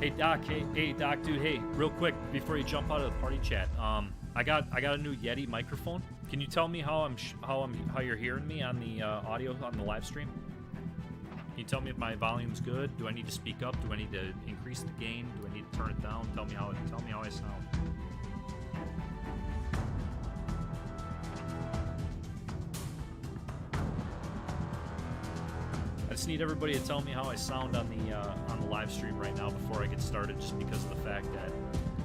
Hey Doc, hey Doc, dude, hey, real quick before you jump out of the party chat, I got a new Yeti microphone. Can you tell me how you're hearing me on the audio on the live stream? Can you tell me if my volume's good? Do I need to speak up? Do I need to increase the gain? Do I need to turn it down? Tell me how I sound. I just need everybody to tell me how I sound on the live stream right now before I get started, just because of the fact that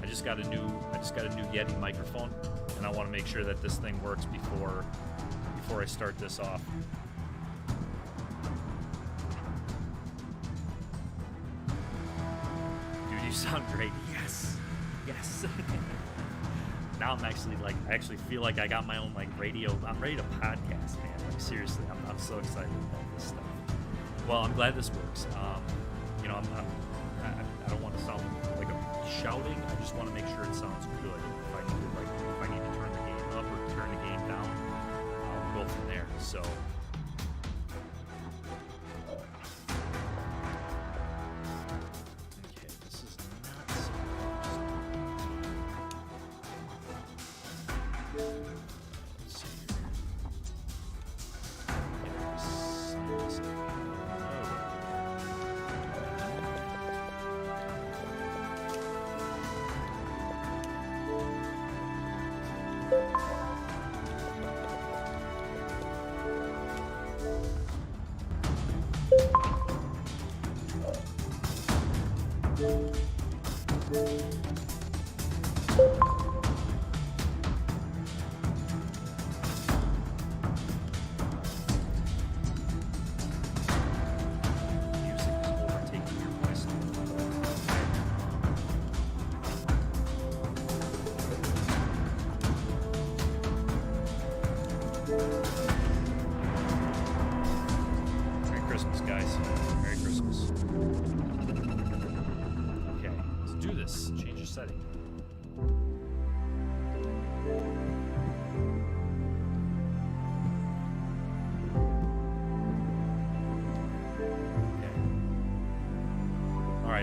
I just got a new Yeti microphone, and I want to make sure that this thing works before I start this off. Dude, you sound great. Yes. Now I'm actually I actually feel like I got my own radio. I'm ready to podcast, man. Like seriously, I'm so excited about this stuff. Well, I'm glad this works. You know, I don't want to sound like I'm shouting. I just want to make sure it sounds good. If I need to turn the game up or turn the game down, I'll go from there. So. Okay, this is not so. Let's see here.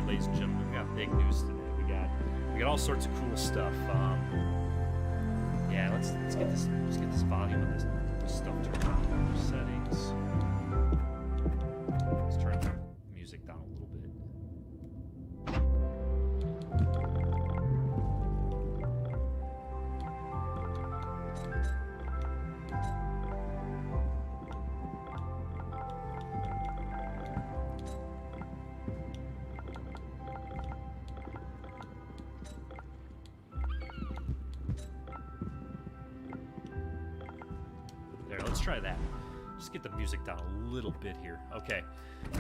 Ladies and gentlemen, we got big news today. We got all sorts of cool stuff. Yeah, let's get this volume of this stuff turned on. Settings. Let's turn the music down a little bit. Try that. Just get the music down a little bit here. Okay,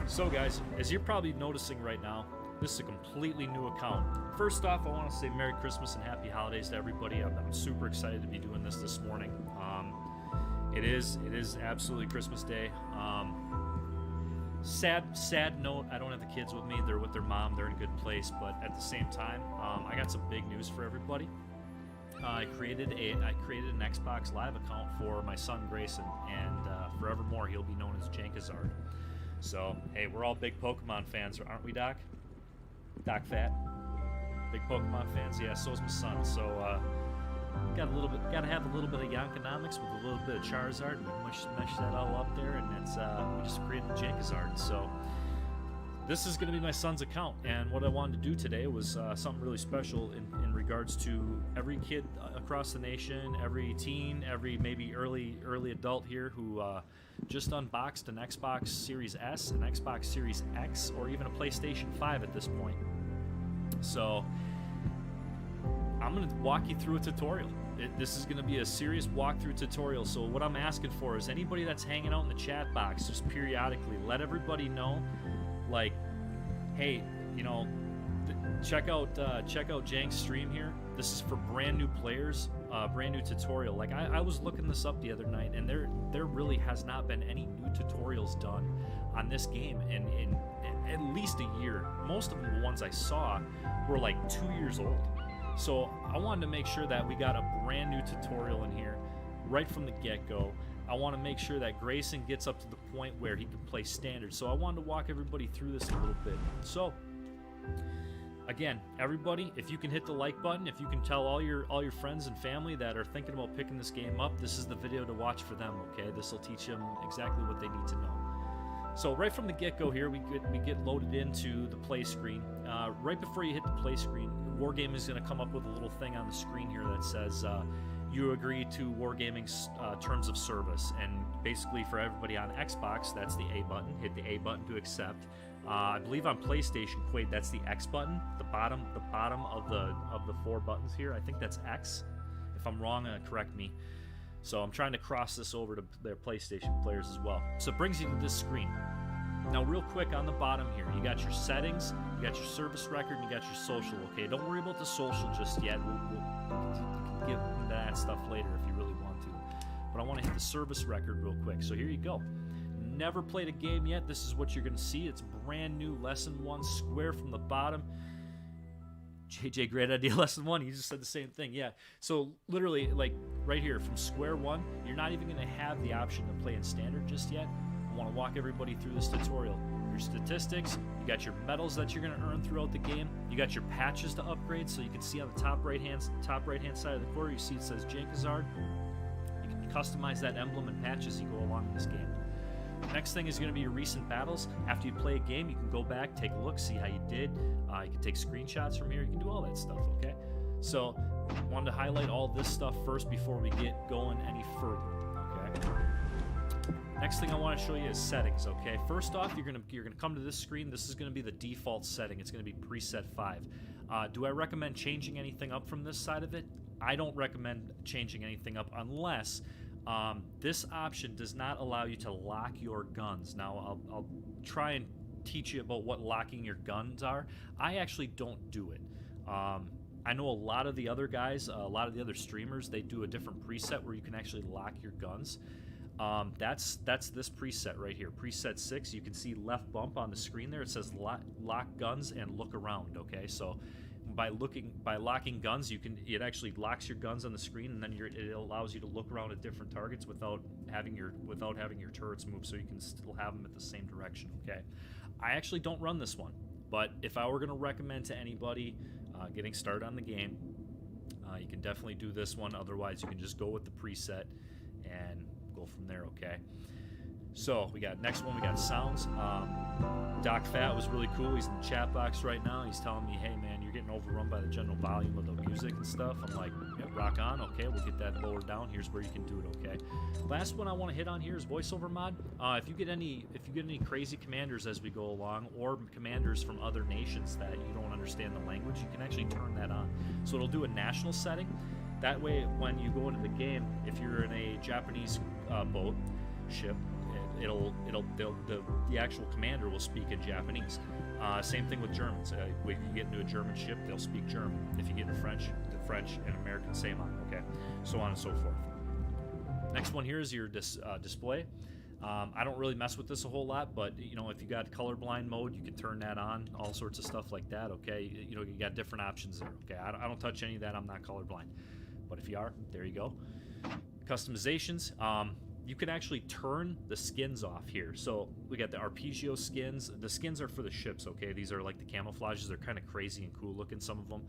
so guys, as you're probably noticing right now, this is a completely new account. First off, I want to say Merry Christmas and Happy Holidays to everybody. I'm super excited to be doing this morning. It is absolutely Christmas Day. Sad note, I don't have the kids with me. They're with their mom. They're in a good place, but at the same time, I got some big news for everybody. I created an Xbox Live account for my son Grayson, and forevermore he'll be known as Jankazard. So hey, we're all big Pokemon fans, aren't we, Doc? Doc Fat, big Pokemon fans. Yeah, so is my son. So gotta have a little bit of Yankonomics with a little bit of Charizard. We mesh that all up there, and it's we just created Jankazard. So this is going to be my son's account, and what I wanted to do today was something really special in regards to every kid across the nation, every teen, every maybe early adult here who just unboxed an Xbox Series S, an Xbox Series X, or even a PlayStation 5 at this point. So I'm going to walk you through a tutorial. This is going to be a serious walkthrough tutorial. So what I'm asking for is anybody that's hanging out in the chat box, just periodically let everybody know, like, hey, you know, check out Jank's stream here. This is for brand new players, brand new tutorial. Like I was looking this up the other night, and there really has not been any new tutorials done on this game in at least a year. Most of the ones I saw were like 2 years old. So I wanted to make sure that we got a brand new tutorial in here right from the get-go. I want to make sure that Grayson gets up to the point where he can play standard. So I wanted to walk everybody through this a little bit. So Again, everybody, if you can hit the like button, if you can tell all your friends and family that are thinking about picking this game up, this is the video to watch for them, okay? This will teach them exactly what they need to know. So right from the get-go here, we get loaded into the play screen. Right before you hit the play screen, Wargaming is going to come up with a little thing on the screen here that says, you agree to Wargaming's terms of service. And basically for everybody on Xbox, that's the A button. Hit the A button to accept. I believe on PlayStation, Quaid, that's the X button, the bottom of the 4 buttons here. I think that's X. If I'm wrong, correct me. So I'm trying to cross this over to their PlayStation players as well. So it brings you to this screen. Now, real quick on the bottom here, you got your settings, you got your service record, and you got your social. Okay, don't worry about the social just yet. You can get into that stuff later if you really want to. But I want to hit the service record real quick. So here you go. Never played a game yet. This is what you're going to see. It's brand new, lesson 1, square from the bottom. JJ, great idea, lesson 1. You just said the same thing. Yeah. So literally, like right here from square 1, you're not even going to have the option to play in standard just yet. I want to walk everybody through this tutorial. Your statistics, you got your medals that you're going to earn throughout the game. You got your patches to upgrade, so you can see on the top right hand side of the corner, you see it says Jankazard. You can customize that emblem and patch as you go along in this game. Next thing is going to be your recent battles. After you play a game, you can go back, take a look, see how you did. You can take screenshots from here. You can do all that stuff, okay? So, wanted to highlight all this stuff first before we get going any further, okay? Next thing I want to show you is settings, okay? First off, you're gonna come to this screen. This is going to be the default setting. It's going to be preset 5. Do I recommend changing anything up from this side of it? I don't recommend changing anything up unless this option does not allow you to lock your guns. Now, I'll try and teach you about what locking your guns are. I actually don't do it. I know a lot of the other guys, a lot of the other streamers, they do a different preset where you can actually lock your guns. That's this preset right here, preset 6. You can see left bump on the screen there. It says lock guns and look around. Okay, so by locking guns, it actually locks your guns on the screen, and then it allows you to look around at different targets without having your turrets move, so you can still have them at the same direction. Okay, I actually don't run this one, but if I were going to recommend to anybody getting started on the game, you can definitely do this one. Otherwise, you can just go with the preset and go from there. Okay, so we got next one. We got sounds. Doc Fat was really cool. He's in the chat box right now. He's telling me, hey man, you're getting overrun by the general volume of the music and stuff. I'm like, yeah, rock on. Okay, we'll get that lowered down. Here's where you can do it. Okay, last one I want to hit on here is Voiceover Mod. If you get any crazy commanders as we go along, or commanders from other nations that you don't understand the language, you can actually turn that on. So it'll do a national setting. That way, when you go into the game, if you're in a Japanese boat ship, the actual commander will speak in Japanese. Same thing with Germans. If you get into a German ship, they'll speak German. If you get into French, the French and American, same on. Okay, so on and so forth. Next one here is your display. I don't really mess with this a whole lot, but if you got colorblind mode, you can turn that on. All sorts of stuff like that. Okay, you got different options there. Okay, I don't touch any of that. I'm not colorblind, but if you are, there you go. Customizations. You can actually turn the skins off here. So we got the Arpeggio skins. The skins are for the ships, okay? These are like the camouflages. They're kind of crazy and cool looking, some of them.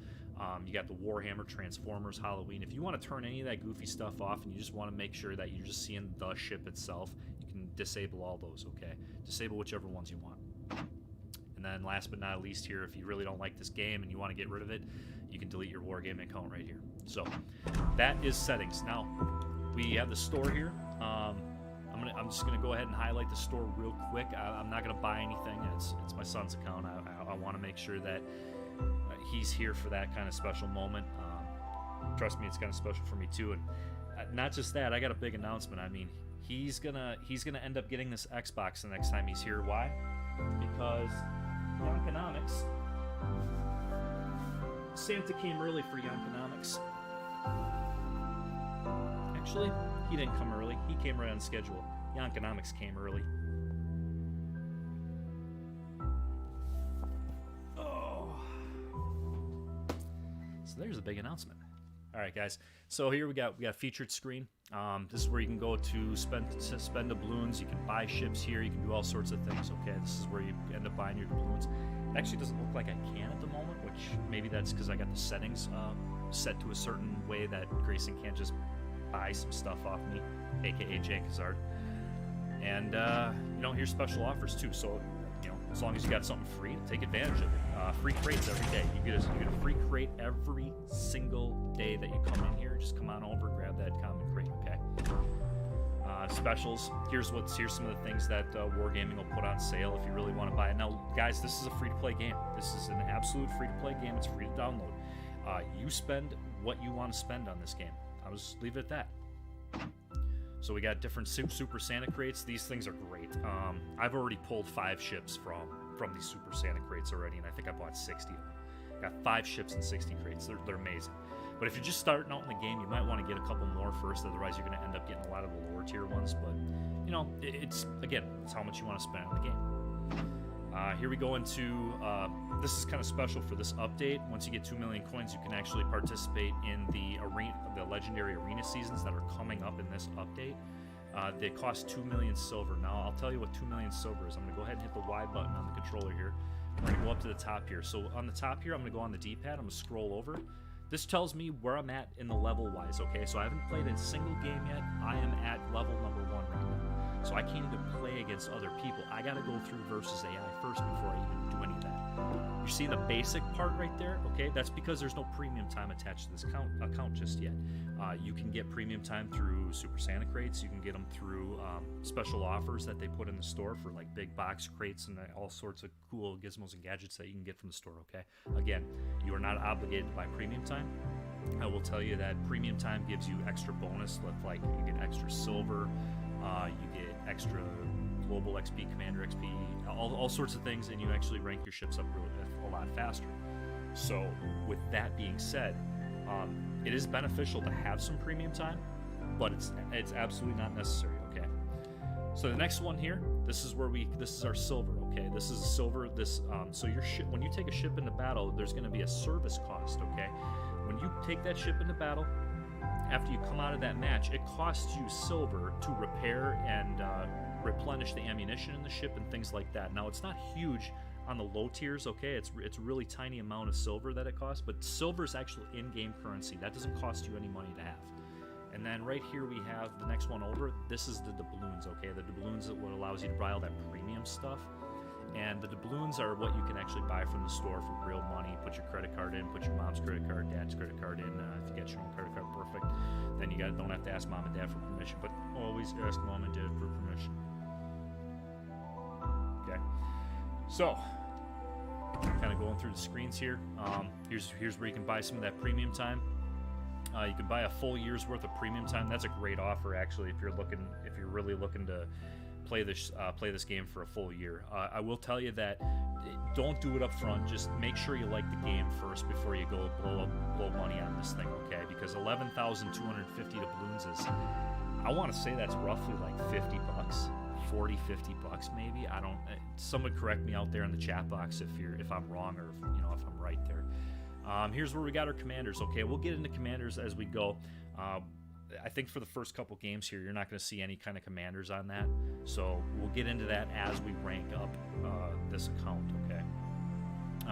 You got the Warhammer, Transformers, Halloween. If you want to turn any of that goofy stuff off and you just want to make sure that you're just seeing the ship itself, you can disable all those, okay? Disable whichever ones you want. And then last but not least here, if you really don't like this game and you want to get rid of it, you can delete your Wargaming account right here. So that is settings. Now, we have the store here. I'm just gonna go ahead and highlight the store real quick. I'm not gonna buy anything. It's my son's account. I want to make sure that he's here for that kind of special moment. Trust me, it's kind of special for me too. And not just that, I got a big announcement. I mean, he's gonna end up getting this Xbox the next time he's here. Why? Because Yonkonomics. Santa came early for Yonkonomics. Actually, he didn't come early. He came right on schedule. Yonkonomics came early. Oh. So there's a big announcement. All right, guys. So here we got featured screen. This is where you can go to spend doubloons. You can buy ships here. You can do all sorts of things. Okay, this is where you end up buying your doubloons. actually doesn't look like I can at the moment, which maybe that's because I got the settings set to a certain way that Grayson can't just buy some stuff off me, aka Jankazard. And here's special offers too. So as long as you got something free, take advantage of it. Free crates every day. You get a free crate every single day that you come in here. Just come on over, grab that common crate, okay? Specials. Here's some of the things that Wargaming will put on sale if you really want to buy it. Now, guys, this is a free-to-play game. This is an absolute free-to-play game. It's free to download. You spend what you want to spend on this game. I'll just leave it at that. So we got different Super Santa crates. These things are great. I've already pulled 5 ships from these Super Santa crates already, and I think I bought 60 of them. Got 5 ships and 60 crates. They're amazing. But if you're just starting out in the game, you might want to get a couple more first. Otherwise, you're going to end up getting a lot of the lower tier ones. But it's how much you want to spend on the game. Here we go into this is kind of special for this update. Once you get 2 million coins, you can actually participate in the legendary arena seasons that are coming up in this update. They cost 2 million silver. Now I'll tell you what 2 million silver is. I'm going to go ahead and hit the Y button on the controller here. I'm going to go up to the top here. So on the top here, I'm going to go on the D-pad. I'm going to scroll over. This tells me where I'm at in the level-wise, okay? So I haven't played a single game yet. I am at level number 1 right now. So I can't even play against other people. I gotta go through versus AI first before I even do any of that. You see the basic part right there, okay? That's because there's no premium time attached to this account just yet. You can get premium time through Super Santa crates. You can get them through special offers that they put in the store for like big box crates and all sorts of cool gizmos and gadgets that you can get from the store, okay? Again, you are not obligated to buy premium time. I will tell you that premium time gives you extra bonus, like you get extra silver, you get extra global XP, commander XP, all sorts of things, and you actually rank your ships up a lot faster. So with that being said, it is beneficial to have some premium time, but it's absolutely not necessary, okay? So the next one here, this is our silver, okay? This is silver. So your ship, when you take a ship into battle, there's going to be a service cost, okay? When you take that ship into battle, after you come out of that match, it costs you silver to repair and replenish the ammunition in the ship and things like that. Now, it's not huge on the low tiers, okay? It's a really tiny amount of silver that it costs, but silver is actual in-game currency. That doesn't cost you any money to have. And then right here we have the next one over. This is the doubloons, okay? The doubloons are what allows you to buy all that premium stuff. And the doubloons are what you can actually buy from the store for real money. Put your credit card in, put your mom's credit card, dad's credit card in. If you get your own credit card, perfect. Then you don't have to ask mom and dad for permission, but always ask mom and dad for permission. Okay. So, kind of going through the screens here. Here's where you can buy some of that premium time. You can buy a full year's worth of premium time. That's a great offer, actually, if you're really looking to play this game for a full year. I will tell you that don't do it up front. Just make sure you like the game first before you go blow money on this thing, okay? Because 11,250 doubloons is, I want to say that's roughly like $50, 40, $50 maybe. I don't. Someone correct me out there in the chat box if I'm wrong or if I'm right there. Here's where we got our commanders. Okay, we'll get into commanders as we go. I think for the first couple games here, you're not going to see any kind of commanders on that. So we'll get into that as we rank up this account, okay?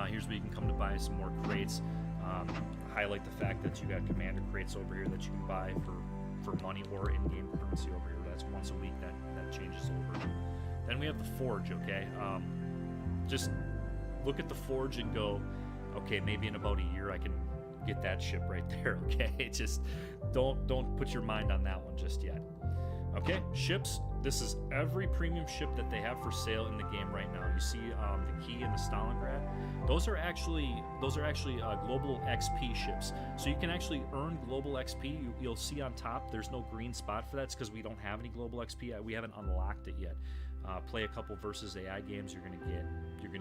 Here's where you can come to buy some more crates. Highlight the fact that you got commander crates over here that you can buy for money or in-game currency over here. That's once a week that changes over. Then we have the forge, okay? Just look at the forge and go, okay, maybe in about a year I can get that ship right there, okay? Just don't put your mind on that one just yet. Okay, ships. This is every premium ship that they have for sale in the game right now. You see the Key and the Stalingrad. Those are actually global XP ships. So you can actually earn global XP. You'll see on top there's no green spot for that. It's because we don't have any global XP. We haven't unlocked it yet. Play a couple versus AI games, you're gonna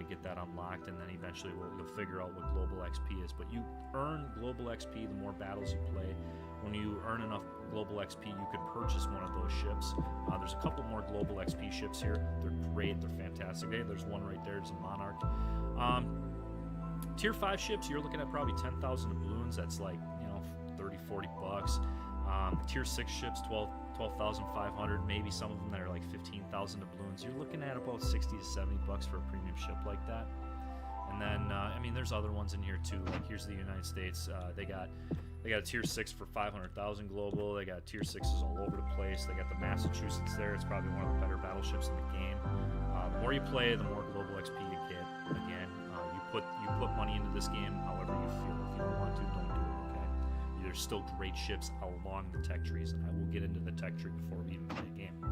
get that unlocked, and then eventually you'll figure out what global XP is. But you earn global XP the more battles you play. When you earn enough global XP, you can purchase one of those ships. There's a couple more global XP ships here. They're great. They're fantastic. Okay, there's one right there. There's a Monarch. Tier 5 ships, you're looking at probably 10,000 doubloons. That's like 30, $40. Tier 6 ships, 12,500. Maybe some of them that are like 15,000 doubloons. You're looking at about $60 to $70 for a premium ship like that. And And then, I mean, there's other ones in here too. Like here's the United States. They got a tier 6 for 500,000 global. They got tier 6s all over the place. They got the Massachusetts there. It's probably one of the better battleships in the game. The more you play, the more global XP you get. Again, you put money into this game however you feel. If you don't want to, don't do it. Okay. There's still great ships along the tech trees, and I will get into the tech tree before we even play a game.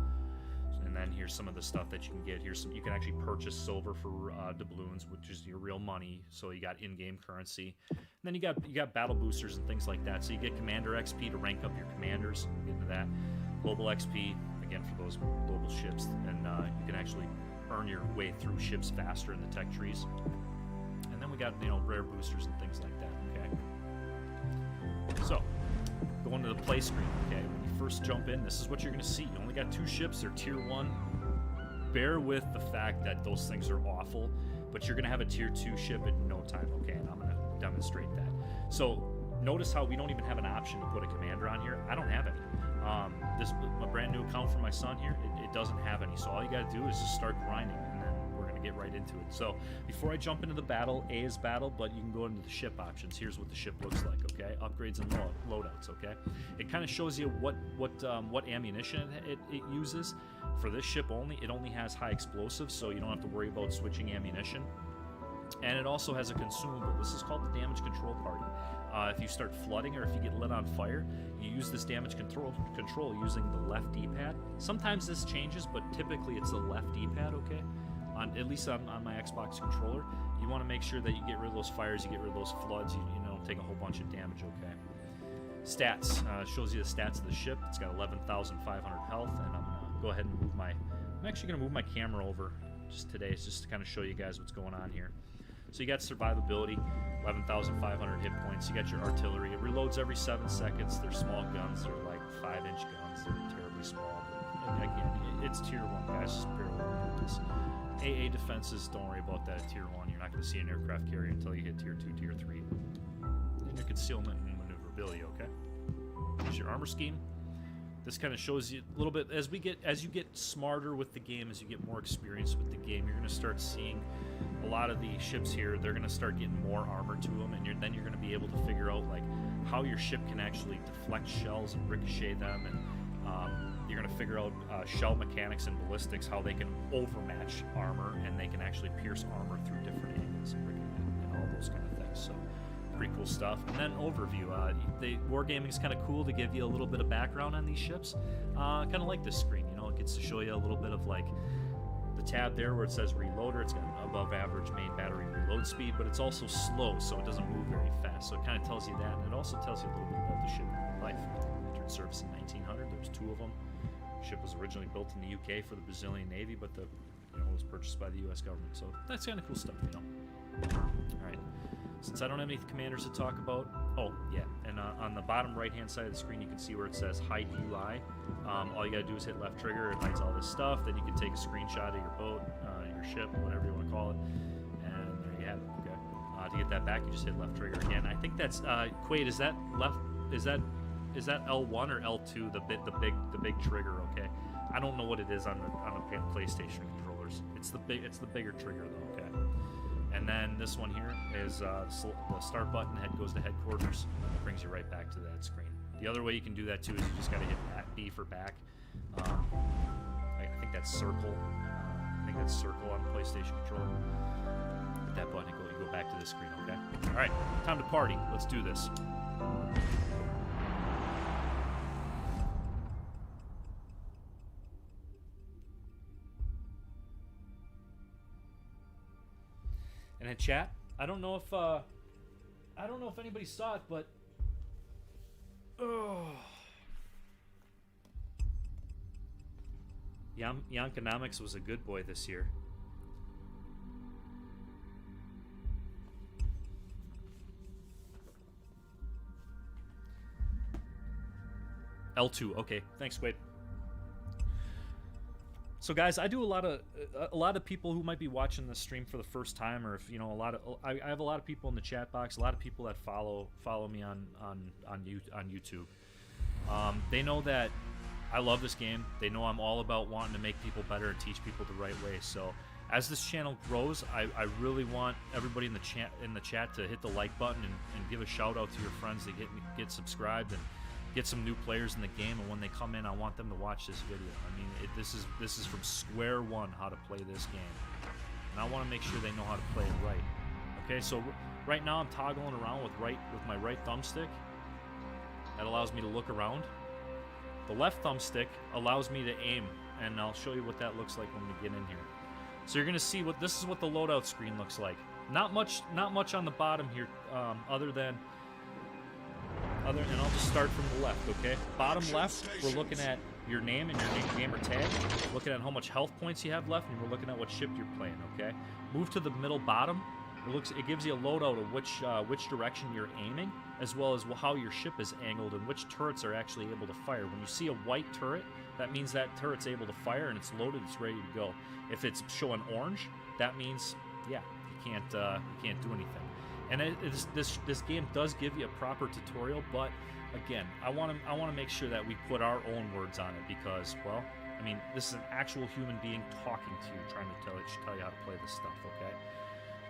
And then here's some of the stuff that you can get. You can actually purchase silver for doubloons, which is your real money. So you got in-game currency. And then you got battle boosters and things like that. So you get commander XP to rank up your commanders. We'll get into that. Global XP again for those global ships, and you can actually earn your way through ships faster in the tech trees. And then we got rare boosters and things like that. Okay. So going to the play screen. Okay. First jump in, this is what you're going to see. You only got 2 ships. They're tier 1. Bear with the fact that those things are awful, but you're going to have a tier 2 ship in no time, okay? And I'm going to demonstrate that. So notice how we don't even have an option to put a commander on here. I don't have any. This my brand new account for my son here, it doesn't have any. So all you got to do is just start grinding, and then we're going to get right into it. So before I jump into the battle, A is battle, but you can go into the ship options. Here's what the ship looks like, okay? Upgrades and loadouts, okay? It kind of shows you what ammunition it uses. For this ship only, it only has high explosives, so you don't have to worry about switching ammunition. And it also has a consumable. This is called the damage control party. If you start flooding or if you get lit on fire, you use this damage control using the left D-pad. Sometimes this changes, but typically it's the left D-pad, okay? At least on my Xbox controller. You want to make sure that you get rid of those fires, you get rid of those floods, you don't take a whole bunch of damage, okay? Stats, shows you the stats of the ship. It's got 11,500 health, and I'm going to go ahead and I'm actually going to move my camera over just today, just to kind of show you guys what's going on here. So you got survivability, 11,500 hit points. You got your artillery. It reloads every 7 seconds. They're small guns. They're like 5-inch guns. They're terribly small. But again, it's tier 1, guys. Just bear with this. AA defenses, don't worry about that at tier 1. You're not going to see an aircraft carrier until you hit tier 2, tier 3. And your concealment and maneuverability, okay? Here's your armor scheme. This kind of shows you a little bit as you get smarter with the game, as you get more experience with the game, you're going to start seeing a lot of the ships here. They're going to start getting more armor to them, and then you're going to be able to figure out like how your ship can actually deflect shells and ricochet them, and you're going to figure out shell mechanics and ballistics, how they can overmatch armor and they can actually pierce armor through different angles and all those kind of things. So pretty cool stuff. And then overview. The wargaming is kind of cool to give you a little bit of background on these ships. Kind of like this screen, it gets to show you a little bit of like the tab there where it says reloader. It's got an above average main battery reload speed, but it's also slow, so it doesn't move very fast. So it kind of tells you that, and it also tells you a little bit about the ship life. Entered service in 1900. There was 2 of them. The ship was originally built in the UK for the Brazilian Navy, but it was purchased by the US government. So that's kind of cool stuff, All right. Since I don't have any commanders to talk about, and on the bottom right-hand side of the screen, you can see where it says Hide UI. All you gotta do is hit left trigger. It hides all this stuff. Then you can take a screenshot of your boat, your ship, whatever you want to call it, and there you have it. Okay. To get that back, you just hit left trigger again. I think that's Quaid. Is that left? Is that L1 or L2? The big trigger. Okay. I don't know what it is on the PlayStation controllers. It's the bigger trigger though. Okay. And then this one here is the start button. Goes to headquarters. It brings you right back to that screen. The other way you can do that too is you just got to hit B for back. I think that's circle. I think that's circle on the PlayStation controller. Hit that button and you go back to the screen. Okay. All right. Time to party. Let's do this. And in chat, I don't know if anybody saw it, but Yankonomics was a good boy this year. L2, okay. Thanks, Wade. So guys, I do a lot of people who might be watching this stream for the first time, or if I have a lot of people in the chat box, a lot of people that follow me on YouTube. They know that I love this game. They know I'm all about wanting to make people better and teach people the right way. So As this channel grows, I really want everybody in the chat to hit the like button and give a shout out to your friends to get subscribed and get some new players in the game. And when they come in, I want them to watch this video. I mean, this is from square one how to play this game, and I want to make sure they know how to play it right. Okay, so right now I'm toggling around with my right thumbstick. That allows me to look around. The left thumbstick allows me to aim, and I'll show you what that looks like when we get in here. So you're gonna see this is what the loadout screen looks like. Not much on the bottom here, other than and I'll just start from the left, okay? Bottom left, we're looking at your name and your gamer tag, looking at how much health points you have left, and we're looking at what ship you're playing, okay? Move to the middle bottom. It gives you a loadout of which direction you're aiming, as well as how your ship is angled and which turrets are actually able to fire. When you see a white turret, that means that turret's able to fire and it's loaded, it's ready to go. If it's showing orange, that means, yeah, you can't do anything. And this game does give you a proper tutorial, but again, I want to make sure that we put our own words on it because, well, I mean, this is an actual human being talking to you, trying to tell you how to play this stuff, okay?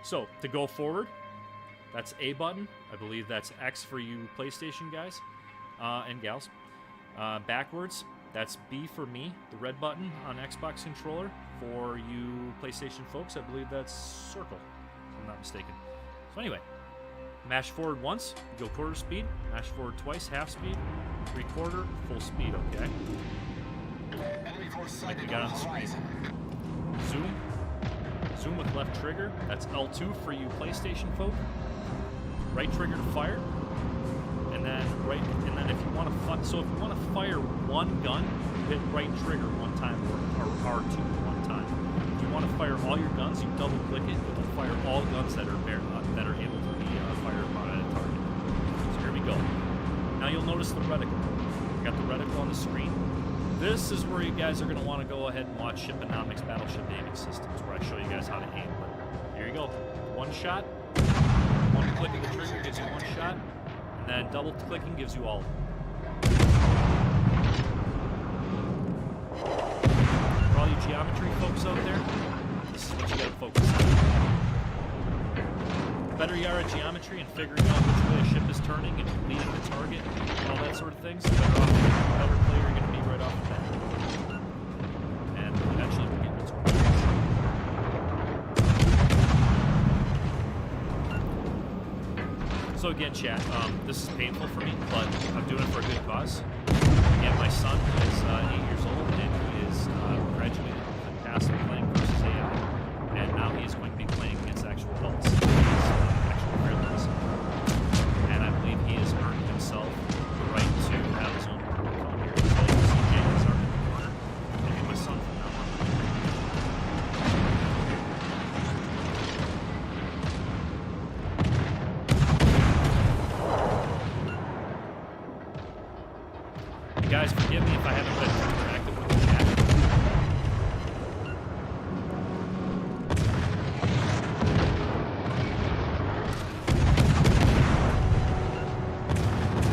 So, to go forward, that's A button. I believe that's X for you PlayStation guys and gals. Backwards, that's B for me, the red button on Xbox controller. For you PlayStation folks, I believe that's circle, if I'm not mistaken. So anyway, mash forward once, you go quarter speed. Mash forward twice, half speed. 3/4, full speed, okay? Like we got on the screen. Zoom. Zoom with left trigger. That's L2 for you PlayStation folk. Right trigger to fire. And then if you want to fire one gun, hit right trigger one time or R2 one time. If you want to fire all your guns, you double click it. It will fire all guns that are able to be fired upon at a target. So here we go. Now you'll notice the reticle. We got the reticle on the screen. This is where you guys are going to want to go ahead and watch Shiponomics Battleship Aiming Systems, where I show you guys how to aim. But here you go. One shot. One click of the trigger gives you one shot. And then double clicking gives you all of them. For all you geometry folks out there, this is what you got to focus on. The better you are at geometry and figuring out which way a ship is turning and leading the target and all that sort of things, the better player you're going to be right off the bat. And eventually we'll get into Torpedoes. So again, chat, this is painful for me, but I'm doing it for a good cause. Again, my son is 8 years old and he is graduated and passed playing versus AI, and now he is going to be playing against actual adults. Actual criminals. And I believe he has earned himself the right to have his own come here. So you see James are in the corner. Maybe my son from now on. You guys, forgive me if I haven't been interactive with the chat.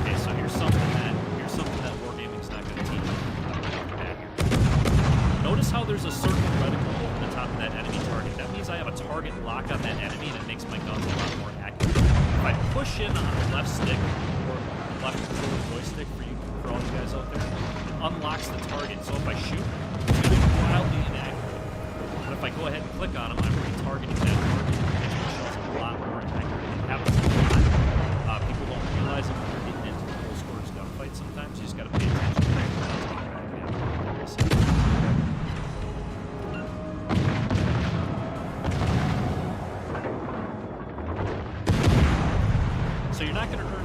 Okay, so here's something that Wargaming's not going to teach you right off the bat here. Notice how there's a certain reticle over the top of that enemy target. That means I have a target lock on that enemy, and it makes my guns a lot more accurate. If I push in on the left stick or left controller joystick for all you guys out there, it unlocks the target. So if I shoot, it's going to be wildly inaccurate. But if I go ahead and click on them, I'm retargeting that target. It makes my shells a lot more accurate. It happens a lot. People don't realize it when you're getting into a close quarters gunfight sometimes. You just got to pay attention to that. So you're not going to earn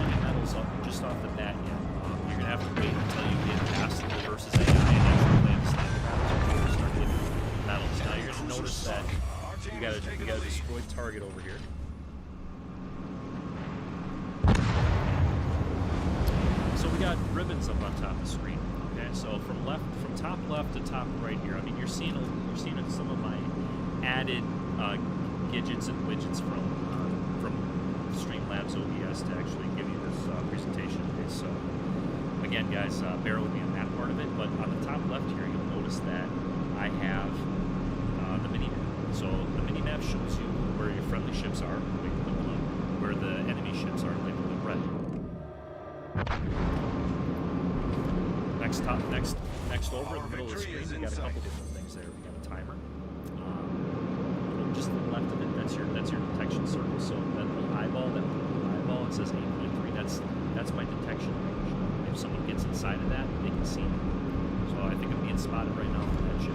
any medals just off the bat yet. You're going to have to wait until you get past the versus AI and actually play the sniper battles before you start getting medals. Now you're going to notice that we got a destroyed target over here. So we got ribbons up on top of the screen. Okay, so from top left to top right here. I mean, you're seeing some of my added gadgets and widgets from Streamlabs OBS to actually give you this presentation. Okay, so again, guys, bear with me on that part of it. But on the top left here, you'll notice that I have the mini So the mini-map shows you where your friendly ships are, labeled in blue, where the enemy ships are, labeled in red. Next over in the middle of the screen, we got a couple different things there. We got a timer. Just to the left of it, that's your detection circle. So that little eyeball, it says 8.3. That's my detection range. If someone gets inside of that, they can see me. So I think I'm being spotted right now from that ship.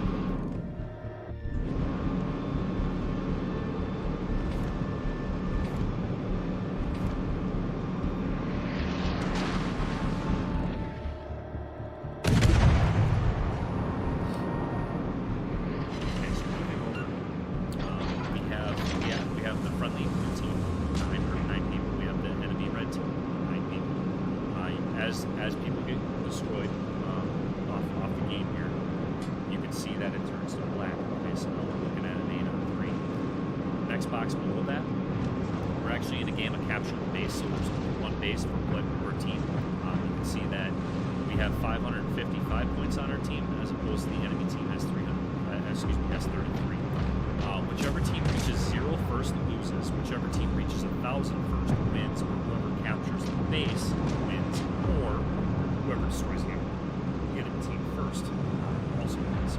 As people get destroyed off the game here, you can see that it turns to black. Okay, so now we're looking at an 8 on 3. Next box below that, we're actually in a game of capture the base, so there's only one base per team. You can see that we have 555 points on our team, as opposed to the enemy team has 33. Whichever team reaches 0 first loses. Whichever team reaches 1,000 first wins, or whoever captures the base wins, or whoever destroys the enemy team first also wins.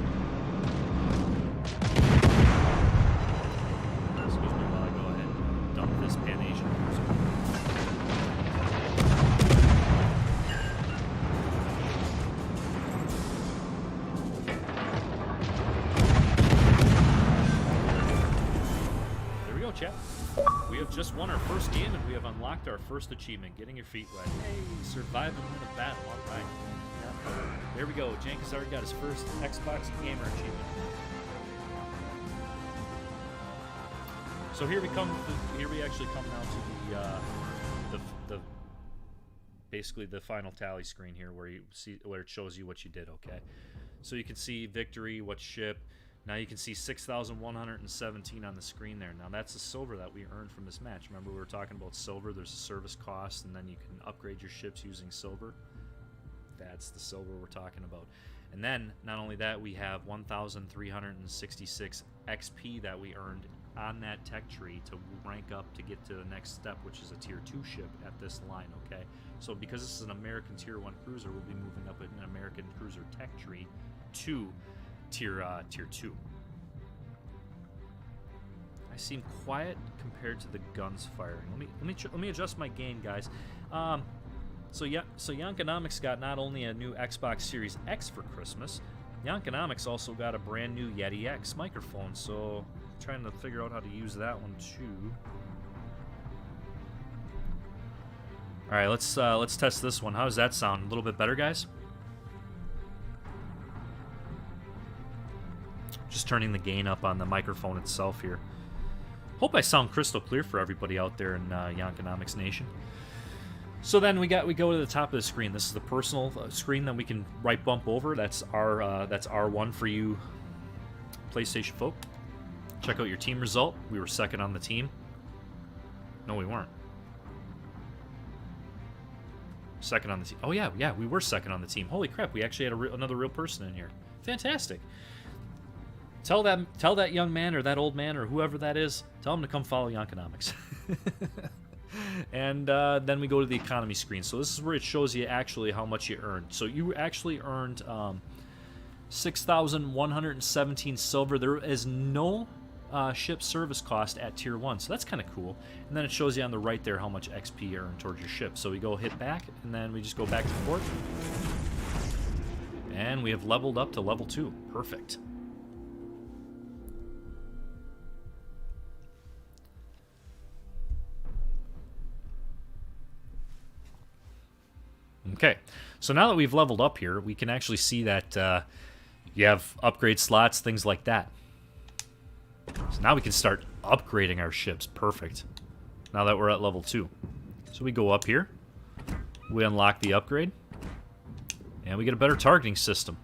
Excuse me while I go ahead and dump this Pan-Asian cruiser. Chat. We have just won our first game and we have unlocked our first achievement, getting your feet wet. Hey, survive and win a battle, alright. Yeah. There we go, Jankazard got his first Xbox Gamer achievement. So here we actually come now to the basically the final tally screen here where it shows you what you did, okay? So you can see victory, what ship. Now you can see 6,117 on the screen there. Now that's the silver that we earned from this match. Remember we were talking about silver, there's a service cost, and then you can upgrade your ships using silver. That's the silver we're talking about. And then, not only that, we have 1,366 XP that we earned on that tech tree to rank up to get to the next step, which is a Tier 2 ship at this line, okay? So because this is an American Tier 1 cruiser, we'll be moving up an American cruiser tech tree to Tier 2. I seem quiet compared to the guns firing. Let me adjust my gain, guys. So Yankonomics got not only a new Xbox Series X for Christmas, Yankonomics also got a brand new Yeti X microphone. So I'm trying to figure out how to use that one too. All right, let's test this one. How does that sound? A little bit better, guys? Just turning the gain up on the microphone itself here. Hope I sound crystal clear for everybody out there in Yankonomics Nation. So then we go to the top of the screen. This is the personal screen that we can right bump over. That's R1 for you PlayStation folk. Check out your team result. We were second on the team. No, we weren't. Second on the team. Oh yeah, we were second on the team. Holy crap, we actually had another real person in here. Fantastic. Tell that young man or that old man or whoever that is, tell him to come follow Yankonomics. And then we go to the economy screen. So this is where it shows you actually how much you earned. So you actually earned 6,117 silver. There is no ship service cost at Tier 1, so that's kind of cool. And then it shows you on the right there how much XP you earned towards your ship. So we go hit back, and then we just go back to port. And we have leveled up to level 2. Perfect. Okay, so now that we've leveled up here, we can actually see that you have upgrade slots, things like that. So now we can start upgrading our ships. Perfect. Now that we're at level 2. So we go up here, we unlock the upgrade, and we get a better targeting system.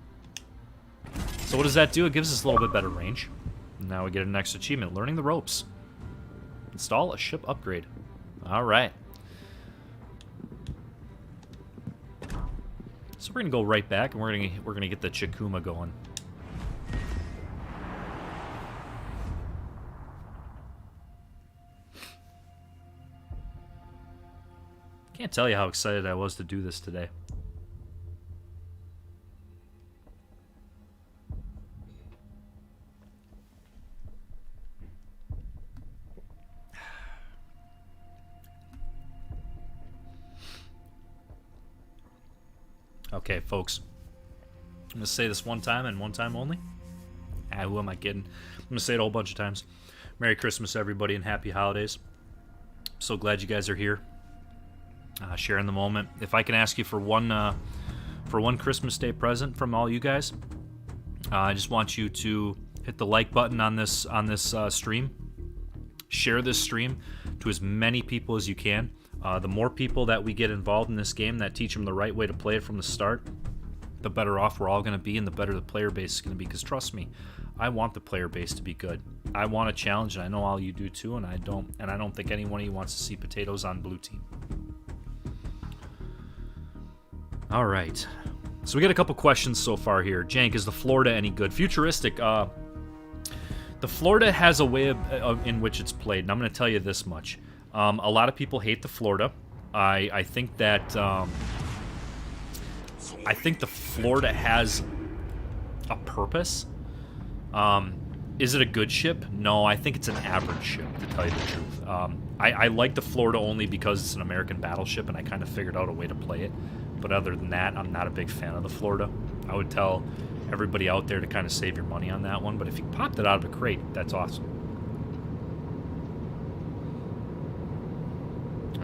So what does that do? It gives us a little bit better range. Now we get a next achievement, learning the ropes. Install a ship upgrade. All right. So we're gonna go right back, and we're gonna get the Chikuma going. Can't tell you how excited I was to do this today. Okay, folks. I'm going to say this one time and one time only. Who am I kidding? I'm going to say it a whole bunch of times. Merry Christmas, everybody, and Happy Holidays. I'm so glad you guys are here. Sharing the moment. If I can ask you for one Christmas Day present from all you guys, I just want you to hit the like button on this stream. Share this stream to as many people as you can. The more people that we get involved in this game that teach them the right way to play it from the start, the better off we're all going to be, and the better the player base is going to be. Because trust me, I want the player base to be good. I want a challenge, and I know all you do too. And I don't think any one of you wants to see potatoes on blue team. All right, so we got a couple questions so far here. Jank, is the Florida any good? Futuristic. The Florida has a way in which it's played, and I'm going to tell you this much. A lot of people hate the Florida. I think that I think the Florida has a purpose. Is it a good ship? No, I think it's an average ship, to tell you the truth. I like the Florida only because it's an American battleship, and I kind of figured out a way to play it. But other than that, I'm not a big fan of the Florida. I would tell everybody out there to kind of save your money on that one. But if you popped it out of a crate, that's awesome.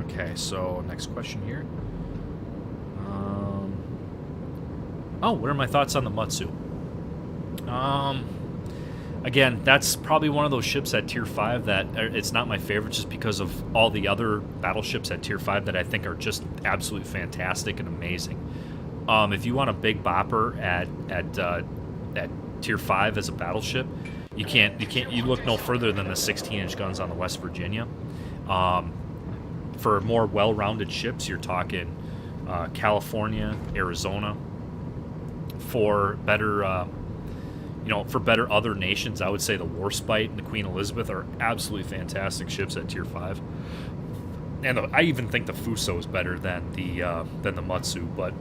Okay, so next question here. Oh, what are my thoughts on the Mutsu? Again, that's probably one of those ships at Tier 5 that it's not my favorite just because of all the other battleships at Tier 5 that I think are just absolutely fantastic and amazing. If you want a big bopper at Tier 5 as a battleship, you look no further than the 16-inch guns on the West Virginia. For more well-rounded ships, you're talking California, Arizona. For better for better other nations, I would say the Warspite and the Queen Elizabeth are absolutely fantastic ships at Tier 5. And I even think the Fuso is better than the Mutsu, but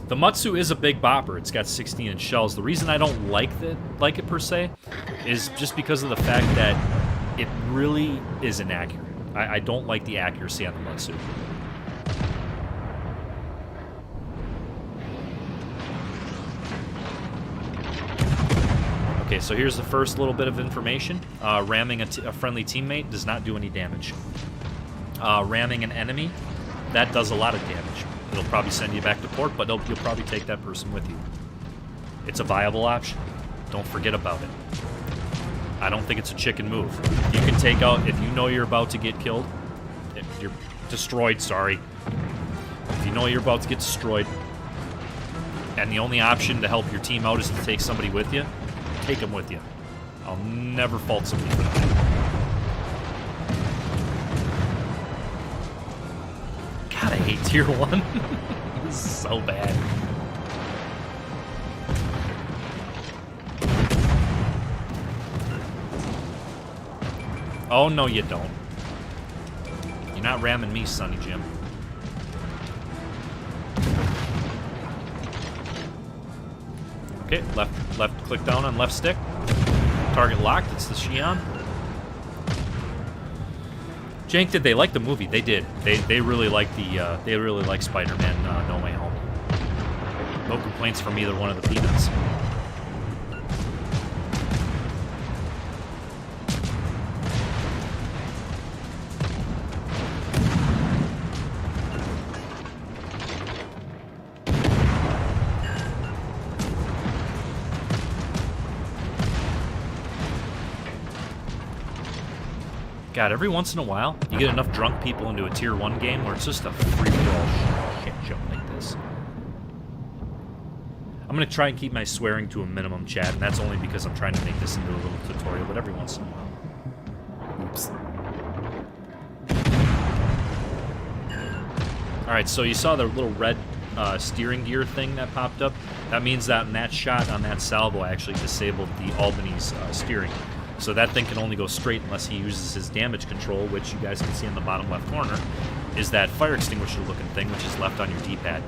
the Mutsu is a big bopper. It's got 16-inch shells. The reason I don't like it per se is just because of the fact that it really is inaccurate. I don't like the accuracy on the Mutsu. Okay, so here's the first little bit of information. Ramming a friendly teammate does not do any damage. Ramming an enemy, that does a lot of damage. It'll probably send you back to port, but you'll probably take that person with you. It's a viable option. Don't forget about it. I don't think it's a chicken move. You can take out, if you know you're about to get killed, if you're destroyed, sorry. If you know you're about to get destroyed, and the only option to help your team out is to take somebody with you, take them with you. I'll never fault somebody for that. God, I hate Tier 1. This is so bad. Oh, no, you don't. You're not ramming me, Sonny Jim. Okay, left click down on left stick. Target locked, it's the Xi'an. Jank, did they like the movie? They did. They really like they really like Spider-Man No Way Home. No complaints from either one of the peanuts. God, every once in a while, you get enough drunk people into a Tier 1 game where it's just a free-for-all shit show like this. I'm going to try and keep my swearing to a minimum, chat, and that's only because I'm trying to make this into a little tutorial, but every once in a while. Oops. Alright, so you saw the little red steering gear thing that popped up? That means that in that shot on that salvo, I actually disabled the Albany's steering. So that thing can only go straight unless he uses his damage control, which you guys can see in the bottom left corner. is that fire extinguisher looking thing, which is left on your D-pad.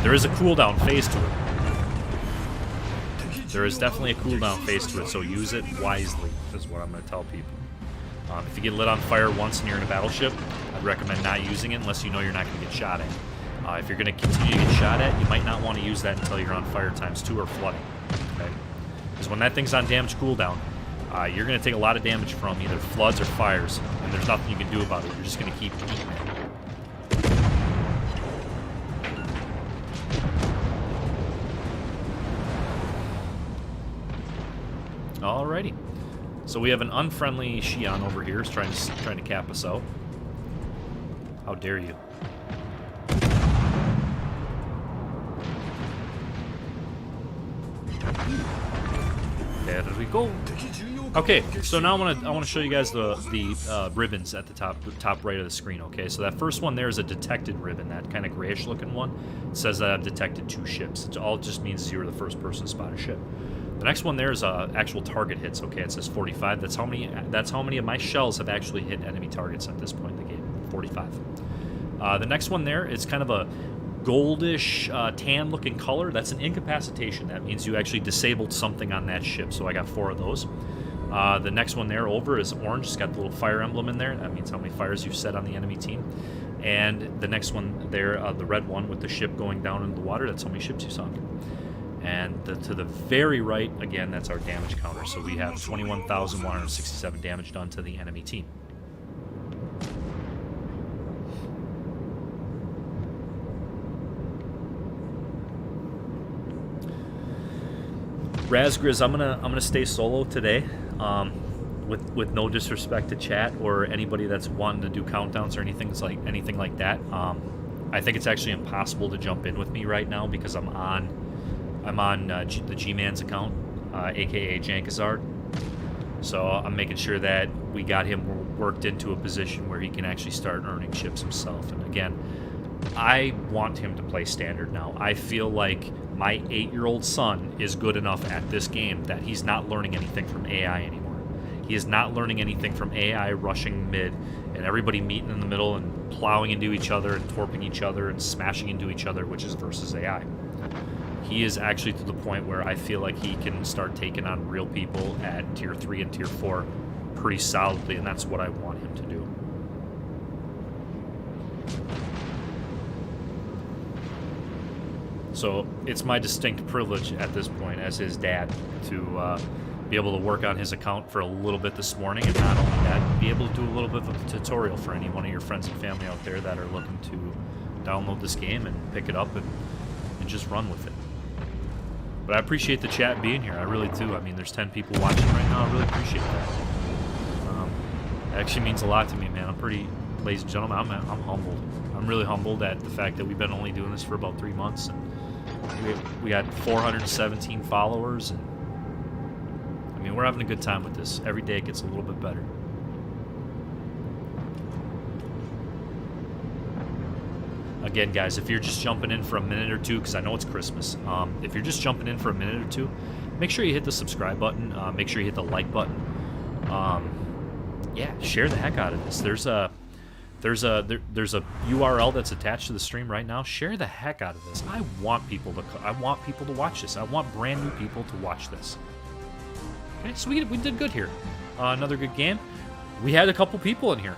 There is a cooldown phase to it. There is definitely a cooldown phase to it, so use it wisely, is what I'm going to tell people. If you get lit on fire once and you're in a battleship, I'd recommend not using it unless you know you're not going to get shot at. If you're going to continue to get shot at, you might not want to use that until you're on fire ×2 or flooding. Okay? Because when that thing's on damage cooldown, you're going to take a lot of damage from either floods or fires, and there's nothing you can do about it. You're just going to keep eating it. Alrighty. So we have an unfriendly Xi'an over here trying to cap us out. How dare you? There we go. Okay, so now I want to show you guys the ribbons at the top right of the screen. Okay, so that first one there is a detected ribbon, that kind of grayish looking one. It says that I've detected 2 ships. It all just means you were the first person to spot a ship. The next one there is actual target hits. Okay, it says 45. That's how many of my shells have actually hit enemy targets at this point in the game. 45. The next one there is kind of a goldish tan looking color. That's an incapacitation. That means you actually disabled something on that ship. So I got 4 of those. The next one there over is orange. It's got the little fire emblem in there. That means how many fires you've set on the enemy team. And the next one there, the red one with the ship going down into the water, that's how many ships you sunk. And to the very right, again, that's our damage counter. So we have 21,167 damage done to the enemy team. Razgriz, I'm gonna stay solo today, with no disrespect to chat or anybody that's wanting to do countdowns or anything like that. I think it's actually impossible to jump in with me right now because I'm on the G-Man's account, aka Jankazard. So I'm making sure that we got him worked into a position where he can actually start earning ships himself. And again, I want him to play standard now. I feel like my 8-year-old son is good enough at this game that he's not learning anything from AI anymore. He is not learning anything from AI rushing mid and everybody meeting in the middle and plowing into each other and torping each other and smashing into each other, which is versus AI. He is actually to the point where I feel like he can start taking on real people at tier 3 and tier 4 pretty solidly, and that's what I want him to do. So it's my distinct privilege at this point as his dad to be able to work on his account for a little bit this morning, and not only that, be able to do a little bit of a tutorial for any one of your friends and family out there that are looking to download this game and pick it up and just run with it. But I appreciate the chat being here. I really do. I mean, there's 10 people watching right now. I really appreciate that. It actually means a lot to me, man. I'm pretty, ladies and gentlemen, I'm humbled. I'm really humbled at the fact that we've been only doing this for about 3 months, and we got 417 followers, and I mean, we're having a good time with this. Every day it gets a little bit better. Again, guys, if you're just jumping in for a minute or two, because I know it's Christmas, if you're just jumping in for a minute or two, make sure you hit the subscribe button. Make sure you hit the like button. Yeah, share the heck out of this. There's a URL that's attached to the stream right now. Share the heck out of this. I want people to watch this. I want brand new people to watch this. Okay, so we did good here. Another good game. We had a couple people in here.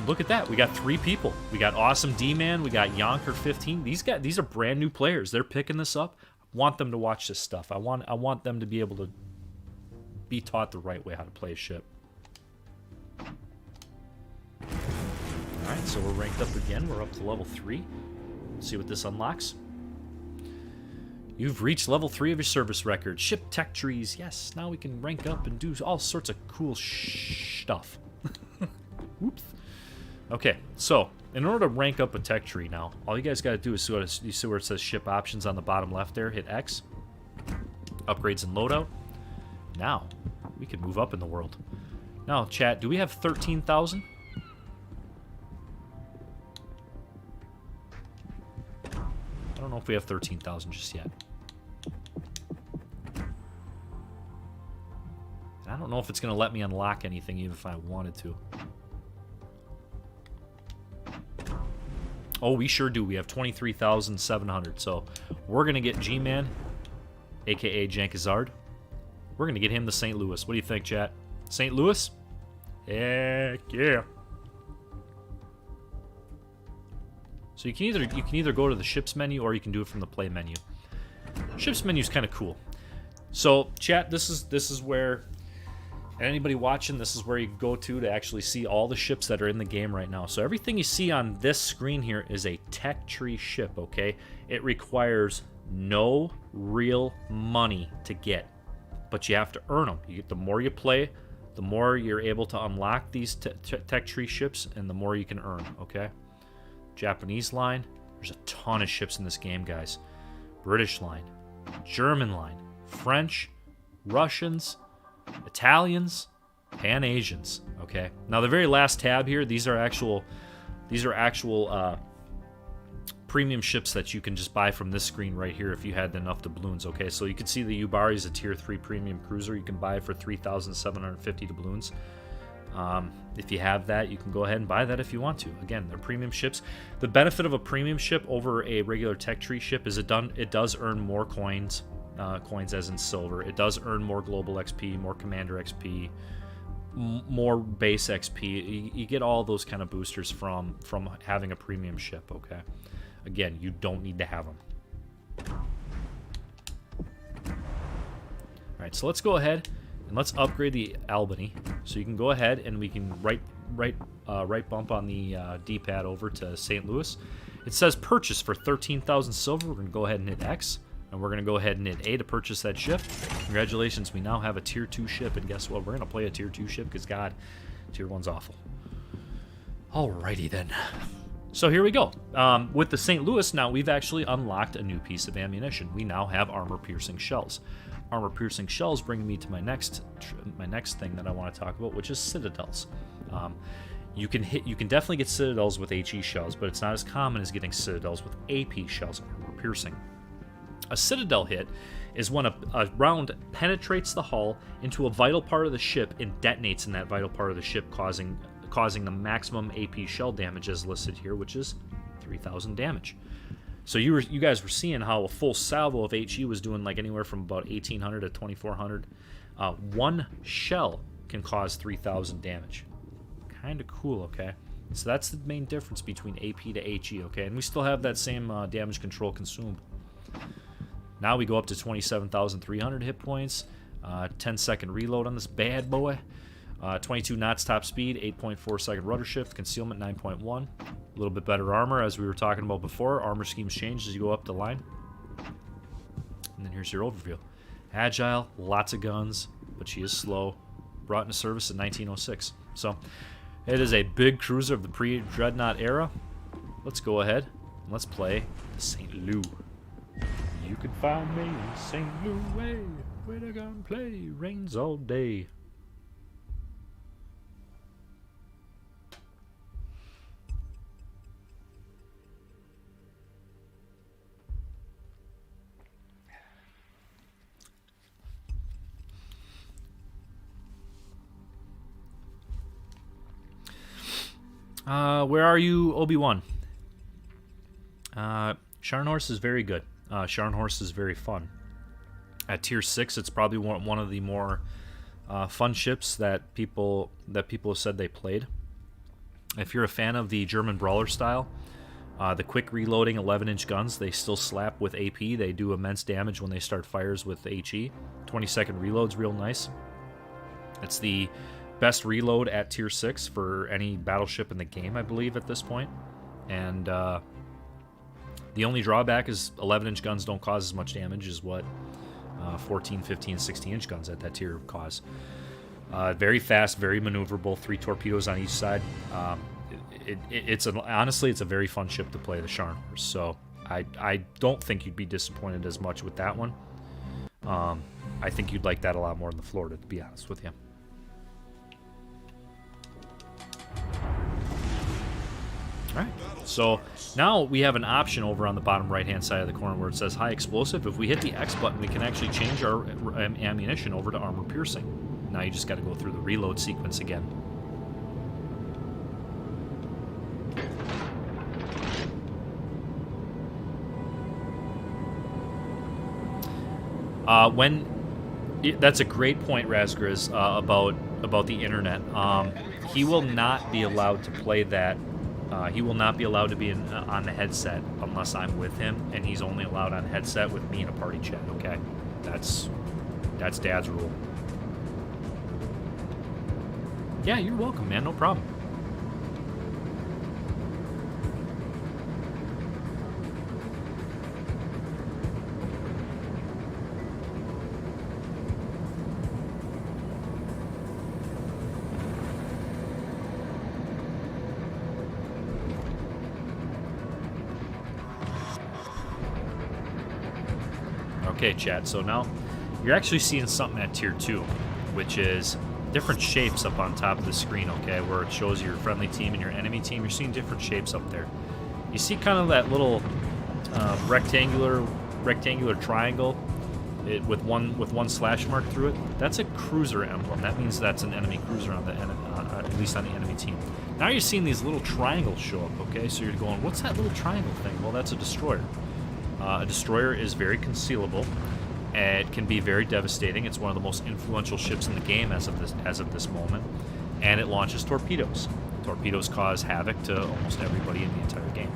Look at that. We got 3 people. We got Awesome D-Man. We got Yonker15. These are brand new players. They're picking this up. I want them to watch this stuff. I want them to be able to be taught the right way how to play a ship. Alright, so we're ranked up again. We're up to level 3. Let's see what this unlocks. You've reached level 3 of your service record. Ship tech trees. Yes, now we can rank up and do all sorts of cool stuff. Oops. Okay, so in order to rank up a tech tree now, all you guys got to do is you see where it says ship options on the bottom left there. Hit X. Upgrades and loadout. Now, we can move up in the world. Now, chat, do we have 13,000? I don't know if we have 13,000 just yet. I don't know if it's going to let me unlock anything even if I wanted to. Oh, we sure do. We have 23,700. So we're going to get G-Man, a.k.a. Jankazard. We're going to get him the St. Louis. What do you think, chat? St. Louis? Heck yeah. So you can either go to the ships menu or you can do it from the play menu. Ships menu is kind of cool. So chat, this is where anybody watching, this is where you go to actually see all the ships that are in the game right now. So everything you see on this screen here is a tech tree ship, okay? It requires no real money to get, but you have to earn them. The more you play, the more you're able to unlock these tech tree ships, and the more you can earn, okay? Japanese line, there's a ton of ships in this game, guys. British line, German line, French, Russians, Italians, and Asians, okay? Now the very last tab here, these are actual premium ships that you can just buy from this screen right here if you had enough doubloons, okay? So you can see the Yubari is a tier 3 premium cruiser. You can buy for 3,750 doubloons. If you have that, you can go ahead and buy that if you want to. Again, they're premium ships. The benefit of a premium ship over a regular tech tree ship is it does earn more coins, coins as in silver. It does earn more global XP, more commander XP, more base XP. You get all those kind of boosters from having a premium ship, okay? Again, you don't need to have them. All right, so let's go ahead and let's upgrade the Albany. So you can go ahead and we can right bump on the D-pad over to St. Louis. It says purchase for 13,000 silver. We're going to go ahead and hit X, and we're going to go ahead and hit A to purchase that ship. Congratulations, we now have a tier 2 ship, and guess what? We're going to play a tier 2 ship because, God, tier 1's awful. Alrighty then. So here we go. With the St. Louis, now we've actually unlocked a new piece of ammunition. We now have armor-piercing shells. Armor-piercing shells bring me to my next thing that I want to talk about, which is Citadels. You can definitely get Citadels with HE shells, but it's not as common as getting Citadels with AP shells, armor-piercing. A Citadel hit is when a round penetrates the hull into a vital part of the ship and detonates in that vital part of the ship, causing the maximum AP shell damage as listed here, which is 3,000 damage. So you guys were seeing how a full salvo of HE was doing like anywhere from about 1,800 to 2,400. One shell can cause 3,000 damage. Kind of cool, okay? So that's the main difference between AP to HE, okay? And we still have that same damage control consumed. Now we go up to 27,300 hit points. 10-second reload on this bad boy. 22 knots top speed, 8.4 second rudder shift, concealment 9.1. A little bit better armor, as we were talking about before. Armor schemes change as you go up the line. And then here's your overview. Agile, lots of guns, but she is slow. Brought into service in 1906. So it is a big cruiser of the pre-Dreadnought era. Let's go ahead and let's play the St. Louis. You can find me in St. Louis, where the gun play rains all day. Where are you, Obi-Wan? Scharnhorst is very good. Scharnhorst is very fun. At tier 6, it's probably one of the more fun ships that people have said they played. If you're a fan of the German brawler style, the quick reloading 11-inch guns, they still slap with AP. They do immense damage when they start fires with HE. 20-second reload's real nice. It's the best reload at tier 6 for any battleship in the game, I believe, at this point. And the only drawback is 11-inch guns don't cause as much damage as what 14, 15, 16-inch guns at that tier cause. Very fast, very maneuverable, 3 torpedoes on each side. Honestly, it's a very fun ship to play, the Scharnhorst. So I don't think you'd be disappointed as much with that one. I think you'd like that a lot more than the Florida, to be honest with you. Alright, so now we have an option over on the bottom right-hand side of the corner where it says high explosive. If we hit the X button, we can actually change our ammunition over to armor piercing. Now you just got to go through the reload sequence again. That's a great point, Razgriz, about the internet. He will not be allowed to play that. He will not be allowed to be on the headset unless I'm with him, and he's only allowed on headset with me in a party chat. Okay, that's Dad's rule. Yeah, you're welcome, man. No problem. Okay, chat, so now you're actually seeing something at tier 2, which is different shapes up on top of the screen, okay, where it shows your friendly team and your enemy team. You're seeing different shapes up there. You see kind of that little rectangular triangle with one slash mark through it? That's a cruiser emblem. That means that's an enemy cruiser on the at least on the enemy team. Now you're seeing these little triangles show up, okay? So you're going, what's that little triangle thing? Well, that's a destroyer. A destroyer is very concealable. It can be very devastating. It's one of the most influential ships in the game as of this moment, and it launches torpedoes. Torpedoes cause havoc to almost everybody in the entire game.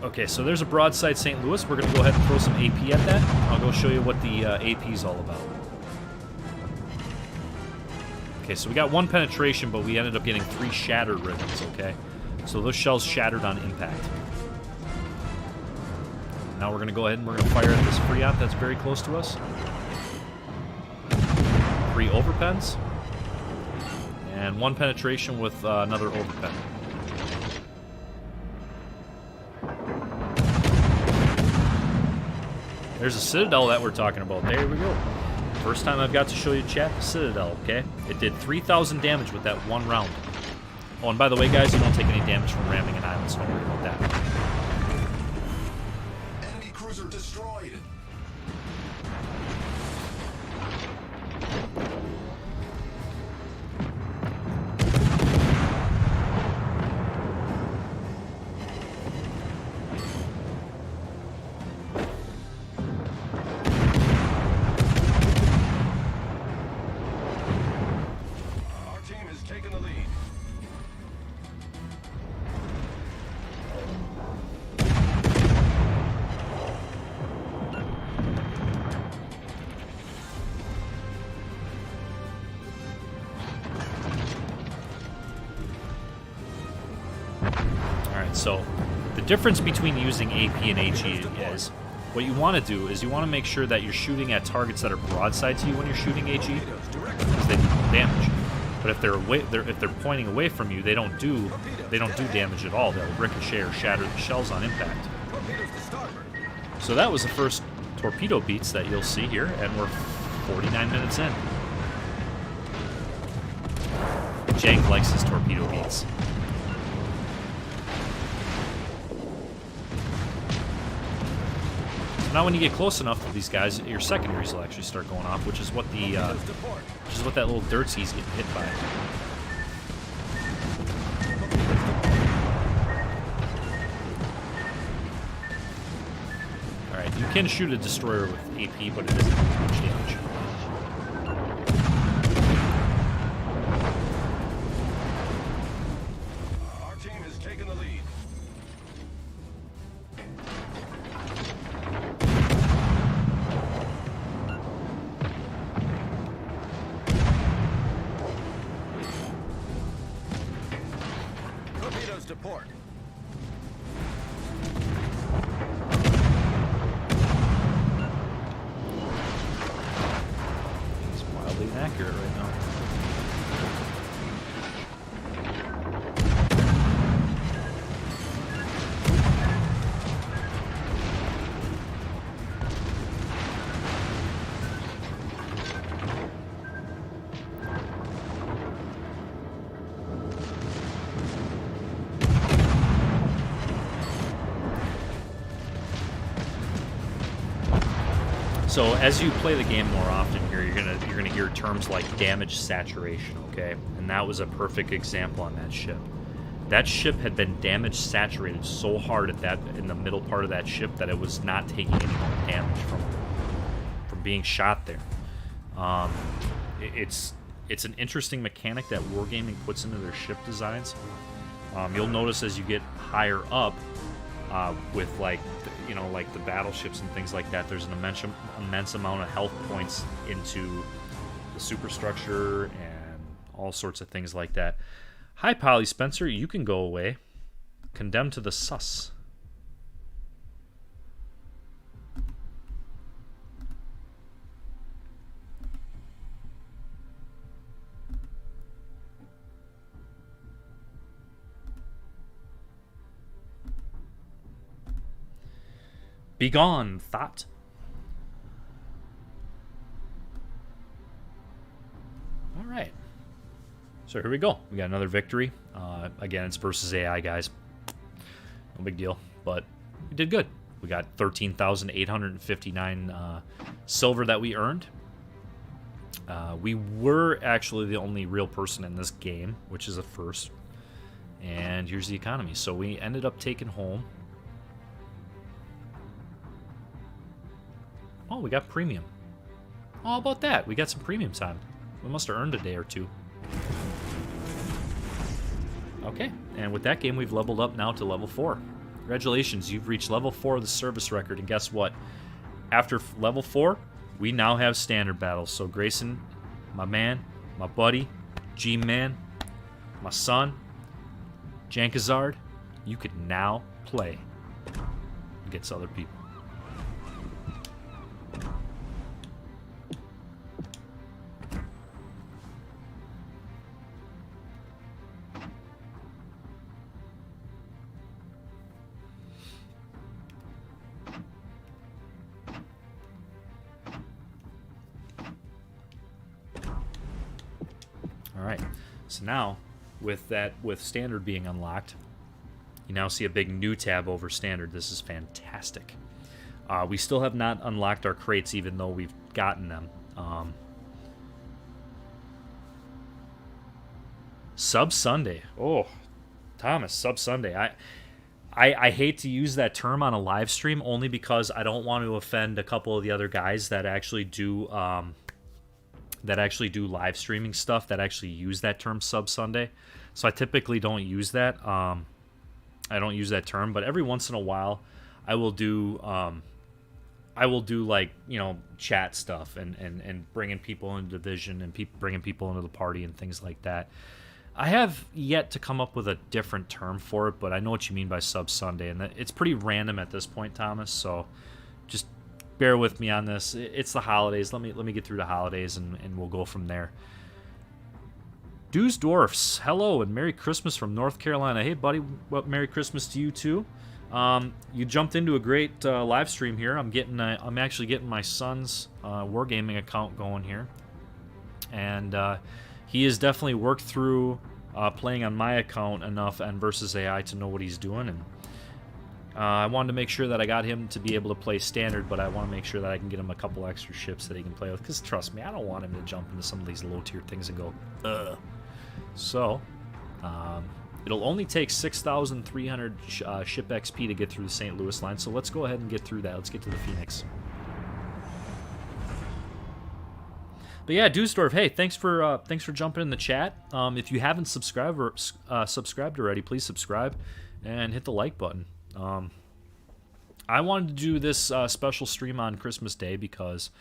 Okay, so there's a broadside St. Louis. We're going to go ahead and throw some AP at that. I'll go show you what the AP is all about. Okay, so we got 1 penetration, but we ended up getting 3 shattered ribbons, okay? So those shells shattered on impact. Now we're going to go ahead and we're going to fire at this Freon that's very close to us. 3 overpens. And 1 penetration with another overpen. There's a Citadel that we're talking about. There we go. First time I've got to show you chat the Citadel, okay? It did 3,000 damage with that 1 round. Oh, and by the way, guys, you don't take any damage from ramming an island, so don't worry about that. Enemy cruiser destroyed. So the difference between using AP and HE is what you want to do is you want to make sure that you're shooting at targets that are broadside to you when you're shooting HE, because they do damage. But if they're pointing away from you, they don't do damage at all. They'll ricochet or shatter the shells on impact. So that was the first torpedo beats that you'll see here, and we're 49 minutes in. Jank likes his torpedo beats. Now, when you get close enough to these guys, your secondaries will actually start going off, which is what that little dirtsy's getting hit by. All right, you can shoot a destroyer with AP, but it doesn't do much damage. Our team has taken the lead. Torpedoes to port. It's wildly inaccurate right now. So as you play the game more often here, you're gonna hear terms like damage saturation, okay? And that was a perfect example on that ship. That ship had been damage saturated so hard in the middle part of that ship that it was not taking any more damage from being shot there. It's an interesting mechanic that Wargaming puts into their ship designs. You'll notice as you get higher up with like the battleships and things like that, there's an immense amount of health points into the superstructure and all sorts of things like that. Hi, Polly Spencer. You can go away. Condemned to the sus. Begone, thought. All right. So here we go. We got another victory. Again, it's versus AI, guys. No big deal, but we did good. We got 13,859 silver that we earned. We were actually the only real person in this game, which is a first. And here's the economy. So we ended up taking home... Oh, we got premium. Oh, how about that? We got some premium time. We must have earned a day or two. Okay, and with that game, we've leveled up now to level 4. Congratulations, you've reached level 4 of the service record, and guess what? After level 4, we now have standard battles. So Grayson, my man, my buddy, G-Man, my son, Jankazard, you could now play against other people. Alright, so now with standard being unlocked, you now see a big new tab over standard. This is fantastic. We still have not unlocked our crates even though we've gotten them. Sub Sunday. Oh, Thomas, Sub Sunday. I hate to use that term on a live stream only because I don't want to offend a couple of the other guys that actually do live streaming stuff that actually use that term Sub Sunday. So I typically don't use that. I don't use that term, but every once in a while I will do like, chat stuff and bringing people into Division and bringing people into the party and things like that. I have yet to come up with a different term for it, but I know what you mean by Sub Sunday, and it's pretty random at this point, Thomas, so just bear with me on this. It's the holidays. Let me get through the holidays, and we'll go from there. Dews Dwarfs, hello, and Merry Christmas from North Carolina. Hey, buddy, well, Merry Christmas to you, too. You jumped into a great live stream here. I'm actually getting my son's Wargaming account going here, and he has definitely worked through playing on my account enough and versus AI to know what he's doing, and I wanted to make sure that I got him to be able to play standard, but I want to make sure that I can get him a couple extra ships that he can play with, because trust me, I don't want him to jump into some of these low-tier things and go, ugh. So, it'll only take 6,300 ship XP to get through the St. Louis line, so let's go ahead and get through that. Let's get to the Phoenix. But yeah, Dusdorf, hey, thanks for jumping in the chat. If you haven't subscribed already, please subscribe and hit the like button. I wanted to do this special stream on Christmas Day because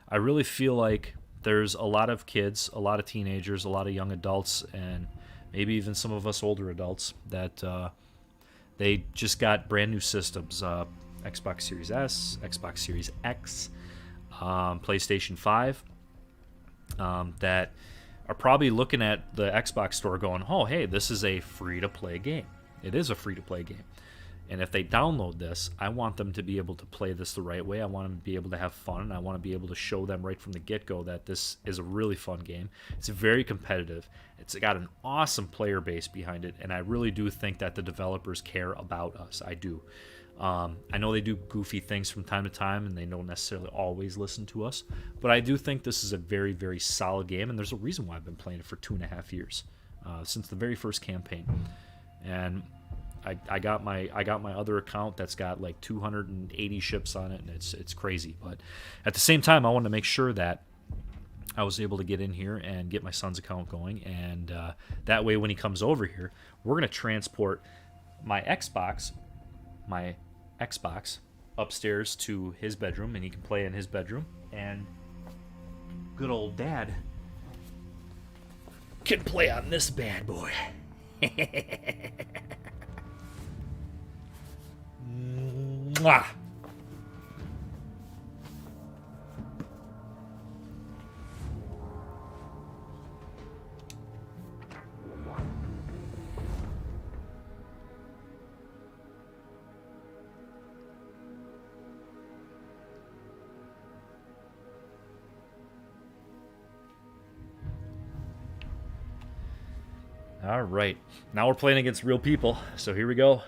I really feel like there's a lot of kids, a lot of teenagers, a lot of young adults, and maybe even some of us older adults that they just got brand new systems, Xbox Series S, Xbox Series X, PlayStation 5, that are probably looking at the Xbox store going, oh, hey, this is a free-to-play game. It is a free-to-play game. And if they download this, I want them to be able to play this the right way. I want them to be able to have fun. And I want to be able to show them right from the get-go that this is a really fun game. It's very competitive. It's got an awesome player base behind it. And I really do think that the developers care about us. I do. I know they do goofy things from time to time, and they don't necessarily always listen to us, but I do think this is a very, very solid game, and there's a reason why I've been playing it for 2.5 years, since the very first campaign. And I got my other account that's got like 280 ships on it, and it's crazy. But at the same time, I wanted to make sure that I was able to get in here and get my son's account going, and that way when he comes over here, we're gonna transport my Xbox upstairs to his bedroom, and he can play in his bedroom, and good old dad can play on this bad boy. Mwah. All right, now we're playing against real people, so here we go.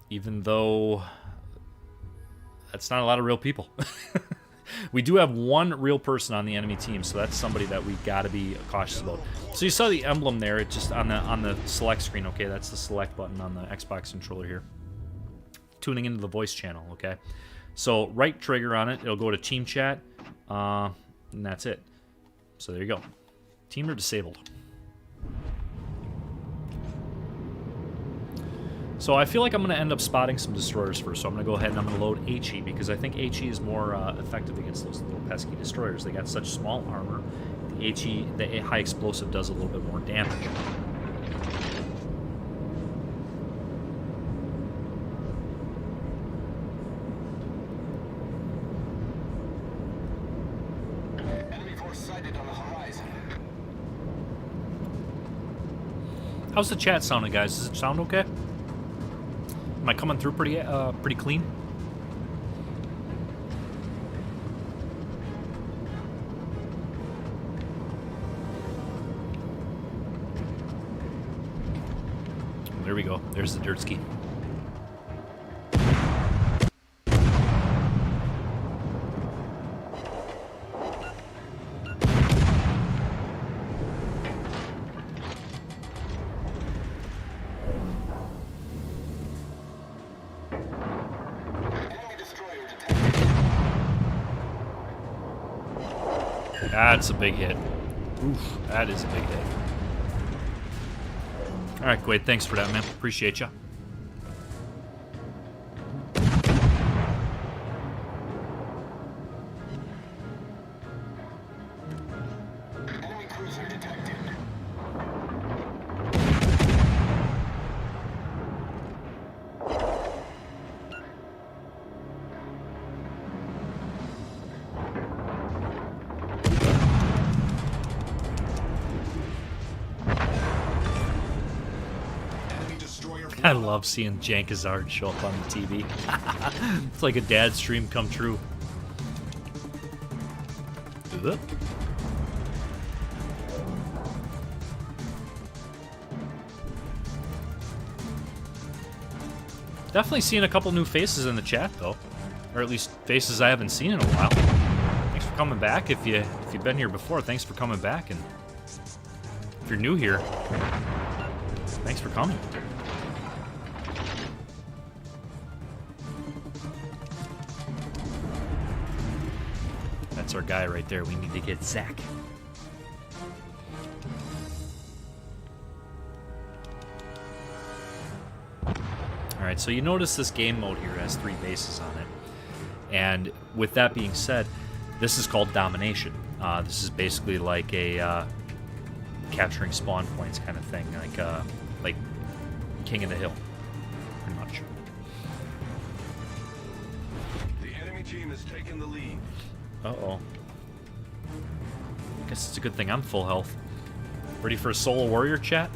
Even though that's not a lot of real people. We do have one real person on the enemy team, so that's somebody that we got to be cautious about. So you saw the emblem there, it just on the select screen, okay? That's the select button on the Xbox controller here. Tuning into the voice channel, okay? So right trigger on it, it'll go to team chat, and that's it. So there you go. Team are disabled. So I feel like I'm going to end up spotting some destroyers first, so I'm going to go ahead and I'm going to load HE, because I think HE is more effective against those little pesky destroyers. They got such small armor. The HE, the high explosive, does a little bit more damage. Enemy force sighted on the horizon. How's the chat sounding, guys? Does it sound okay? Am I coming through pretty clean? There we go. There's the dirt ski. That's a big hit. Oof, that is a big hit. All right, Quaid, thanks for that, man. Appreciate ya. Enemy cruiser detected. I love seeing Jankazard show up on the TV. It's like a dad's dream come true. Ugh. Definitely seeing a couple new faces in the chat, though, or at least faces I haven't seen in a while. Thanks for coming back. If you've been here before, thanks for coming back, and if you're new here, thanks for coming. That's our guy right there. We need to get Zach. Alright, so you notice this game mode here has 3 bases on it. And with that being said, this is called Domination. This is basically like a capturing spawn points kind of thing, like King of the Hill, pretty much. The enemy team has taken the lead. Uh-oh. Guess it's a good thing I'm full health. Ready for a solo warrior, chat?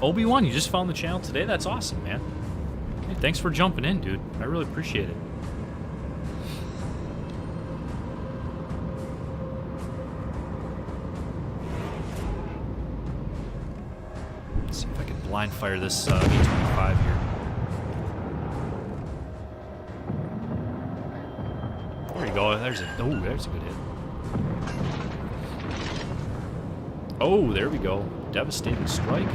Obi-Wan, you just found the channel today? That's awesome, man. Hey, thanks for jumping in, dude. I really appreciate it. Let's see if I can blind fire this B-25 here. There you go. There's a good hit. Oh, there we go. Devastating strike.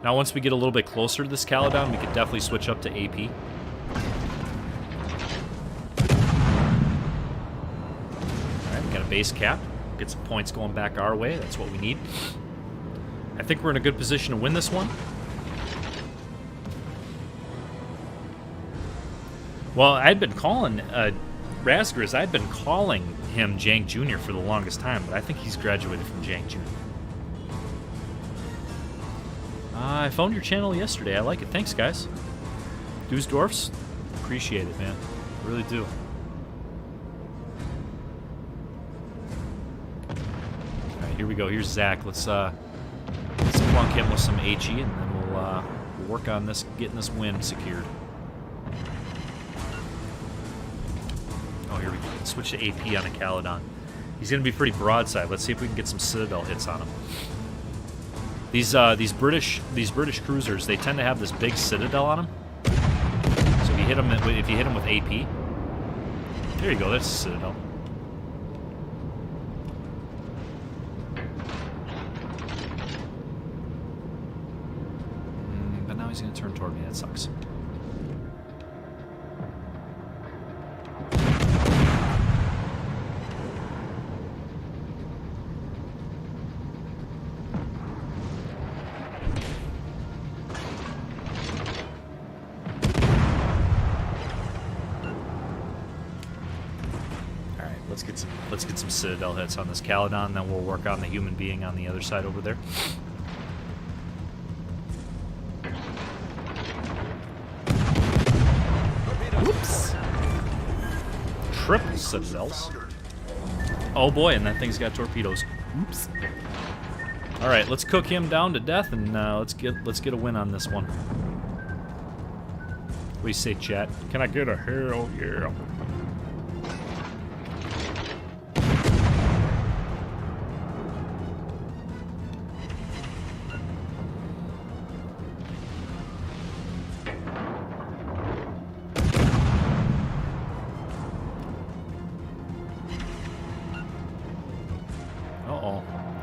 Now, once we get a little bit closer to this Caledon, we could definitely switch up to AP. Alright, we got a base cap. Get some points going back our way. That's what we need. I think we're in a good position to win this one. Well, I'd been calling Razgriz, I'd been calling him Jank Jr. for the longest time, but I think he's graduated from Jank Jr. I found your channel yesterday. I like it. Thanks, guys. Dusdorfs, appreciate it, man. Really do. All right, here we go. Here's Zach. Let's plunk him with some HE, and then we'll work on this, getting this win secured. Oh, here we go. Let's switch to AP on a Caledon. He's going to be pretty broadside. Let's see if we can get some Citadel hits on him. These British cruisers, they tend to have this big Citadel on them. So if you hit them with AP, there you go. That's a Citadel. But now he's going to turn toward me. That sucks. Let's get some Citadel hits on this Caledon, then we'll work on the human being on the other side over there. Whoops! Triple Citadels. Oh boy, and that thing's got torpedoes. Oops. All right, let's cook him down to death, and let's get a win on this one. What do you say, chat? Can I get a hell yeah?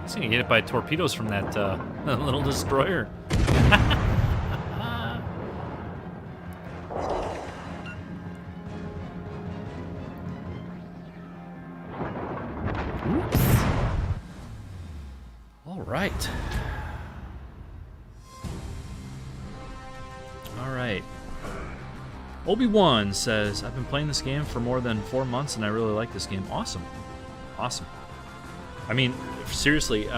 He's gonna get hit by torpedoes from that little destroyer. Oops. All right. All right. Obi-Wan says, I've been playing this game for more than 4 months and I really like this game. Awesome. Awesome. I mean, seriously,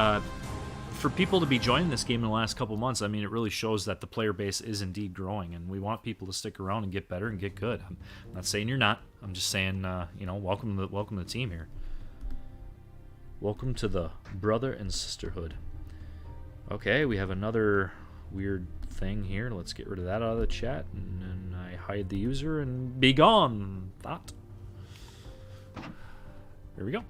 for people to be joining this game in the last couple months, I mean, it really shows that the player base is indeed growing, and we want people to stick around and get better and get good. I'm not saying you're not. I'm just saying, you know, welcome to the team here. Welcome to the brother and sisterhood. Okay, we have another weird thing here. Let's get rid of that out of the chat, and then I hide the user and be gone. Thought. Here we go.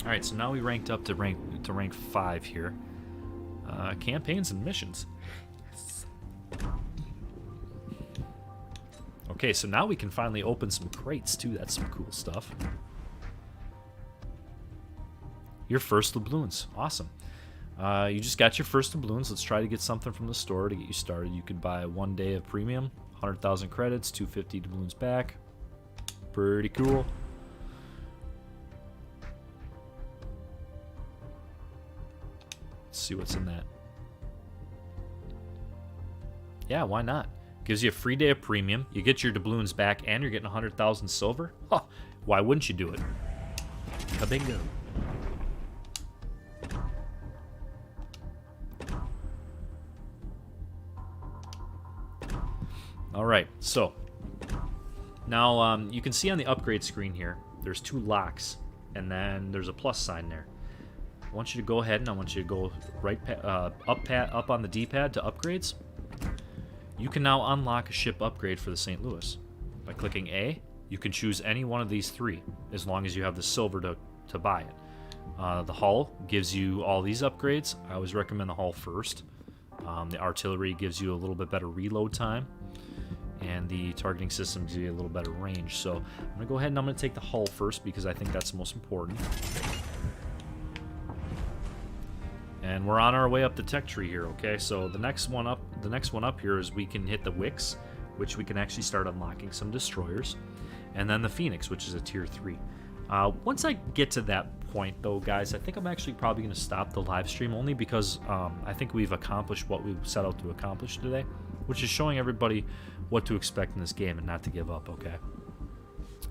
All right, so now we ranked up to rank 5 here. Campaigns and missions. Okay, so now we can finally open some crates too. That's some cool stuff. Your first doubloons, awesome. You just got your first doubloons. Let's try to get something from the store to get you started. You could buy 1 day of premium, 100,000 credits, 250 doubloons back. Pretty cool. Let's see what's in that. Yeah, why not? Gives you a free day of premium. You get your doubloons back, and you're getting 100,000 silver. Huh, why wouldn't you do it? Kabingo. All right, so now you can see on the upgrade screen here, there's 2 locks, and then there's a plus sign there. I want you to go ahead and I want you to go up on the D-pad to upgrades. You can now unlock a ship upgrade for the St. Louis. By clicking A, you can choose any one of these 3, as long as you have the silver to buy it. The hull gives you all these upgrades. I always recommend the hull first. The artillery gives you a little bit better reload time. And the targeting system gives you a little better range. So I'm going to go ahead and I'm going to take the hull first because I think that's the most important. And we're on our way up the tech tree here, okay? So the next one up here is we can hit the Wix, which we can actually start unlocking some destroyers. And then the Phoenix, which is a tier 3. Once I get to that point, though, guys, I think I'm actually probably going to stop the live stream, only because I think we've accomplished what we set out to accomplish today, which is showing everybody what to expect in this game and not to give up, okay?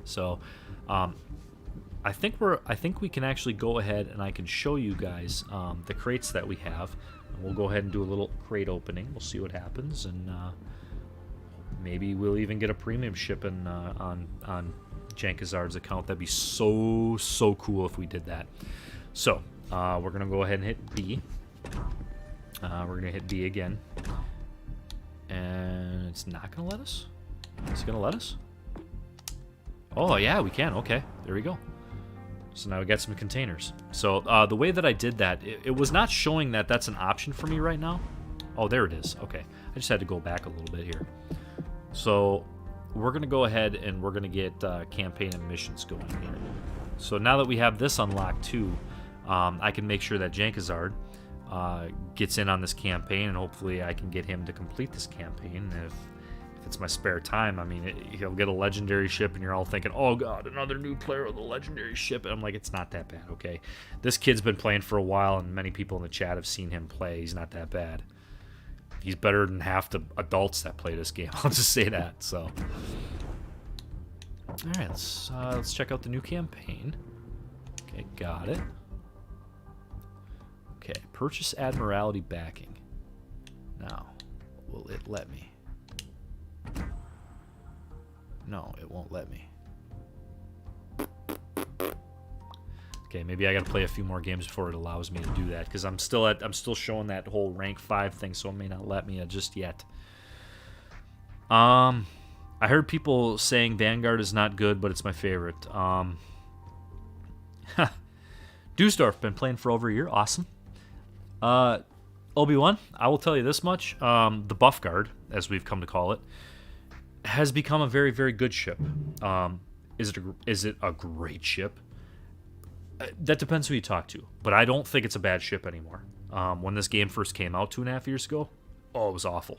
So I think we can actually go ahead and I can show you guys the crates that we have. And we'll go ahead and do a little crate opening. We'll see what happens, and maybe we'll even get a premium shipping on Jankazard's account. That'd be so cool if we did that. So we're gonna go ahead and hit B. We're gonna hit B again, and it's not gonna let us. Is it gonna let us? Oh yeah, we can. Okay, there we go. So now we got some containers. So the way that I did that, it was not showing that that's an option for me right now. Oh, there it is. Okay, I just had to go back a little bit here. So we're going to go ahead and we're going to get campaign and missions going here. So now that we have this unlocked too, I can make sure that Jankazard gets in on this campaign, and hopefully I can get him to complete this campaign. If it's my spare time, I mean, he'll get a legendary ship, and you're all thinking, oh god, another new player with a legendary ship. And I'm like, it's not that bad, okay? This kid's been playing for a while, and many people in the chat have seen him play. He's not that bad. He's better than half the adults that play this game. I'll just say that. So, all right, let's check out the new campaign. Okay, got it. Okay, purchase Admiralty backing. Now, will it let me? No, it won't let me. Okay, maybe I gotta play a few more games before it allows me to do that, because I'm still showing that whole rank 5 thing, so it may not let me just yet. I heard people saying Vanguard is not good, but it's my favorite. Dusdorf, been playing for over a year. Awesome. Obi-Wan, I will tell you this much. The Buff Guard, as we've come to call it, has become a very, very good ship. Is it a great ship? That depends who you talk to, but I don't think it's a bad ship anymore. When this game first came out 2.5 years ago, oh, it was awful.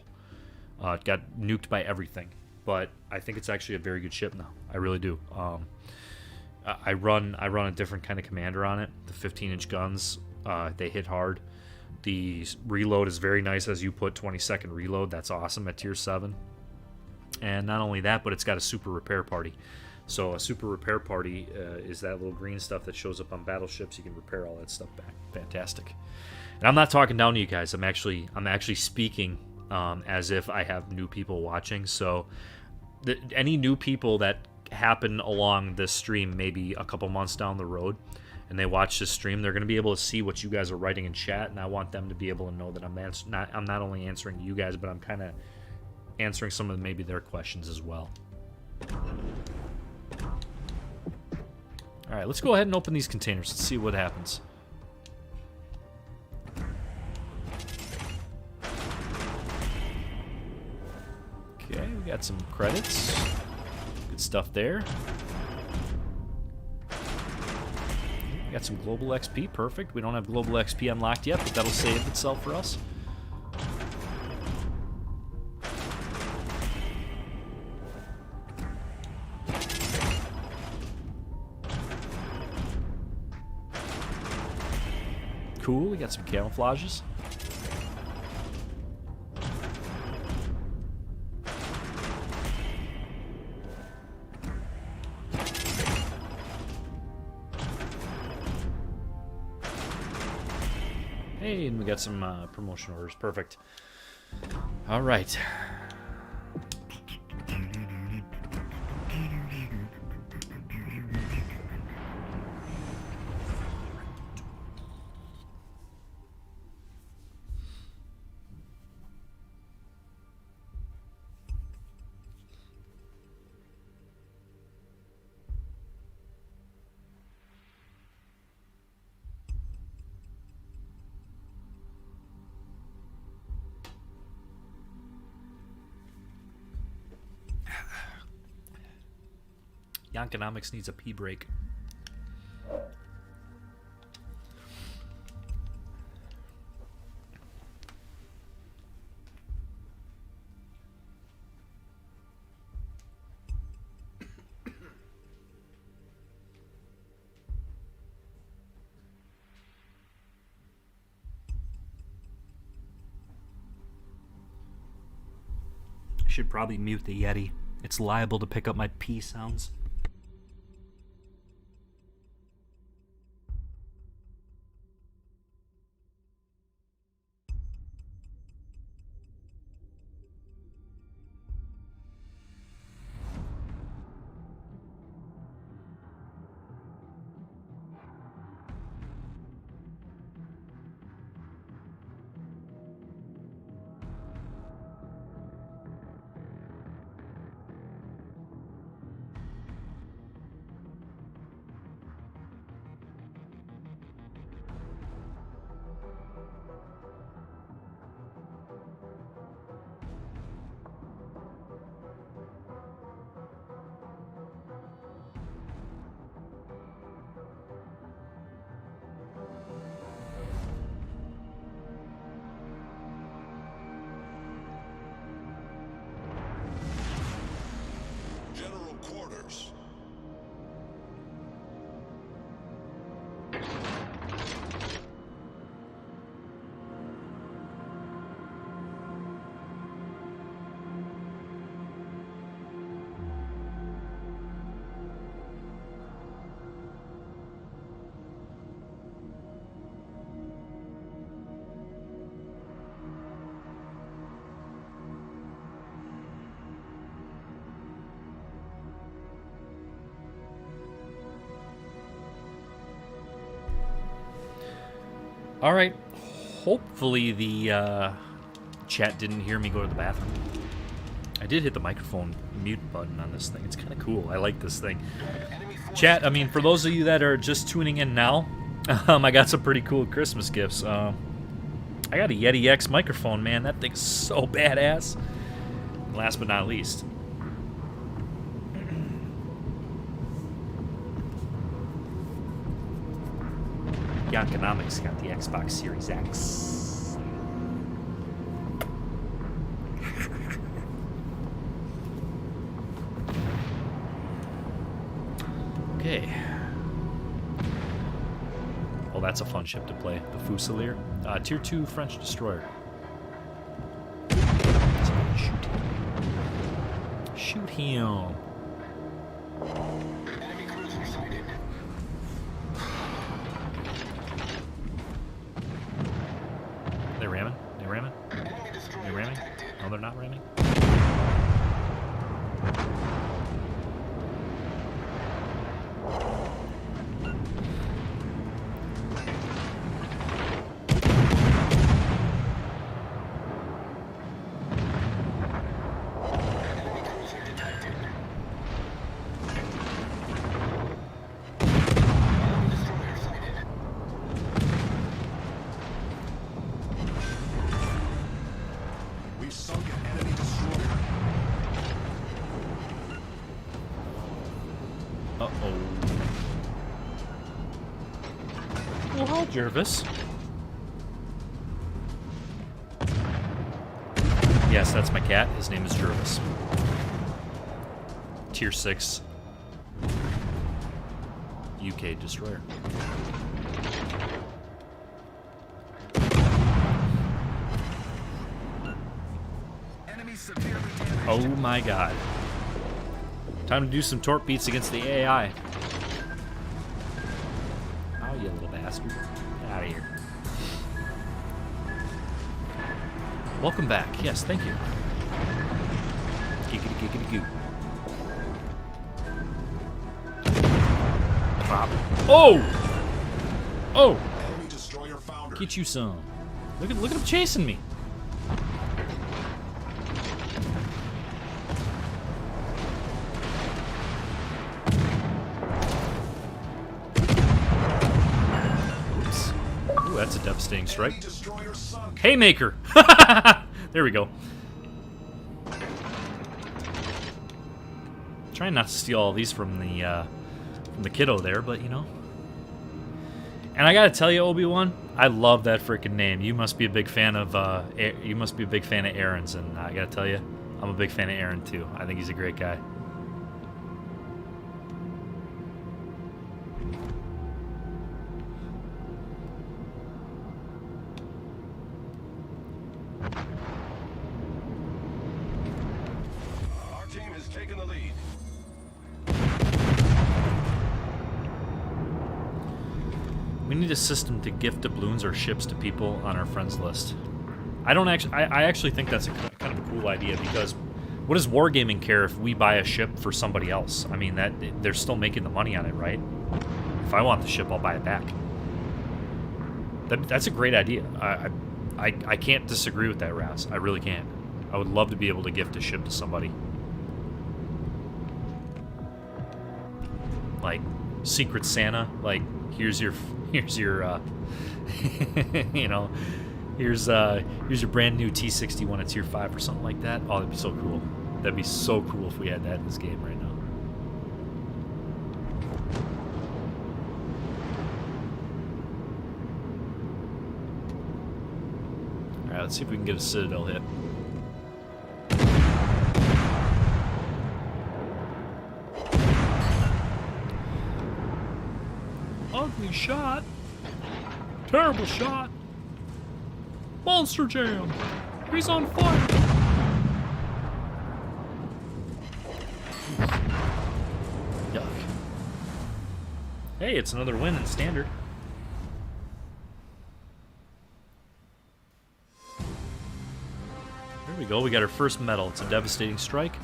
It got nuked by everything, but I think it's actually a very good ship now. I really do. I run a different kind of commander on it. The 15-inch guns, they hit hard. The reload is very nice, as you put 20-second reload. That's awesome at tier 7. And not only that, but it's got a super repair party. So a super repair party is that little green stuff that shows up on battleships. You can repair all that stuff back. Fantastic. And I'm not talking down to you guys. I'm actually speaking as if I have new people watching. So any new people that happen along this stream, maybe a couple months down the road, and they watch this stream, they're going to be able to see what you guys are writing in chat, and I want them to be able to know that I'm not only answering you guys, but I'm kind of answering some of maybe their questions as well. All right, let's go ahead and open these containers. Let's see what happens. Okay, we got some credits. Good stuff there. We got some global XP. Perfect. We don't have global XP unlocked yet, but that'll save itself for us. Cool, we got some camouflages. Hey, and we got some promotion orders. Perfect. All right. Yankonomics needs a pee break. Should probably mute the Yeti. It's liable to pick up my pee sounds. General quarters. All right. Hopefully the chat didn't hear me go to the bathroom. I did hit the microphone mute button on this thing. It's kind of cool. I like this thing. Chat, I mean, for those of you that are just tuning in now, I got some pretty cool Christmas gifts. I got a Yeti X microphone, man. That thing's so badass. And last but not least, Yankonomics got the Xbox Series X. Okay. Well, that's a fun ship to play. The Fusilier. Tier 2 French destroyer. Shoot him. Shoot him. Enemy cruiser sighted. They ramming? They ramming? Enemy destroyer They ramming? detected. No, they're not ramming. Enemy cruiser detected. Enemy destroyer sighted. We've sunk an enemy destroyer. Uh-oh. Well, hi, Jervis. Yes, that's my cat. His name is Jervis. Tier 6 UK destroyer. Enemy severely damaged. Oh my god. Time to do some torp beats against the AI. Oh, you little bastard. Get out of here. Welcome back. Yes, thank you. Giggity giggity goo. Pop. Oh! Oh! Enemy destroyer foundered. Get you some. Look at him chasing me. Oops. Ooh, that's a devastating strike. Enemy destroyer sunk. Haymaker! There we go. Trying not to steal all these from the kiddo there, but you know. And I gotta tell you, Obi-Wan, I love that freaking name. You must be a big fan of Aaron's, and I gotta tell you, I'm a big fan of Aaron too. I think he's a great guy. Our team has taken the lead. We need a system to gift doubloons or ships to people on our friends list. I actually think that's kind of a cool idea, because what does Wargaming care if we buy a ship for somebody else? I mean, that they're still making the money on it, right? If I want the ship, I'll buy it back. That's a great idea. I can't disagree with that, Raz. I really can't. I would love to be able to gift a ship to somebody. Like Secret Santa, like here's your you know, here's your brand new T-61 at Tier 5 or something like that. Oh, that'd be so cool. That'd be so cool if we had that in this game right now. Alright, let's see if we can get a Citadel hit. Ugly shot. Terrible shot. Monster Jam. He's on fire. Yuck. Hey, it's another win in Standard. There we go. We got our first medal. It's a devastating strike.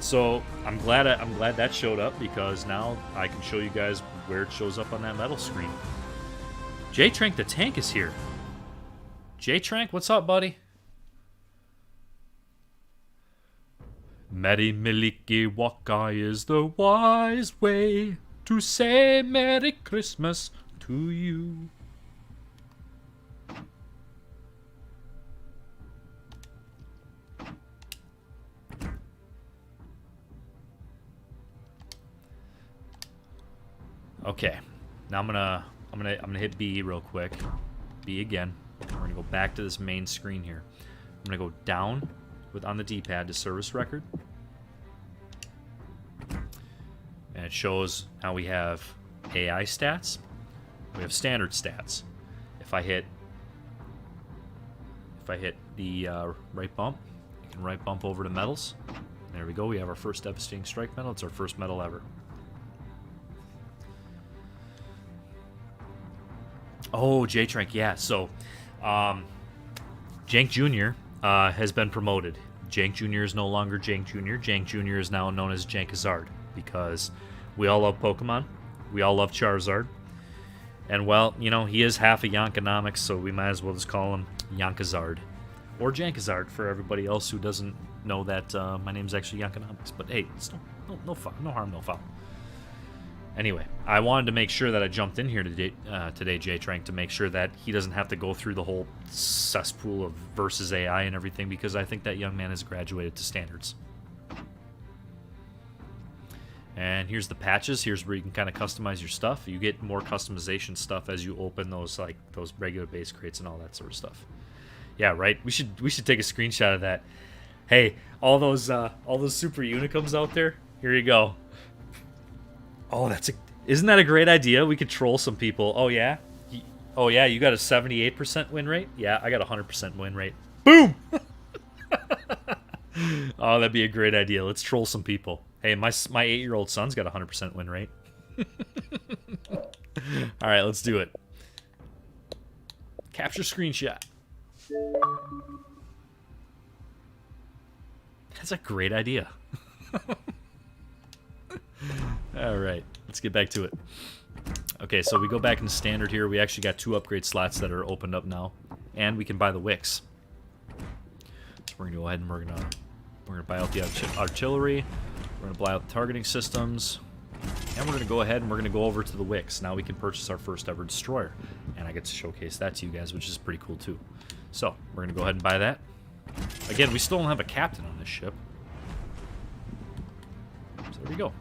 So I'm glad that showed up, because now I can show you guys where it shows up on that medal screen. J-Trank the tank is here. J-Trank, what's up, buddy? Merry Miliki Waka is the wise way to say Merry Christmas to you. Okay, now I'm gonna hit B real quick. B again. We're gonna go back to this main screen here. I'm gonna go down on the D-pad to service record, and it shows now we have AI stats. We have standard stats. If I hit the right bump, you can right bump over to medals. There we go. We have our first devastating strike medal. It's our first medal ever. Oh, J-Trank, yeah. So, Jank Jr. Has been promoted. Jank Jr. is no longer Jank Jr. Jank Jr. is now known as Jankazard, because we all love Pokemon. We all love Charizard. And, well, you know, he is half a Yankonomics, so we might as well just call him Yankazard. Or Jankazard for everybody else who doesn't know that my name's actually Yankonomics. But, hey, it's no harm, no foul. Anyway, I wanted to make sure that I jumped in here today, J-Trank, to make sure that he doesn't have to go through the whole cesspool of versus AI and everything, because I think that young man has graduated to standards. And here's the patches. Here's where you can kind of customize your stuff. You get more customization stuff as you open those regular base crates and all that sort of stuff. Yeah, right. We should take a screenshot of that. Hey, all those super unicums out there. Here you go. Oh, isn't that a great idea? We could troll some people. Oh yeah? Oh yeah, you got a 78% win rate? Yeah, I got a 100% win rate. Boom! Oh, that'd be a great idea. Let's troll some people. Hey, my 8-year-old son's got a 100% win rate. Alright, let's do it. Capture screenshot. That's a great idea. Alright, let's get back to it. Okay, so we go back in standard here. We actually got 2 upgrade slots that are opened up now. And we can buy the wicks. So we're going to go ahead and we're gonna buy out the artillery. We're going to buy out the targeting systems. And we're going to go ahead and we're going to go over to the wicks. Now we can purchase our first ever destroyer. And I get to showcase that to you guys, which is pretty cool too. So, we're going to go ahead and buy that. Again, we still don't have a captain on this ship. Where'd he go?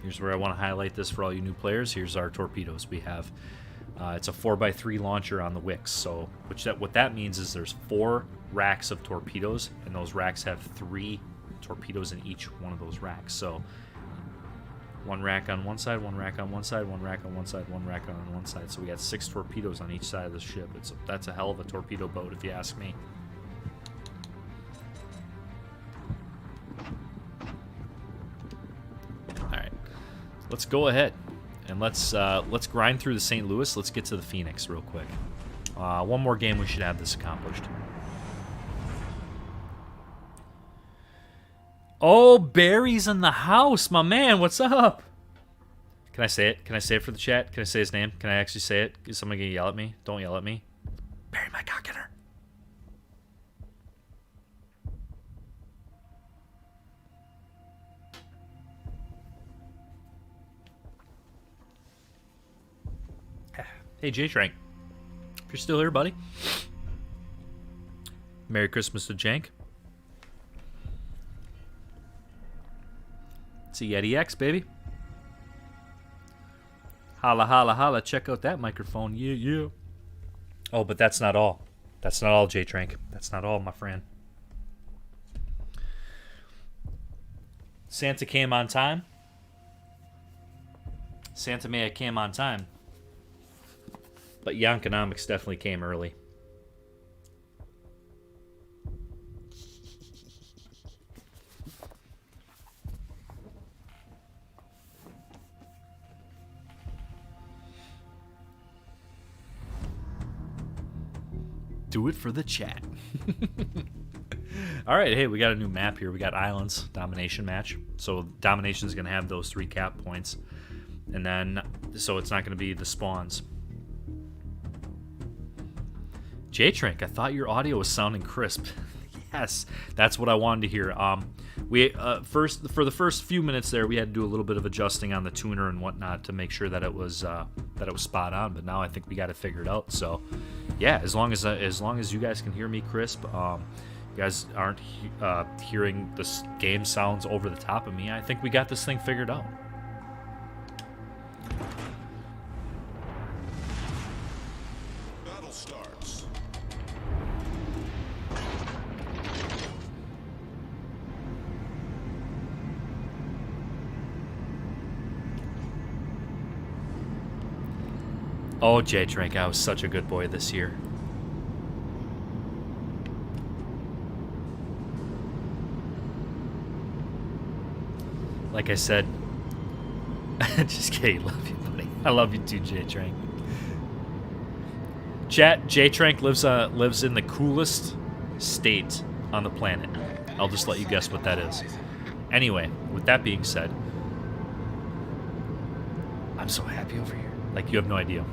Here's where I want to highlight this for all you new players. Here's our torpedoes. We have, it's a 4x3 launcher on the wicks. So, what that means is there's 4 racks of torpedoes, and those racks have 3 torpedoes in each one of those racks. So, 1 rack on one side, 1 rack on one side, 1 rack on one side, 1 rack on one side. So we got 6 torpedoes on each side of the ship. That's a hell of a torpedo boat, if you ask me. Let's go ahead and let's grind through the St. Louis. Let's get to the Phoenix real quick. One more game, we should have this accomplished. Oh, Barry's in the house, my man. What's up? Can I say it? Can I say it for the chat? Can I say his name? Can I actually say it? Is somebody gonna yell at me? Don't yell at me. Barry, my cockiner. Hey, J-Trank. If you're still here, buddy. Merry Christmas to Jank. It's a Yeti X, baby. Holla, holla, holla. Check out that microphone. Yeah, yeah. Oh, but that's not all. That's not all, J-Trank. That's not all, my friend. Santa came on time. Santa Maya came on time. But Yankonomics definitely came early. Do it for the chat. All right, hey, we got a new map here. We got Islands, Domination match. So Domination is going to have those 3 cap points. And then, so it's not going to be the spawns. J-Trank, I thought your audio was sounding crisp. Yes, that's what I wanted to hear. For the first few minutes there, we had to do a little bit of adjusting on the tuner and whatnot to make sure that it was spot on. But now I think we got it figured out. So, yeah, as long as you guys can hear me crisp, you guys aren't hearing the game sounds over the top of me, I think we got this thing figured out. Battle starts. Oh, J-Trank, I was such a good boy this year. Like I said, just kidding, love you, buddy. I love you too, J-Trank. Chat, J-Trank lives in the coolest state on the planet. I'll just let you guess what that is. Anyway, with that being said, I'm so happy over here. Like, you have no idea.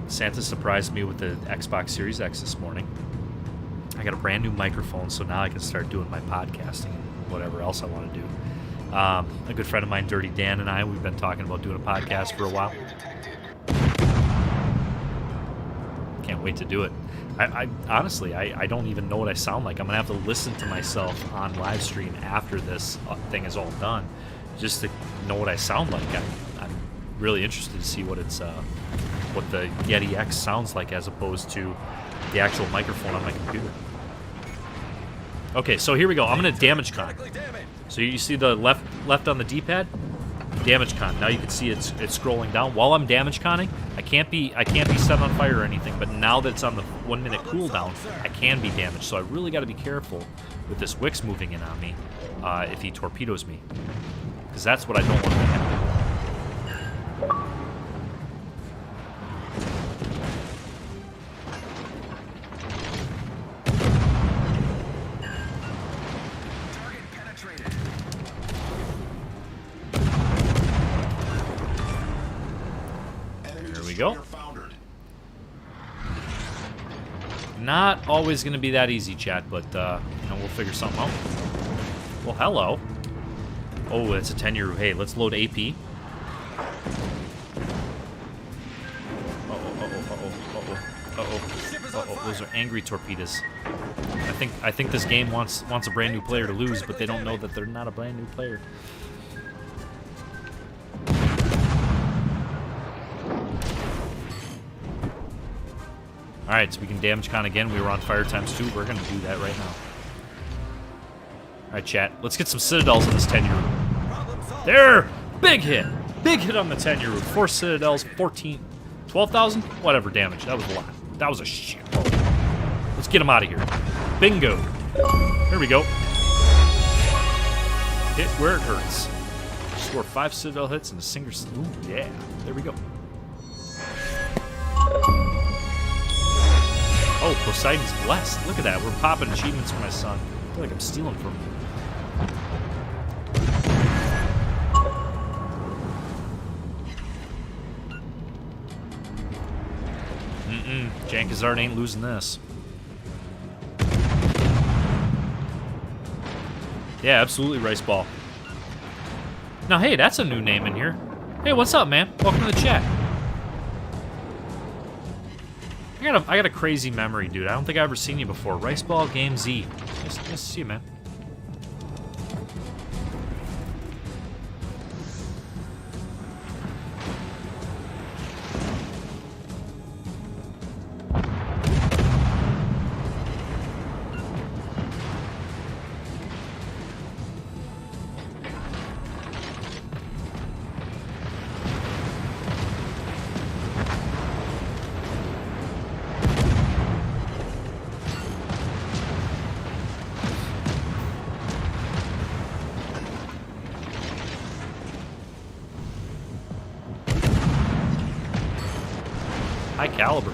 Santa surprised me with the Xbox Series X this morning. I got a brand new microphone, so now I can start doing my podcasting and whatever else I want to do. A good friend of mine, Dirty Dan, and we've been talking about doing a podcast for a while. Can't wait to do it. I honestly, I don't even know what I sound like. I'm going to have to listen to myself on live stream after this thing is all done, just to know what I sound like. I'm really interested to see what what the Yeti X sounds like as opposed to the actual microphone on my computer. Okay, so here we go. I'm going to damage con. So you see the left on the D-pad? Damage con. Now you can see it's scrolling down. While I'm damage conning, I can't be set on fire or anything, but now that it's on the 1 minute cooldown, I can be damaged. So I really got to be careful with this Wix moving in on me if he torpedoes me. Because that's what I don't want to happen. Go. Not always going to be that easy, chat, but we'll figure something out. Well, hello. Oh, it's a 10-year. Hey, let's load AP. Uh-oh. Uh-oh, those are angry torpedoes. I think this game wants a brand new player to lose, but they don't know that they're not a brand new player. Alright, so we can damage con again. We were on fire ×2. We're going to do that right now. Alright, chat. Let's get some Citadels on this 10-year roof. There! Big hit! Big hit on the 10-year roof. 4 Citadels, 14... 12,000? Whatever damage. That was a lot. That was a shit. Let's get him out of here. Bingo. Here we go. Hit where it hurts. Score 5 Citadel hits and a single... Ooh, yeah. There we go. Oh, Poseidon's blessed. Look at that. We're popping achievements for my son. I feel like I'm stealing from him. Jankazard ain't losing this. Yeah, absolutely, Rice Ball. Now, hey, that's a new name in here. Hey, what's up, man? Welcome to the chat. I got a crazy memory, dude. I don't think I've ever seen you before. Rice Ball Game Z. Nice to see you, man. High caliber.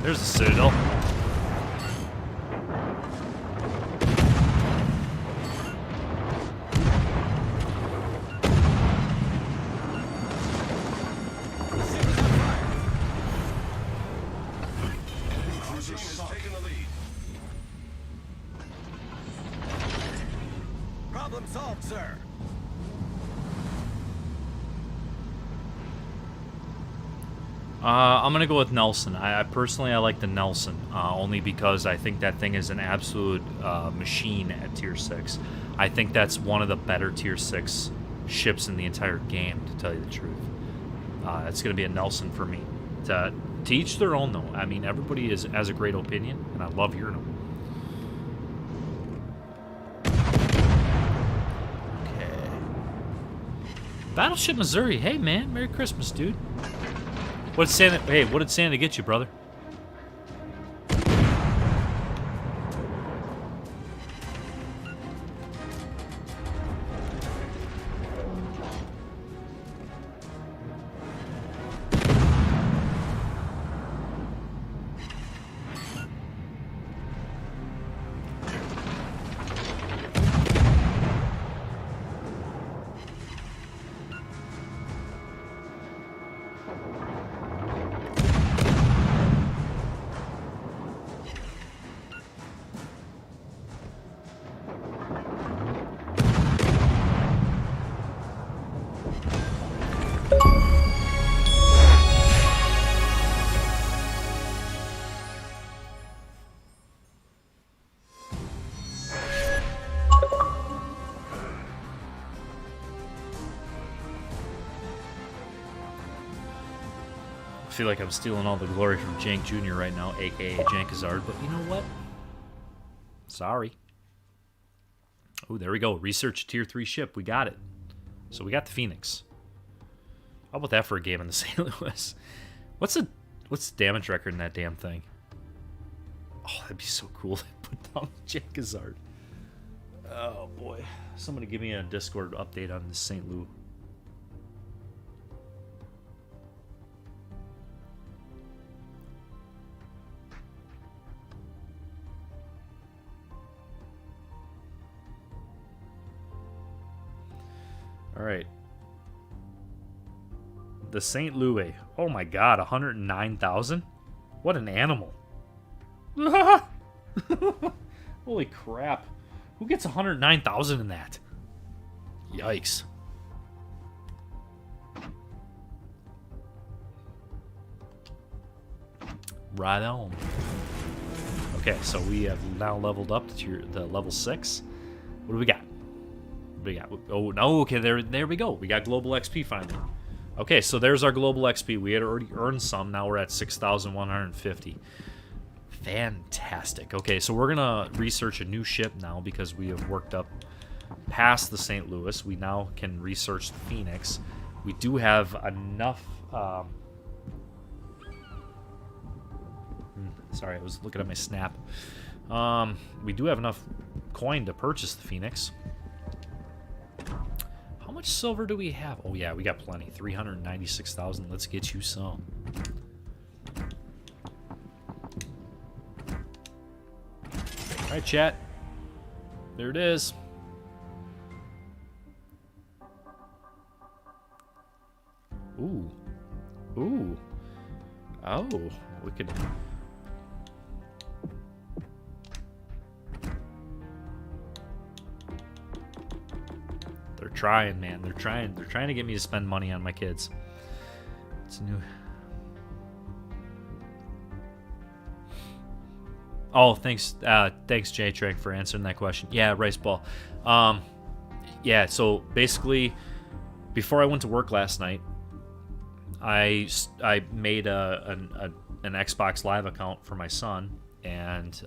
There's a Citadel. Problem solved, sir. I'm gonna go with Nelson. I personally like the Nelson, only because I think that thing is an absolute machine at Tier 6. I think that's one of the better Tier 6 ships in the entire game, to tell you the truth. It's gonna be a Nelson for me. To each their own, though. I mean, everybody has a great opinion, and I love hearing them. Okay. Battleship Missouri. Hey, man. Merry Christmas, dude. What did Santa? Hey, what did Santa get you, brother? I feel like I'm stealing all the glory from Jank Jr. right now, aka Jankazard, but you know what? Sorry. Oh, there we go. Research Tier 3 ship. We got it. So we got the Phoenix. How about that for a game in the St. Louis? What's the damage record in that damn thing? Oh, that'd be so cool to put down Jankazard. Oh boy. Somebody give me a Discord update on the St. Louis. All right. The St. Louis. Oh my god, 109,000? What an animal. Holy crap. Who gets 109,000 in that? Yikes. Right on. Okay, so we have now leveled up to the level 6. What do we got? What do we got? Oh, no, okay, there we go. We got global XP finally. Okay, so there's our global XP. We had already earned some. Now we're at 6,150. Fantastic. Okay, so we're going to research a new ship now because we have worked up past the St. Louis. We now can research the Phoenix. We do have enough... sorry, I was looking at my snap. We do have enough coin to purchase the Phoenix. How much silver do we have? Oh, yeah, we got plenty. 396,000. Let's get you some. All right, chat. There it is. Ooh. Ooh. Oh, we could... They're trying, man. They're trying. They're trying to get me to spend money on my kids. It's new. Oh, thanks, thanks, J-Trek, for answering that question. Yeah, Rice Ball. Yeah. So basically, before I went to work last night, I made an Xbox Live account for my son, and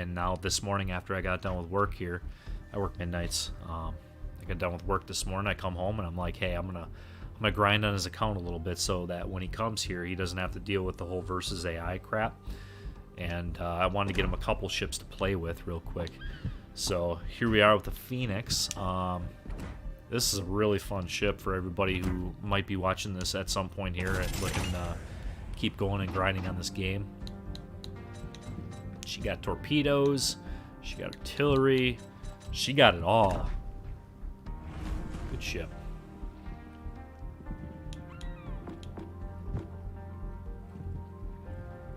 now this morning after I got done with work here, I work midnights. I got done with work this morning. I come home and I'm like, hey, I'm gonna grind on his account a little bit so that when he comes here, he doesn't have to deal with the whole versus AI crap. And I wanted to get him a couple ships to play with real quick. So here we are with the Phoenix. This is a really fun ship for everybody who might be watching this at some point here and looking to keep going and grinding on this game. She got torpedoes. She got artillery. She got it all. Good ship.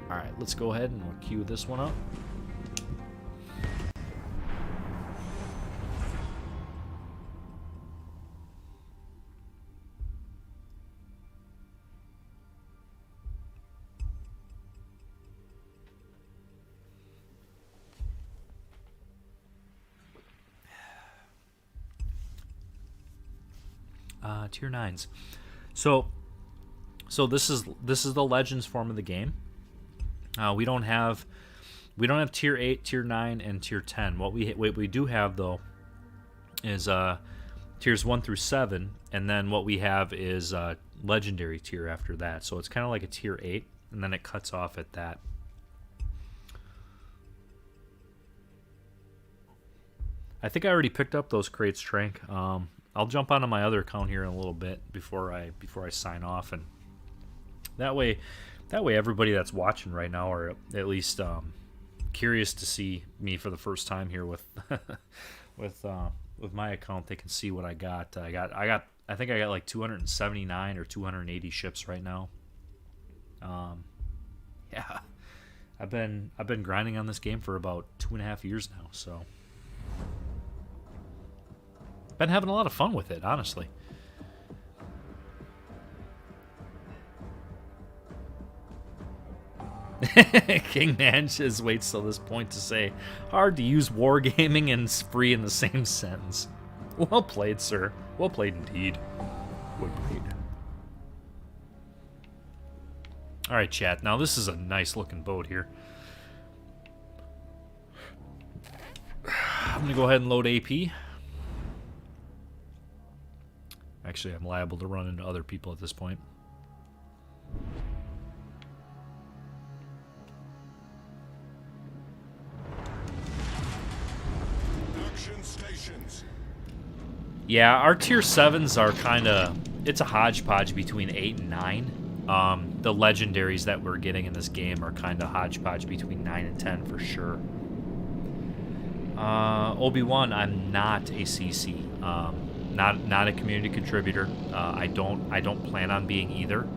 All right, let's go ahead and we'll queue this one up. Tier 9s. So this is the Legends form of the game. We don't have tier 8, tier 9, and tier 10. What we do have though is tiers 1 through 7, and then what we have is legendary tier after that. So it's kind of like a tier 8, and then it cuts off at that. I think I already picked up those crates, Trank. I'll jump onto my other account here in a little bit before I sign off, and that way everybody that's watching right now are at least curious to see me for the first time here with with my account. They can see what I got. I think I got like 279 or 280 ships right now. Yeah, I've been grinding on this game for about 2.5 years now, so been having a lot of fun with it, honestly. King Man just waits till this point to say, hard to use wargaming and spree in the same sentence. Well played, sir. Well played indeed. Well played. Alright, chat. Now this is a nice looking boat here. I'm going to go ahead and load AP. Actually, I'm liable to run into other people at this point. Action stations. Yeah, our tier 7s are kind of... It's a hodgepodge between 8 and 9. The legendaries that we're getting in this game are kind of hodgepodge between 9 and 10 for sure. Obi-Wan, I'm not a CC. Not a community contributor. I don't plan on being either.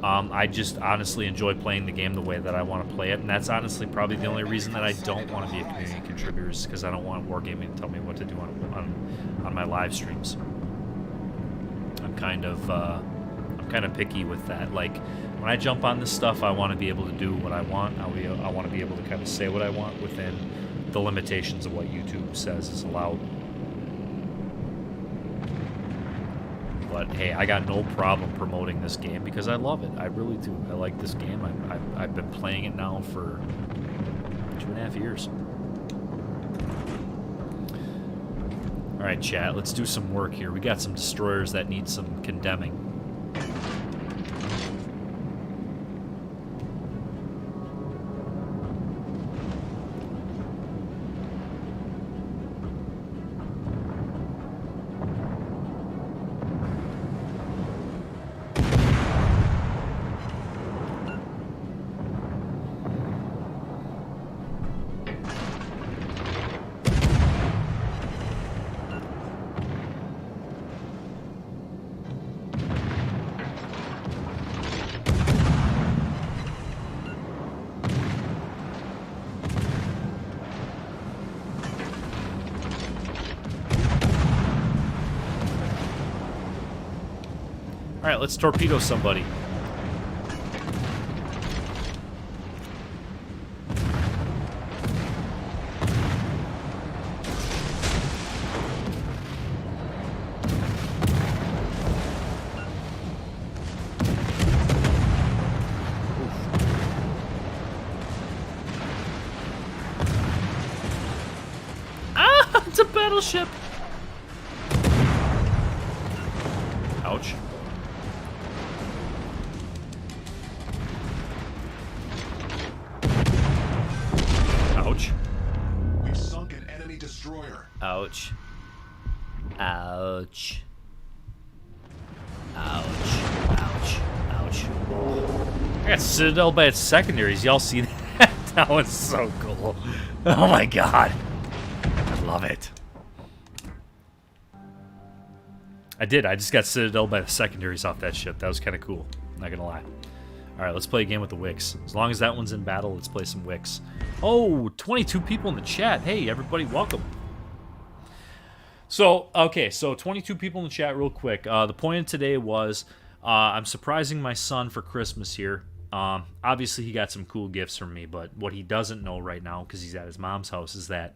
I just honestly enjoy playing the game the way that I want to play it, and that's honestly probably the only reason that I don't want to be a community contributor, is because I don't want Wargaming to tell me what to do on my live streams. I'm kind of picky with that. Like, when I jump on this stuff, I want to be able to do what I want. I want to be able to kind of say what I want within the limitations of what YouTube says is allowed. But hey, I got no problem promoting this game because I love it. I really do. I like this game. I've been playing it now for 2.5 years. All right, chat. Let's do some work here. We got some destroyers that need some condemning. Alright, let's torpedo somebody. Ah! It's a battleship! Ouch. Ouch. We've sunk an enemy destroyer. Ouch. Ouch. Ouch. Ouch. Ouch. I got Citadel by its secondaries. Y'all see that? That was so cool. Oh my god. I love it. I did. I just got Citadel by the secondaries off that ship. That was kind of cool. Not gonna lie. Alright, let's play a game with the Wicks. As long as that one's in battle, let's play some Wicks. Oh, 22 people in the chat. Hey, everybody, welcome. So, okay, so 22 people in the chat real quick. The point of today was I'm surprising my son for Christmas here. Obviously, he got some cool gifts from me, but what he doesn't know right now, because he's at his mom's house, is that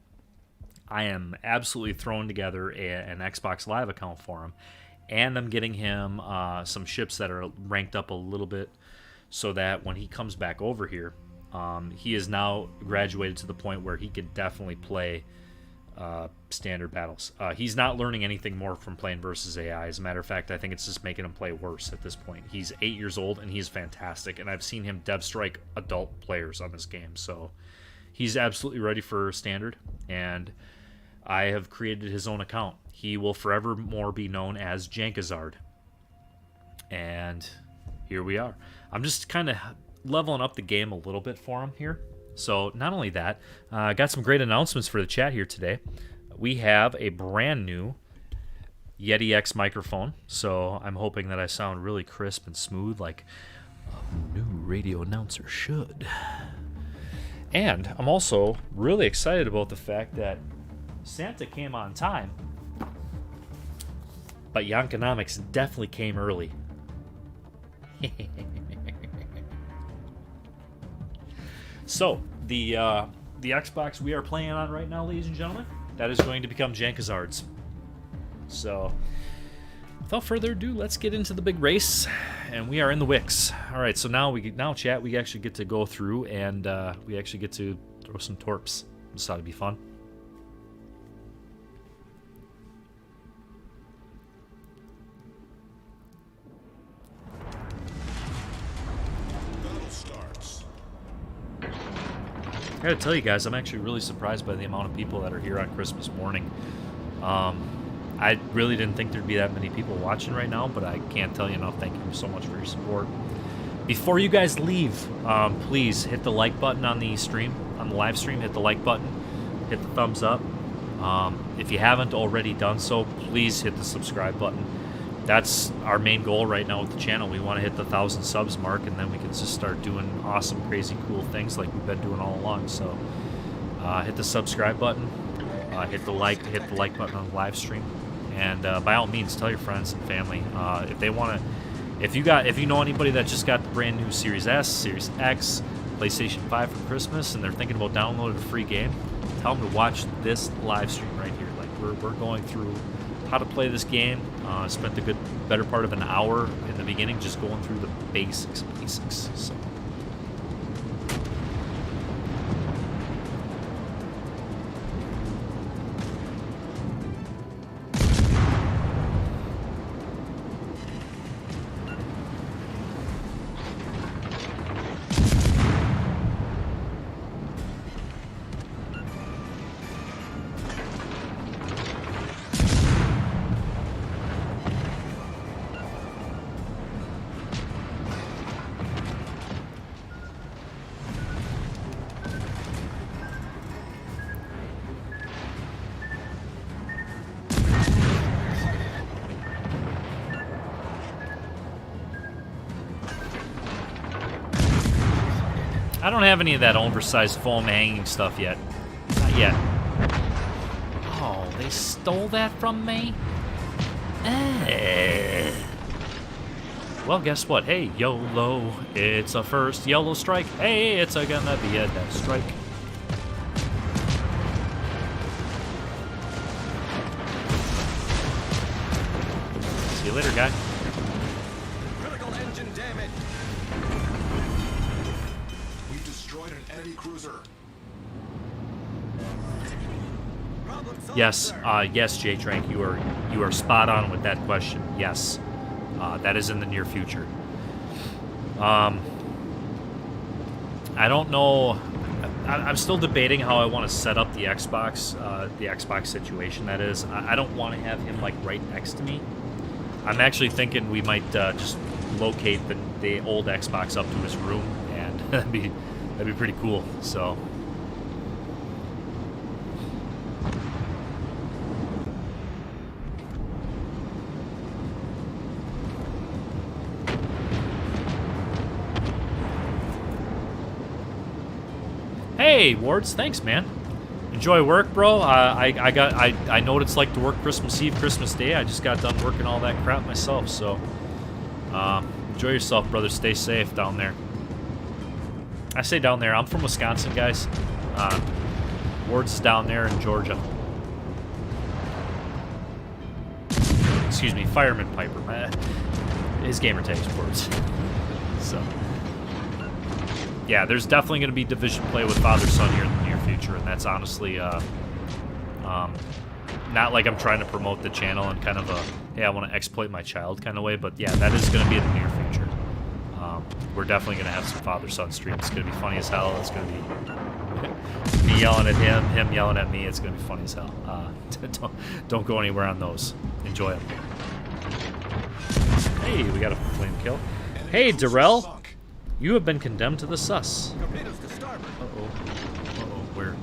I am absolutely throwing together an Xbox Live account for him, and I'm getting him some ships that are ranked up a little bit, so that when he comes back over here, he is now graduated to the point where he could definitely play standard battles. He's not learning anything more from playing versus AI. As a matter of fact, I think it's just making him play worse at this point. He's 8 years old, and he's fantastic, and I've seen him dev strike adult players on this game, so he's absolutely ready for standard, and I have created his own account. He will forevermore be known as Jankazard. And here we are. I'm just kind of leveling up the game a little bit for him here. So not only that, I got some great announcements for the chat here today. We have a brand new Yeti X microphone. So I'm hoping that I sound really crisp and smooth like a new radio announcer should. And I'm also really excited about the fact that Santa came on time, but Yankonomics definitely came early. So, the Xbox we are playing on right now, ladies and gentlemen, that is going to become Jankazard's. So, without further ado, let's get into the big race, and we are in the Wicks. All right, so now chat, we actually get to go through, and we actually get to throw some torps. Just thought it'd be fun. I gotta tell you guys, I'm actually really surprised by the amount of people that are here on Christmas morning. I really didn't think there'd be that many people watching right now, but I can't tell you enough. Thank you so much for your support. Before you guys leave, please hit the like button on the stream, on the live stream. Hit the like button, hit the thumbs up, If you haven't already done so, please hit the subscribe button. That's our main goal right now with the channel. We want to hit the 1,000 subs mark, and then we can just start doing awesome, crazy, cool things like we've been doing all along. So hit the subscribe button, hit the like button on the live stream, and by all means, tell your friends and family if they want to. If you know anybody that just got the brand new Series S, Series X, PlayStation 5 for Christmas, and they're thinking about downloading a free game, tell them to watch this live stream right here. Like we're going through how to play this game. Spent the better part of an hour in the beginning just going through the basics. So. I don't have any of that oversized foam hanging stuff yet. Not yet. Oh, they stole that from me? Well, guess what? Hey, YOLO, it's a first yellow strike. Hey, it's gonna be a death strike. See you later, guy. Critical engine damage. We've destroyed an enemy cruiser. Yes, yes, J-Trank, you are spot on with that question. Yes, that is in the near future. I don't know. I'm still debating how I want to set up the Xbox situation. That is, I don't want to have him like right next to me. I'm actually thinking we might just locate the old Xbox up to his room, and that'd be pretty cool. So. Hey, Wards, thanks, man. Enjoy work, bro. I know what it's like to work Christmas Eve, Christmas Day. I just got done working all that crap myself, so enjoy yourself, brother. Stay safe down there. I say down there. I'm from Wisconsin, guys. Wards is down there in Georgia. Excuse me, Fireman Piper. His gamer tag is Wards. So. Yeah, there's definitely going to be division play with father-son here in the near future, and that's honestly not like I'm trying to promote the channel in kind of a, hey, I want to exploit my child kind of way, but yeah, that is going to be in the near future. We're definitely going to have some father-son streams. It's going to be funny as hell. It's going to be me yelling at him yelling at me. It's going to be funny as hell. Don't go anywhere on those. Enjoy them. Hey, we got a flame kill. Hey, Darrell. You have been condemned to the sus. Torpedoes to starboard. Uh-oh. Uh-oh. Where? No.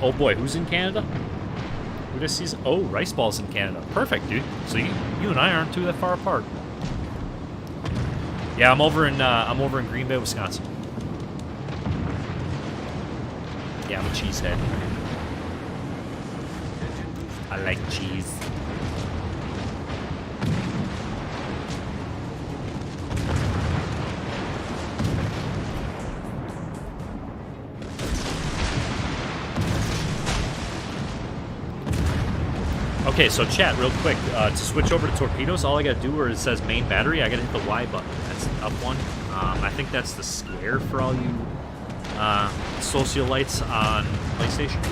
Oh boy, who's in Canada? Who just sees? Oh, Rice Ball's in Canada. Perfect, dude. So you and I aren't too that far apart. Yeah, I'm over in Green Bay, Wisconsin. Yeah, I'm a cheesehead. I like cheese. Okay, so chat real quick. To switch over to torpedoes, all I gotta do where it says main battery, I gotta hit the Y button. That's the up one. I think that's the square for all you socialites on PlayStation.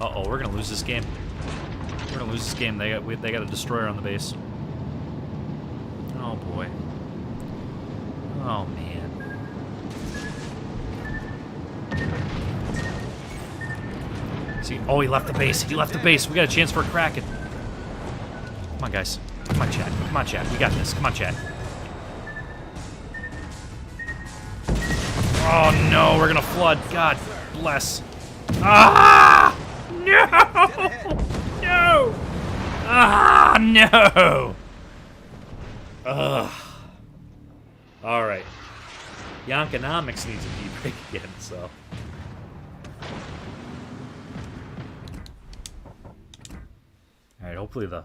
Uh-oh, we're gonna lose this game. We're gonna lose this game. They got a destroyer on the base. Oh boy. Oh man. See? Oh, he left the base. He left the base. We got a chance for a Kraken. Come on, guys. Come on, chat. Come on, chat. We got this. Come on, chat. Oh no, we're gonna flood. God bless. Ah! No! No! Ah! No! Ugh. All right. Yonkonomics needs a debrick again, so. All right. Hopefully the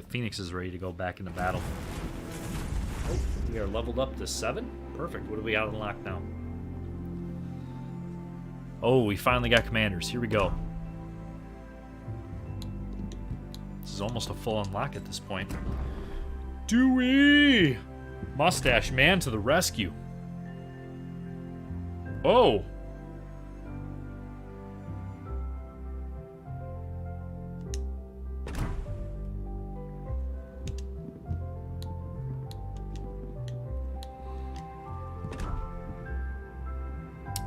Phoenix is ready to go back into battle. Oh, we are leveled up to 7. Perfect. What do we got unlocked now? Oh, we finally got commanders. Here we go. This is almost a full unlock at this point. Dewey! Mustache man to the rescue. Oh!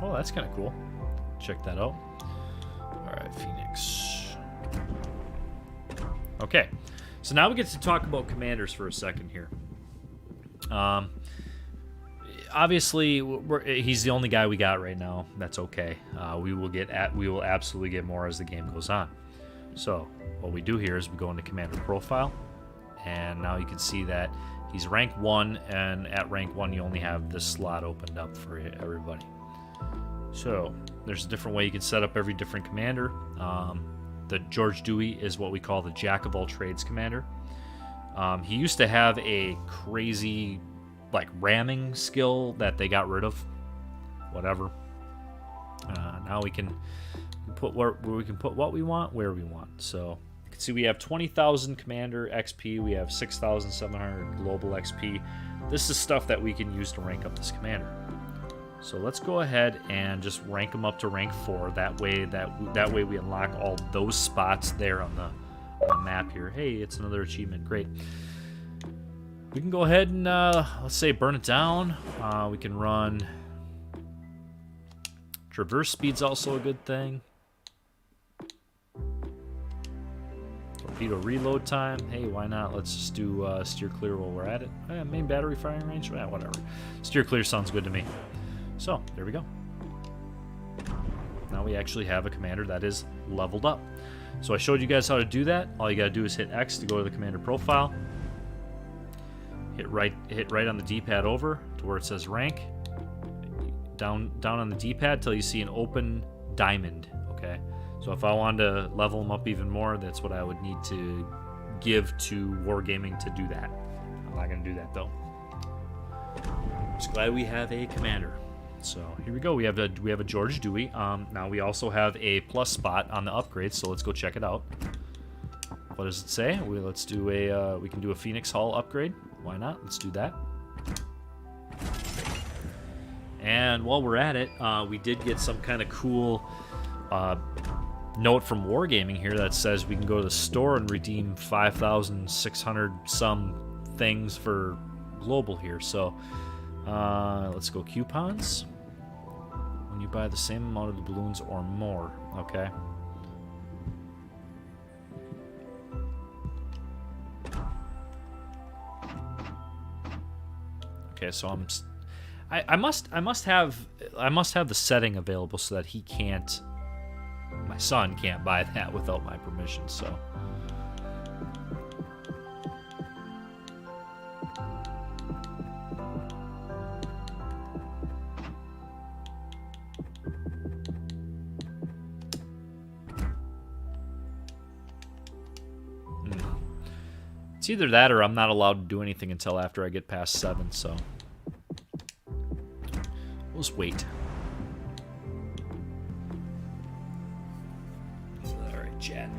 Oh, that's kind of cool. Check that out. Alright, Phoenix. Okay, so now we get to talk about commanders for a second here. Obviously, he's the only guy we got right now. That's okay. We will absolutely get more as the game goes on. So what we do here is we go into commander profile, and now you can see that he's rank 1, and at rank 1 you only have this slot opened up for everybody. So there's a different way you can set up every different commander. The George Dewey is what we call the Jack of all trades commander. He used to have a crazy like ramming skill that they got rid of. Whatever. Now we can put what we want where we want. So you can see we have 20,000 commander XP. We have 6,700 global XP. This is stuff that we can use to rank up this commander. So let's go ahead and just rank them up to rank 4. That way we unlock all those spots there on the map here. Hey, it's another achievement. Great. We can go ahead and let's say burn it down. We can run. Traverse speed's also a good thing. Torpedo reload time. Hey, why not? Let's just do steer clear while we're at it. Main battery firing range. Whatever. Steer clear sounds good to me. So, there we go. Now we actually have a commander that is leveled up. So I showed you guys how to do that. All you gotta do is hit X to go to the commander profile. Hit right on the D-pad over to where it says rank. Down on the D-pad till you see an open diamond, okay? So if I wanted to level them up even more, that's what I would need to give to Wargaming to do that. I'm not gonna do that though. Just glad we have a commander. So here we go. We have a George Dewey. Now we also have a plus spot on the upgrade. So let's go check it out. What does it say? Let's do a. We can do a Phoenix Hull upgrade. Why not? Let's do that. And while we're at it, we did get some kind of cool note from Wargaming here that says we can go to the store and redeem 5,600 some things for global here. So let's go coupons. When you buy the same amount of the balloons or more, okay. Okay, so I must have the setting available so that my son can't buy that without my permission. So. It's either that or I'm not allowed to do anything until after I get past 7, so we'll just wait. Alright, chat.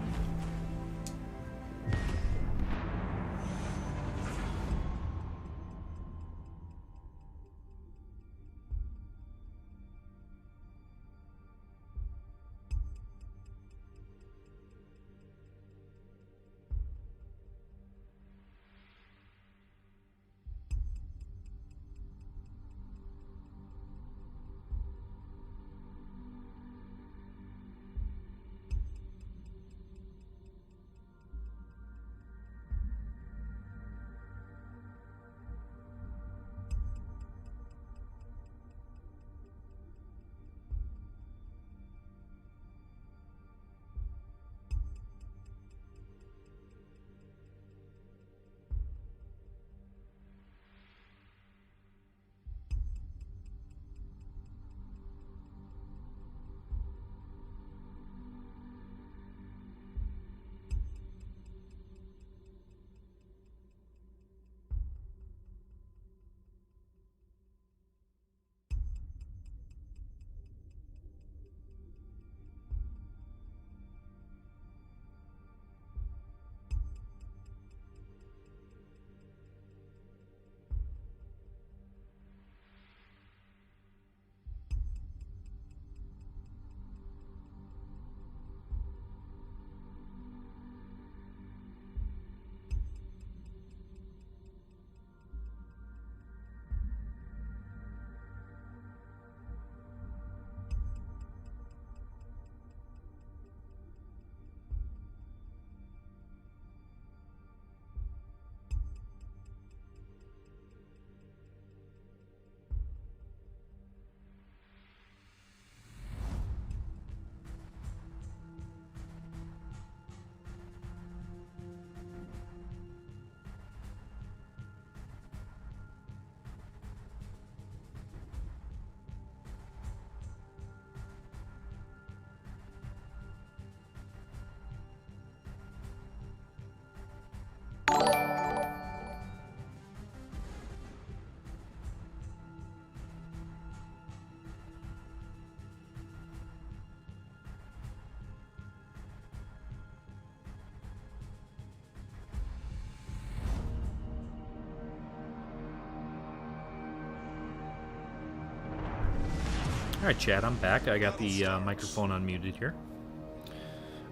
Alright, chat, I'm back. I got the microphone unmuted here.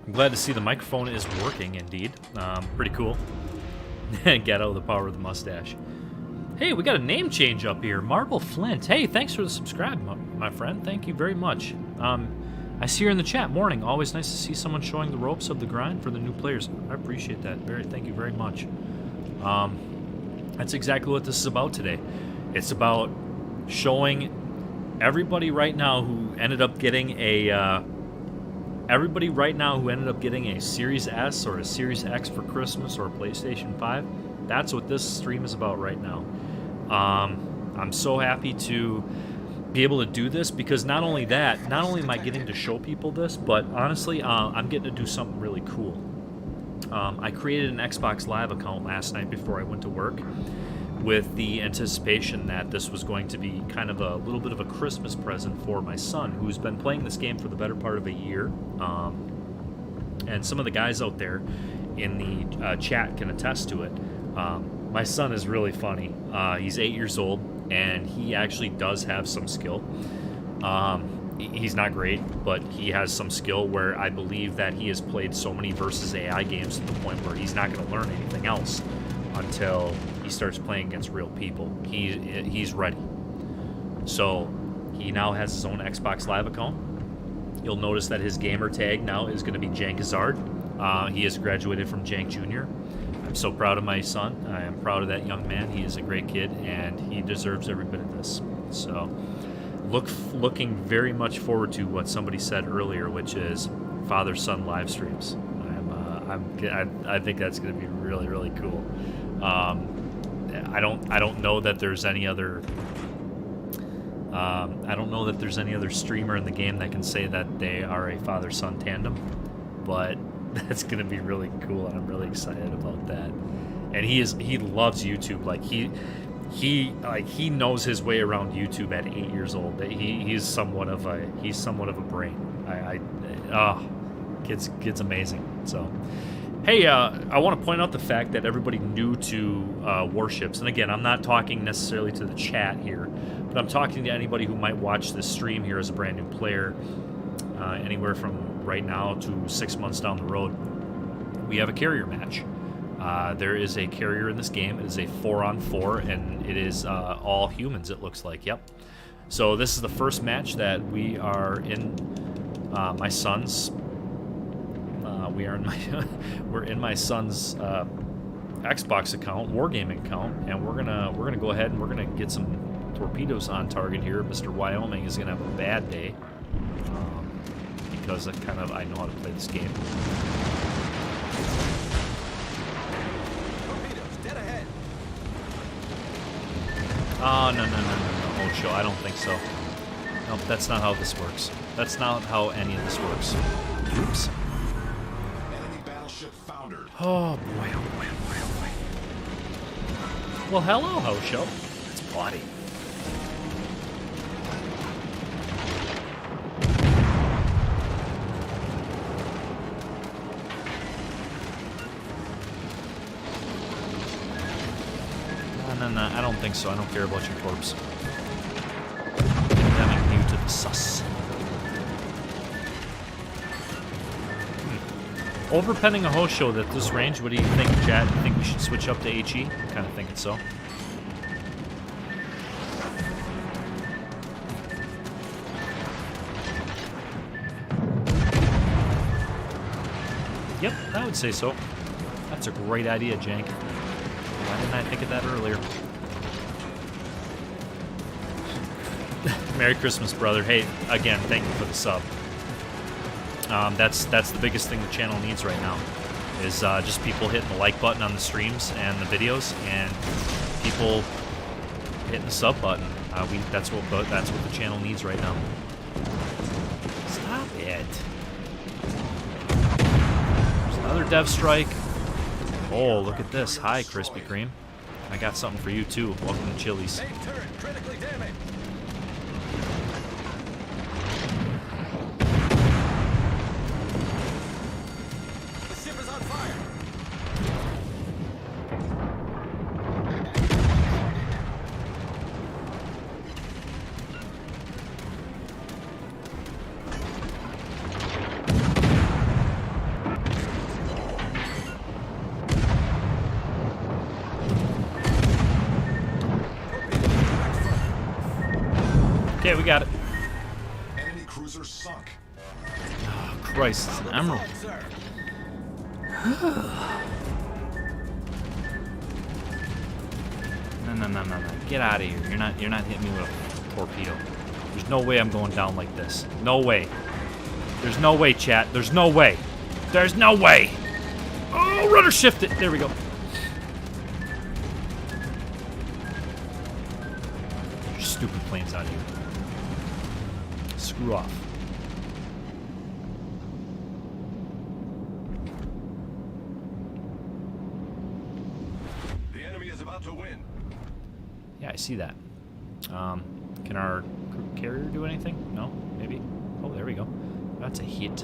I'm glad to see the microphone is working, indeed. Pretty cool. Get out of the power of the mustache. Hey, we got a name change up here. Marble Flint. Hey, thanks for the subscribe, my friend. Thank you very much. I see you in the chat. Morning. Always nice to see someone showing the ropes of the grind for the new players. I appreciate that. Thank you very much. That's exactly what this is about today. It's about showing everybody right now who ended up getting a Series S or a Series X for Christmas or a PlayStation 5. That's what this stream is about right now. I'm so happy to be able to do this because not only am I getting to show people this, but honestly, I'm getting to do something really cool. I created an Xbox Live account last night before I went to work with the anticipation that this was going to be kind of a little bit of a Christmas present for my son, who's been playing this game for the better part of a year. And some of the guys out there in the chat can attest to it. My son is really funny. He's 8 years old, and he actually does have some skill. He's not great, but he has some skill where I believe that he has played so many versus AI games to the point where he's not going to learn anything else until he starts playing against real people. He's ready. So he now has his own Xbox Live account. You'll notice that his gamer tag now is going to be Jankazard. He has graduated from Jank Jr. I'm so proud of my son. I am proud of that young man. He is a great kid, and he deserves every bit of this. So looking very much forward to what somebody said earlier, which is father-son live streams. I think that's going to be really, really cool. I don't know that there's any other streamer in the game that can say that they are a father-son tandem, but that's going to be really cool, and I'm really excited about that. And he loves YouTube. Like he knows his way around YouTube at 8 years old. He's somewhat of a brain. Kid's amazing. So, hey, I want to point out the fact that everybody new to Warships, and again, I'm not talking necessarily to the chat here, but I'm talking to anybody who might watch this stream here as a brand new player, anywhere from right now to 6 months down the road. We have a carrier match. There is a carrier in this game. It is a 4-on-4, and it is all humans, it looks like. Yep. So this is the first match that we are in. My son's. We're in my son's Xbox account, Wargaming account, and we're gonna go ahead and we're gonna get some torpedoes on target here. Mr. Wyoming is gonna have a bad day because I know how to play this game. Oh, no, Ocho, I don't think so. Nope, that's not how this works. That's not how any of this works. Oops. Enemy battleship foundered. Oh, boy. Well, hello, Ocho. It's bloody. No, I don't think so. I don't care about your corpse. Condemning you to the sus. Overpenning a host show at this range, what do you think, chat? You think we should switch up to HE? I'm kind of thinking so. Yep, I would say so. That's a great idea, Jank. Why didn't I think of that earlier? Merry Christmas, brother. Hey, again, thank you for the sub. That's the biggest thing the channel needs right now, is just people hitting the like button on the streams and the videos, and people hitting the sub button. That's what the channel needs right now. Stop it. There's another dev strike. Oh, look at this. Hi, Krispy Kreme. I got something for you, too. Welcome to Chili's. Main turret critically damaged. The ship is on fire. Okay, we got it. Enemy cruiser sunk. Oh, Christ, it's an emerald. Sir. No. Get out of here. You're not hitting me with a torpedo. There's no way I'm going down like this. No way. There's no way, chat. There's no way. There's no way. Oh, rudder shift it. There we go. Your stupid plane's out of here. Screw off. The enemy is about to win. Yeah, I see that. Can our carrier do anything? No? Maybe? Oh, there we go. That's a hit.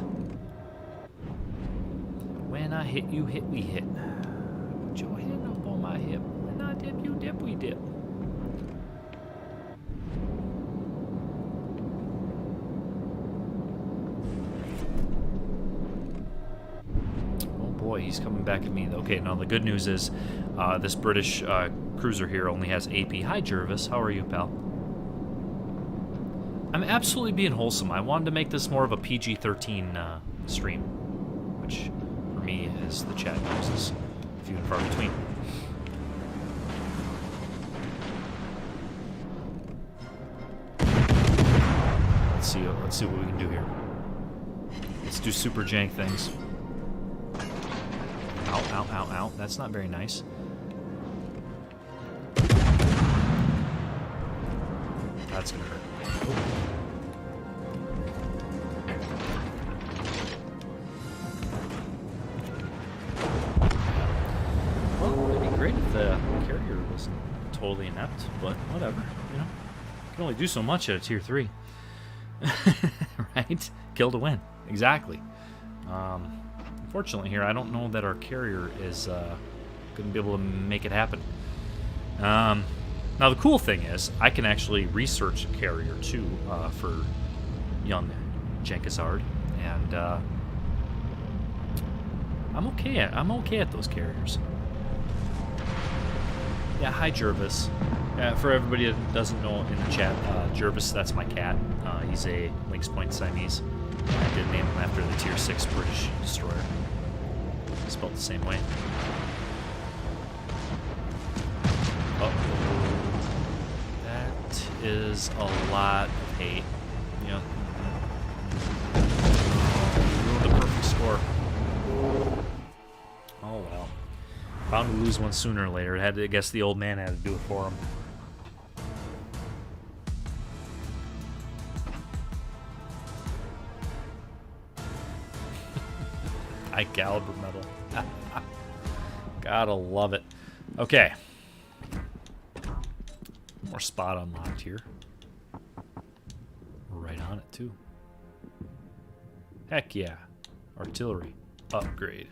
When I hit, you hit, we hit. Put your hand up on my hip. When I dip, you dip, we dip. Oh boy, he's coming back at me. Okay, now the good news is this British cruiser here only has AP. Hi, Jervis. How are you, pal? I'm absolutely being wholesome. I wanted to make this more of a PG-13 stream, which for me, as the chat knows, is few and far between. Let's see what we can do here. Let's do super jank things. Ow, ow, ow, ow. That's not very nice. That's gonna hurt. Well, it'd be great if the carrier wasn't totally inept, but whatever, you know. You can only do so much at a tier 3. Right? Kill to win. Exactly. Unfortunately here, I don't know that our carrier is going to be able to make it happen. Now the cool thing is, I can actually research a carrier too for young Jenkazard, and I'm okay at those carriers. Yeah, hi Jervis. For everybody that doesn't know in the chat, Jervis, that's my cat. He's a Lynx Point Siamese. I did name him after the Tier 6 British destroyer. Spelled the same way. Uh-oh. That is a lot of hate. Yeah. Ruined the perfect score. Oh well. Bound to lose one sooner or later. I guess the old man had to do it for him. High caliber metal. Gotta love it. Okay. More spot unlocked here. We're right on it too. Heck yeah. Artillery. Upgrade.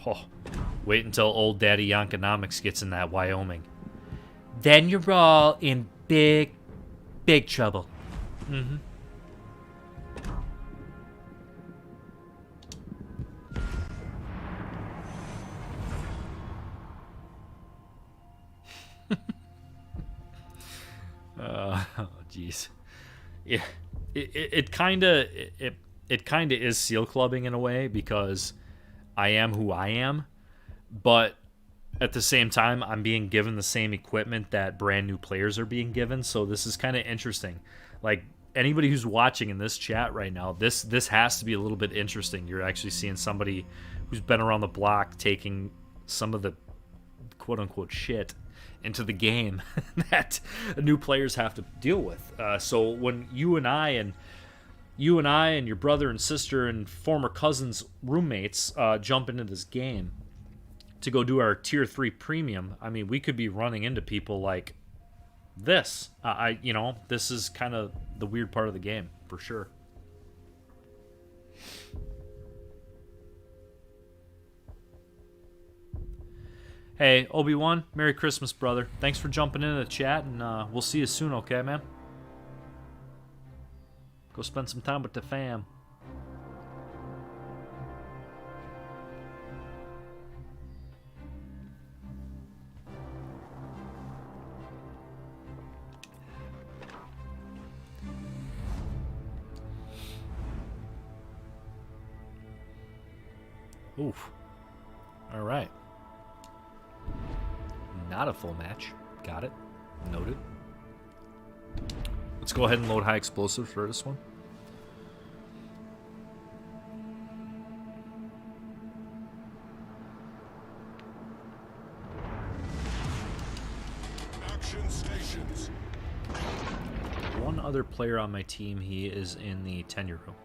Oh, wait until old Daddy Yankonomics gets in that Wyoming. Then you're all in big, big trouble. Mm-hmm. Oh, jeez. Yeah, it kind of is seal clubbing in a way, because I am who I am, but at the same time, I'm being given the same equipment that brand new players are being given. So this is kind of interesting. Like, anybody who's watching in this chat right now, this has to be a little bit interesting. You're actually seeing somebody who's been around the block taking some of the quote unquote shit into the game that new players have to deal with. So when you and I and your brother and sister and former cousins, roommates, jump into this game to go do our tier 3 premium, I mean, we could be running into people like this. This is kind of the weird part of the game, for sure. Hey, Obi-Wan, Merry Christmas, brother. Thanks for jumping into the chat, and we'll see you soon, okay, man? Go spend some time with the fam. Oof. All right. Not a full match. Got it. Noted. Let's go ahead and load high explosives for this one. Action stations. One other player on my team, he is in the tenure room.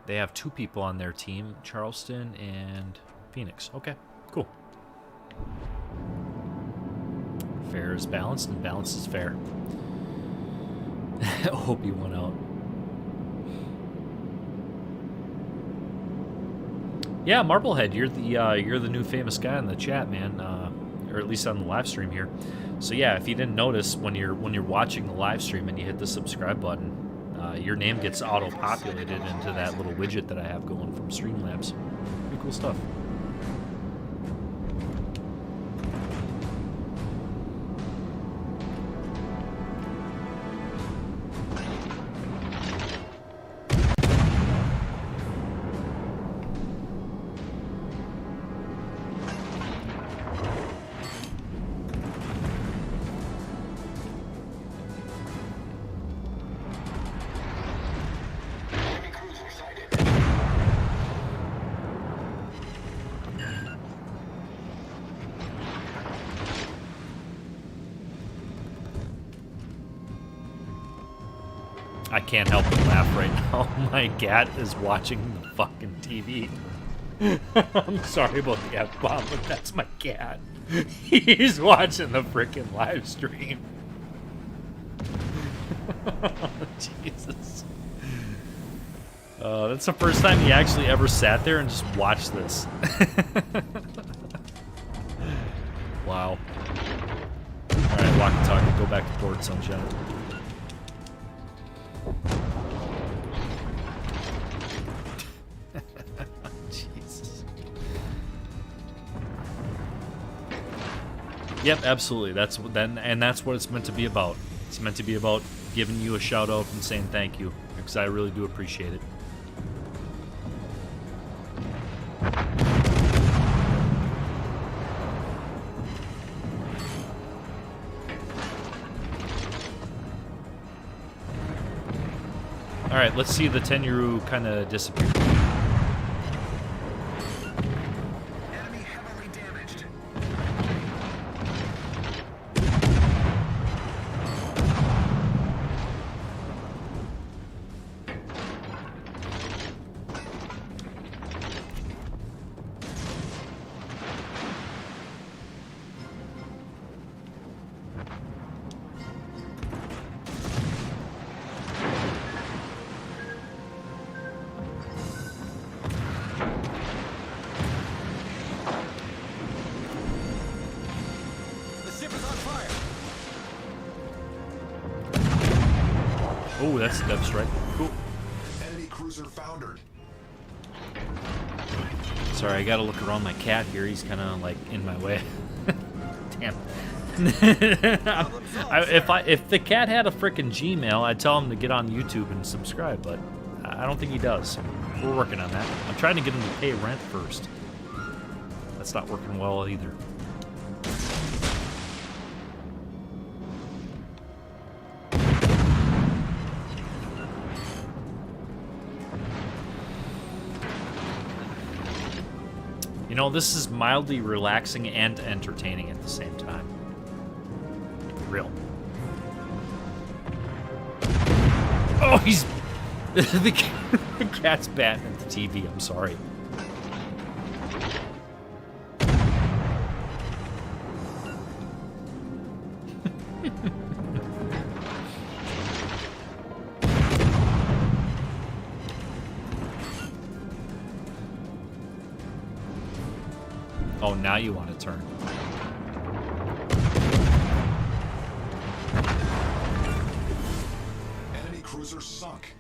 They have 2 people on their team, Charleston and Phoenix. Okay, cool. Fair is balanced, and balance is fair. Hope you went out. Yeah, Marblehead, you're the new famous guy in the chat, man, or at least on the live stream here. So yeah, if you didn't notice, when you're watching the live stream and you hit the subscribe button, your name gets auto-populated into that little widget that I have going from Streamlabs. Pretty cool stuff. I can't help but laugh right now. My cat is watching the fucking TV. I'm sorry about the F-bomb, but that's my cat. He's watching the freaking live stream. Jesus. That's the first time he actually ever sat there and just watched this. Wow. Alright, walkie-talkie, go back to port, sunshine. Jesus. Yep, absolutely. That's what it's meant to be about. It's meant to be about giving you a shout out and saying thank you, because I really do appreciate it. All right, let's see the Tenuru kind of disappear. Enemy heavily damaged. Oh, that's a depth strike. Cool. Enemy cruiser foundered. Sorry, I gotta look around my cat here. He's kind of like in my way. Damn. If the cat had a freaking Gmail, I'd tell him to get on YouTube and subscribe, but I don't think he does. We're working on that. I'm trying to get him to pay rent first. That's not working well either. You know, this is mildly relaxing and entertaining at the same time. Real. Oh, he's... the cat's batting at the TV, I'm sorry. Oh, now you want to turn. Enemy cruiser sunk.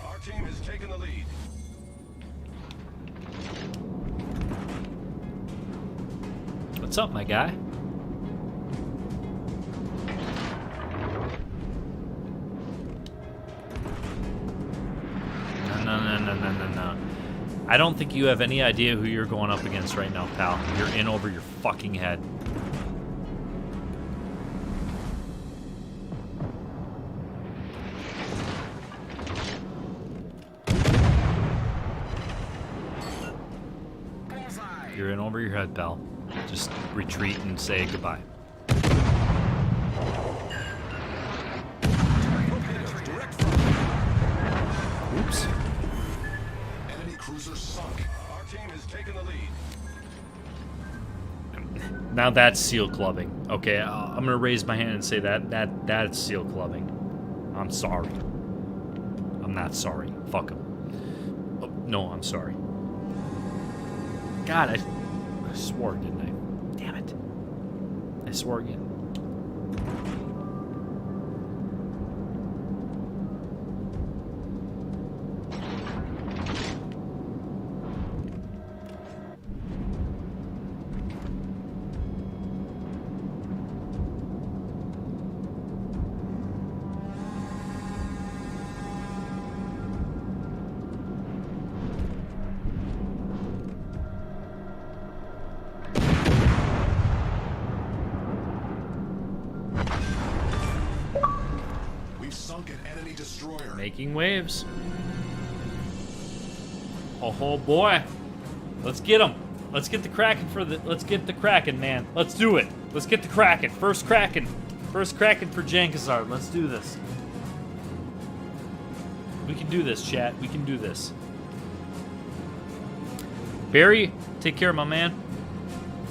Our team has taken the lead. What's up, my guy? No. I don't think you have any idea who you're going up against right now, pal. You're in over your fucking head. You're in over your head, pal. Just retreat and say goodbye. Oops. Enemy cruiser sunk. Our team has taken the lead. Now that's seal clubbing. Okay, I'm gonna raise my hand and say that's seal clubbing. I'm sorry. I'm not sorry. Fuck him. Oh, no, I'm sorry. God, I swore, didn't I? Damn it. I swore again. Sunk an enemy destroyer. Making waves. Oh boy. Let's get him. Let's get the Kraken let's get the Kraken, man. Let's do it. Let's get the Kraken. First Kraken. First Kraken for Jankazard. Let's do this. We can do this, chat. We can do this. Barry, take care, my man.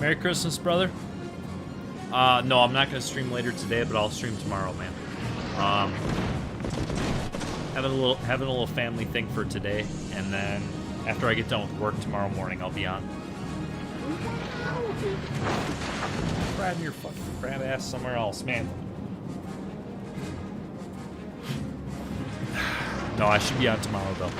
Merry Christmas, brother. No, I'm not gonna stream later today, but I'll stream tomorrow, man. Having a little family thing for today, and then after I get done with work tomorrow morning, I'll be on. Grab your fucking crab ass somewhere else, man. No, I should be on tomorrow though.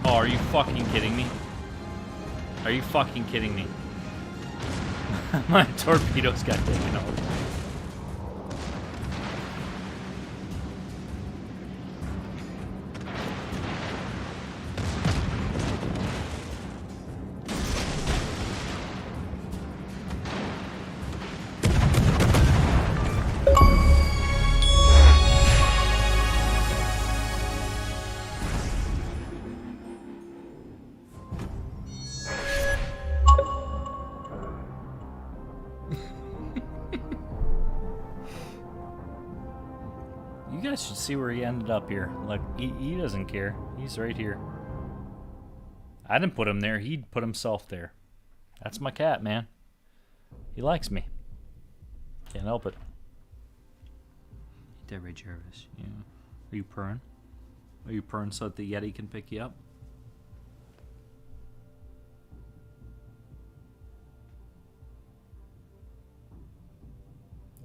Oh, are you fucking kidding me? Are you fucking kidding me? My torpedoes got taken out. You guys should see where he ended up here. Look, he doesn't care. He's right here. I didn't put him there. He put himself there. That's my cat, man. He likes me. Can't help it. Ain't that right, Jarvis? Yeah. Are you purring? Are you purring so that the Yeti can pick you up?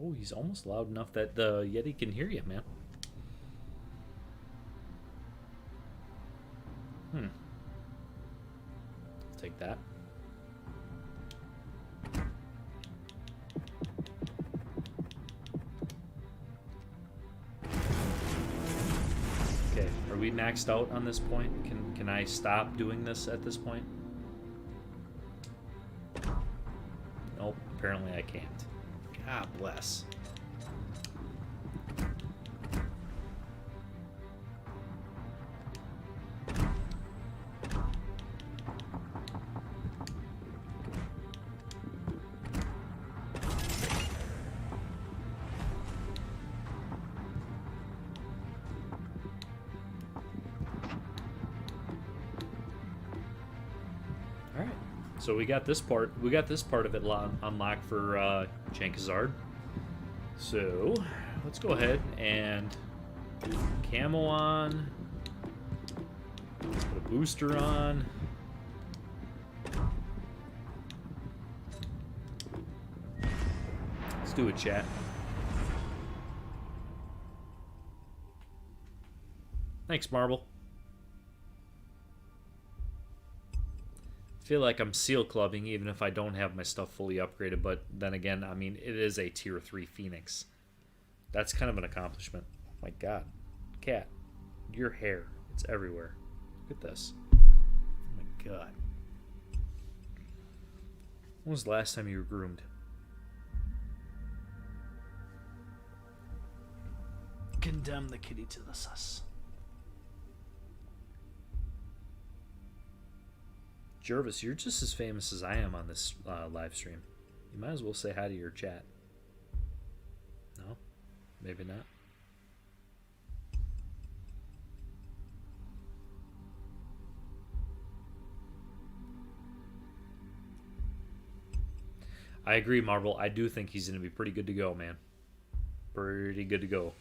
Oh, he's almost loud enough that the Yeti can hear you, man. I'll take that. Are we maxed out on this point? Can I stop doing this at this point? Nope, apparently I can't. God bless. So we got this part. We got this part of it unlocked for Jankazard. So let's go ahead and camo on. Let's put a booster on. Let's do it, chat. Thanks, Marble. I feel like I'm seal clubbing even if I don't have my stuff fully upgraded, but then again, I mean, it is a tier 3 Phoenix. That's kind of an accomplishment. Oh my god. Cat, your hair, it's everywhere. Look at this. Oh my god. When was the last time you were groomed? Condemn the kitty to the sus. Jervis, you're just as famous as I am on this live stream. You might as well say hi to your chat. No? Maybe not. I agree, Marvel. I do think he's going to be pretty good to go, man. Pretty good to go.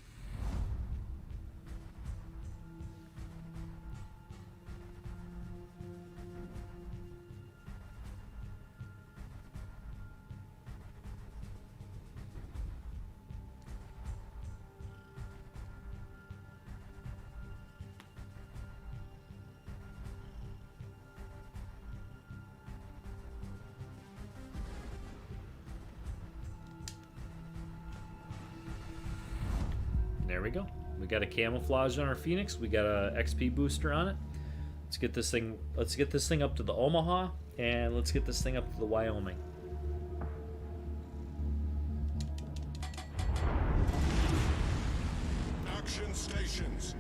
There we go. We got a camouflage on our Phoenix. We got a XP booster on it. Let's get this thing. Let's get this thing up to the Omaha, and let's get this thing up to the Wyoming. Action stations.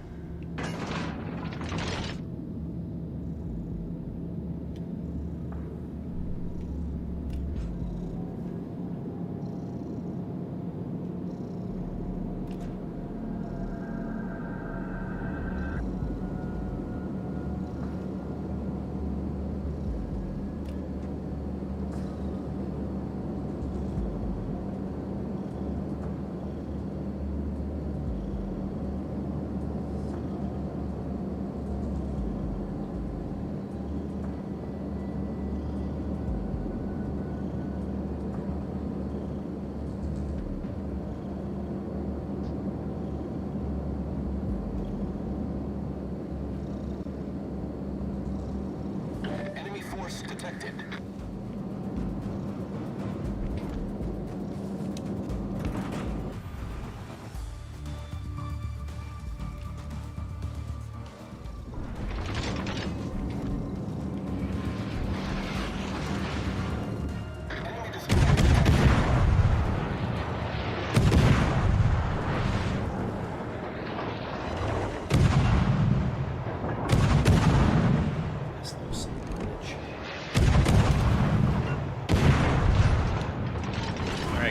detected.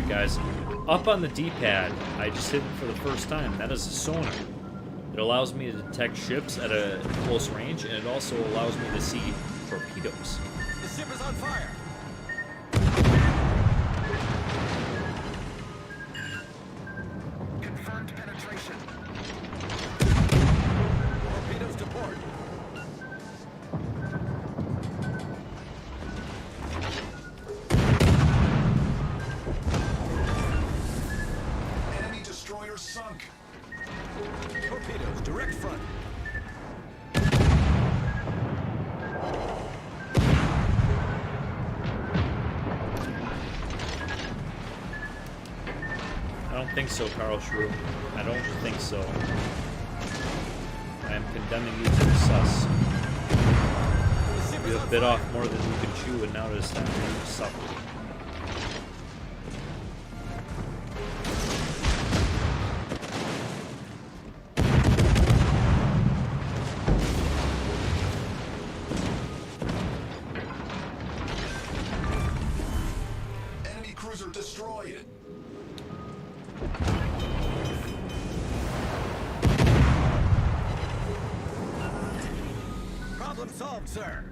Guys, up on the D-pad, I just hit it for the first time. That is a sonar. It allows me to detect ships at a close range, and it also allows me to see torpedoes. The ship is on fire. Confirmed penetration. Torpedoes to port. Sunk. Torpedoes, direct front. I don't think so, Carl Shrew. I don't think so. I am condemning you to the sus. The ship You is have on bit fire. off more than you can chew, and now it is time for you to suffer. Enemy cruiser destroyed. Problem solved, sir.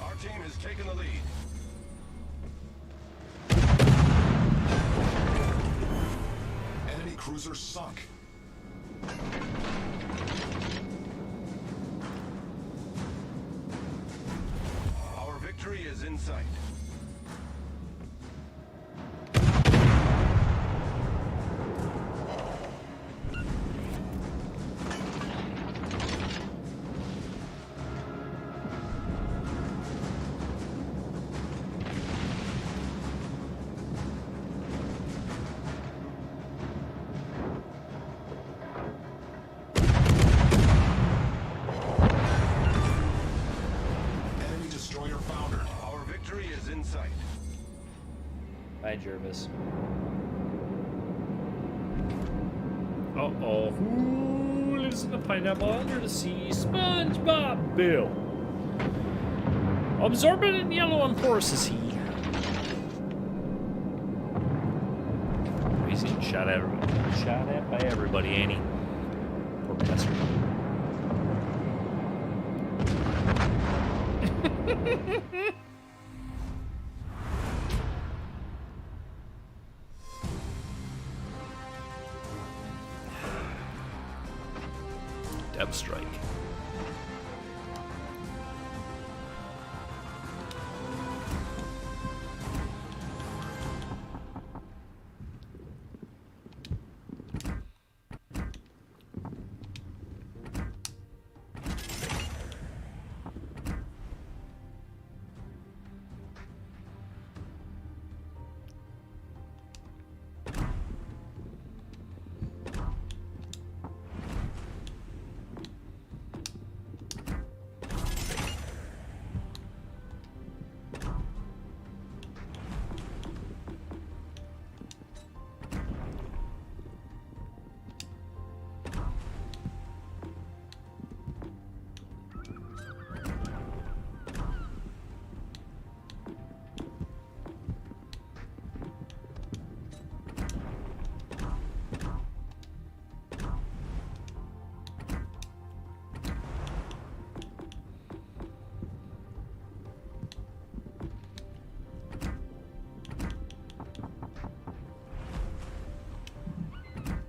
Our team has taken the lead. Enemy cruiser sunk. Our victory is in sight. Enemy destroyer foundered. Our victory is in sight. Bye, Jervis. Uh-oh. Who lives in the pineapple under the sea? SpongeBob Bill. Absorbent and yellow and porous is he. He's getting shot at by everybody, ain't he? Poor bastard. Deb strike.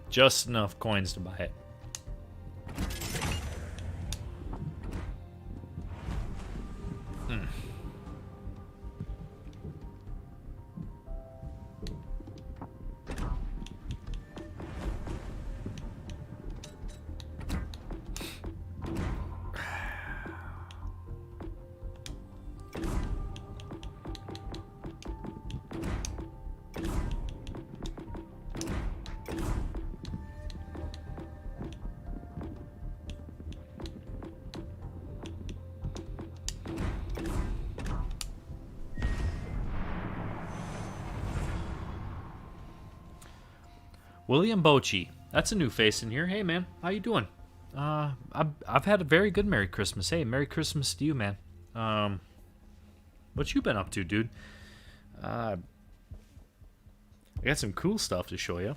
Just enough coins to buy it. William Bochi. That's a new face in here. Hey, man. How you doing? I've had a very good Merry Christmas. Hey, Merry Christmas to you, man. What you been up to, dude? I got some cool stuff to show you.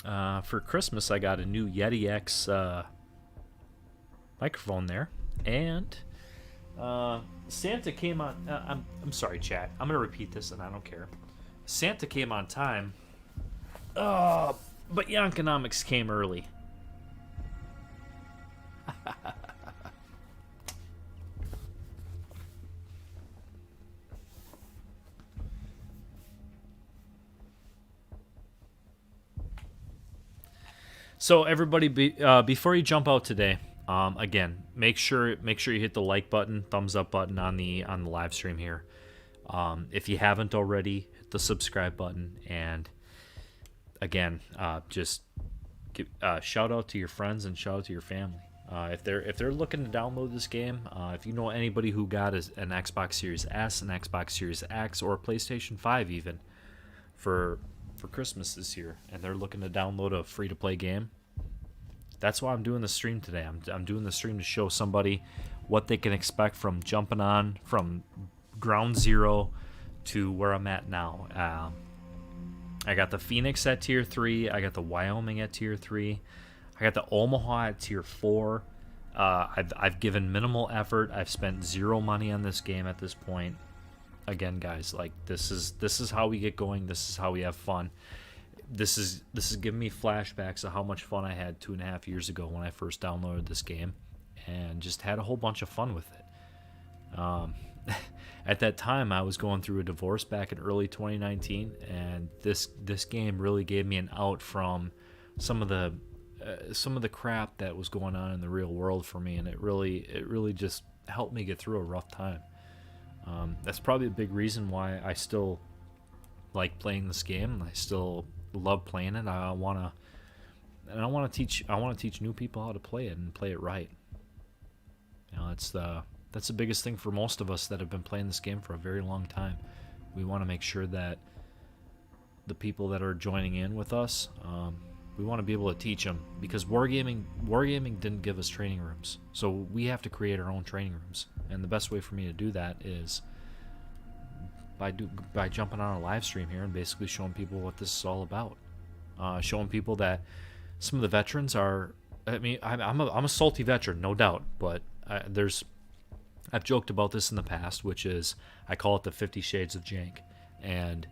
For Christmas, I got a new Yeti X microphone there. And Santa came on... I'm sorry, chat. I'm going to repeat this, and I don't care. Santa came on time. But Yankonomics came early. So everybody, before you jump out today, again, make sure you hit the like button, thumbs up button on the live stream here. If you haven't already, hit the subscribe button, and again, just give, shout out to your friends and shout out to your family. If they're looking to download this game, if you know anybody who got an Xbox Series S, an Xbox Series X, or a PlayStation 5 even for Christmas this year, and they're looking to download a free-to-play game, that's why I'm doing the stream today. I'm doing the stream to show somebody what they can expect from jumping on from ground zero to where I'm at now. I got the Phoenix at tier 3. I got the Wyoming at tier 3. I got the Omaha at tier 4. I've given minimal effort. I've spent zero money on this game at this point. Again, guys, like this is how we get going. This is how we have fun. This is giving me flashbacks of how much fun I had 2.5 years ago when I first downloaded this game, and just had a whole bunch of fun with it. At that time, I was going through a divorce back in early 2019, and this game really gave me an out from some of the crap that was going on in the real world for me, and it really just helped me get through a rough time. That's probably a big reason why I still like playing this game. I still love playing it. I want to teach new people how to play it and play it right. You know, that's the biggest thing for most of us that have been playing this game for a very long time. We want to make sure that the people that are joining in with us, we want to be able to teach them, because wargaming didn't give us training rooms, so we have to create our own training rooms. And the best way for me to do that is by jumping on a live stream here and basically showing people what this is all about. Showing people that some of the veterans are. I mean, I'm a salty veteran, no doubt, but I've joked about this in the past, which is I call it the 50 Shades of Jank, and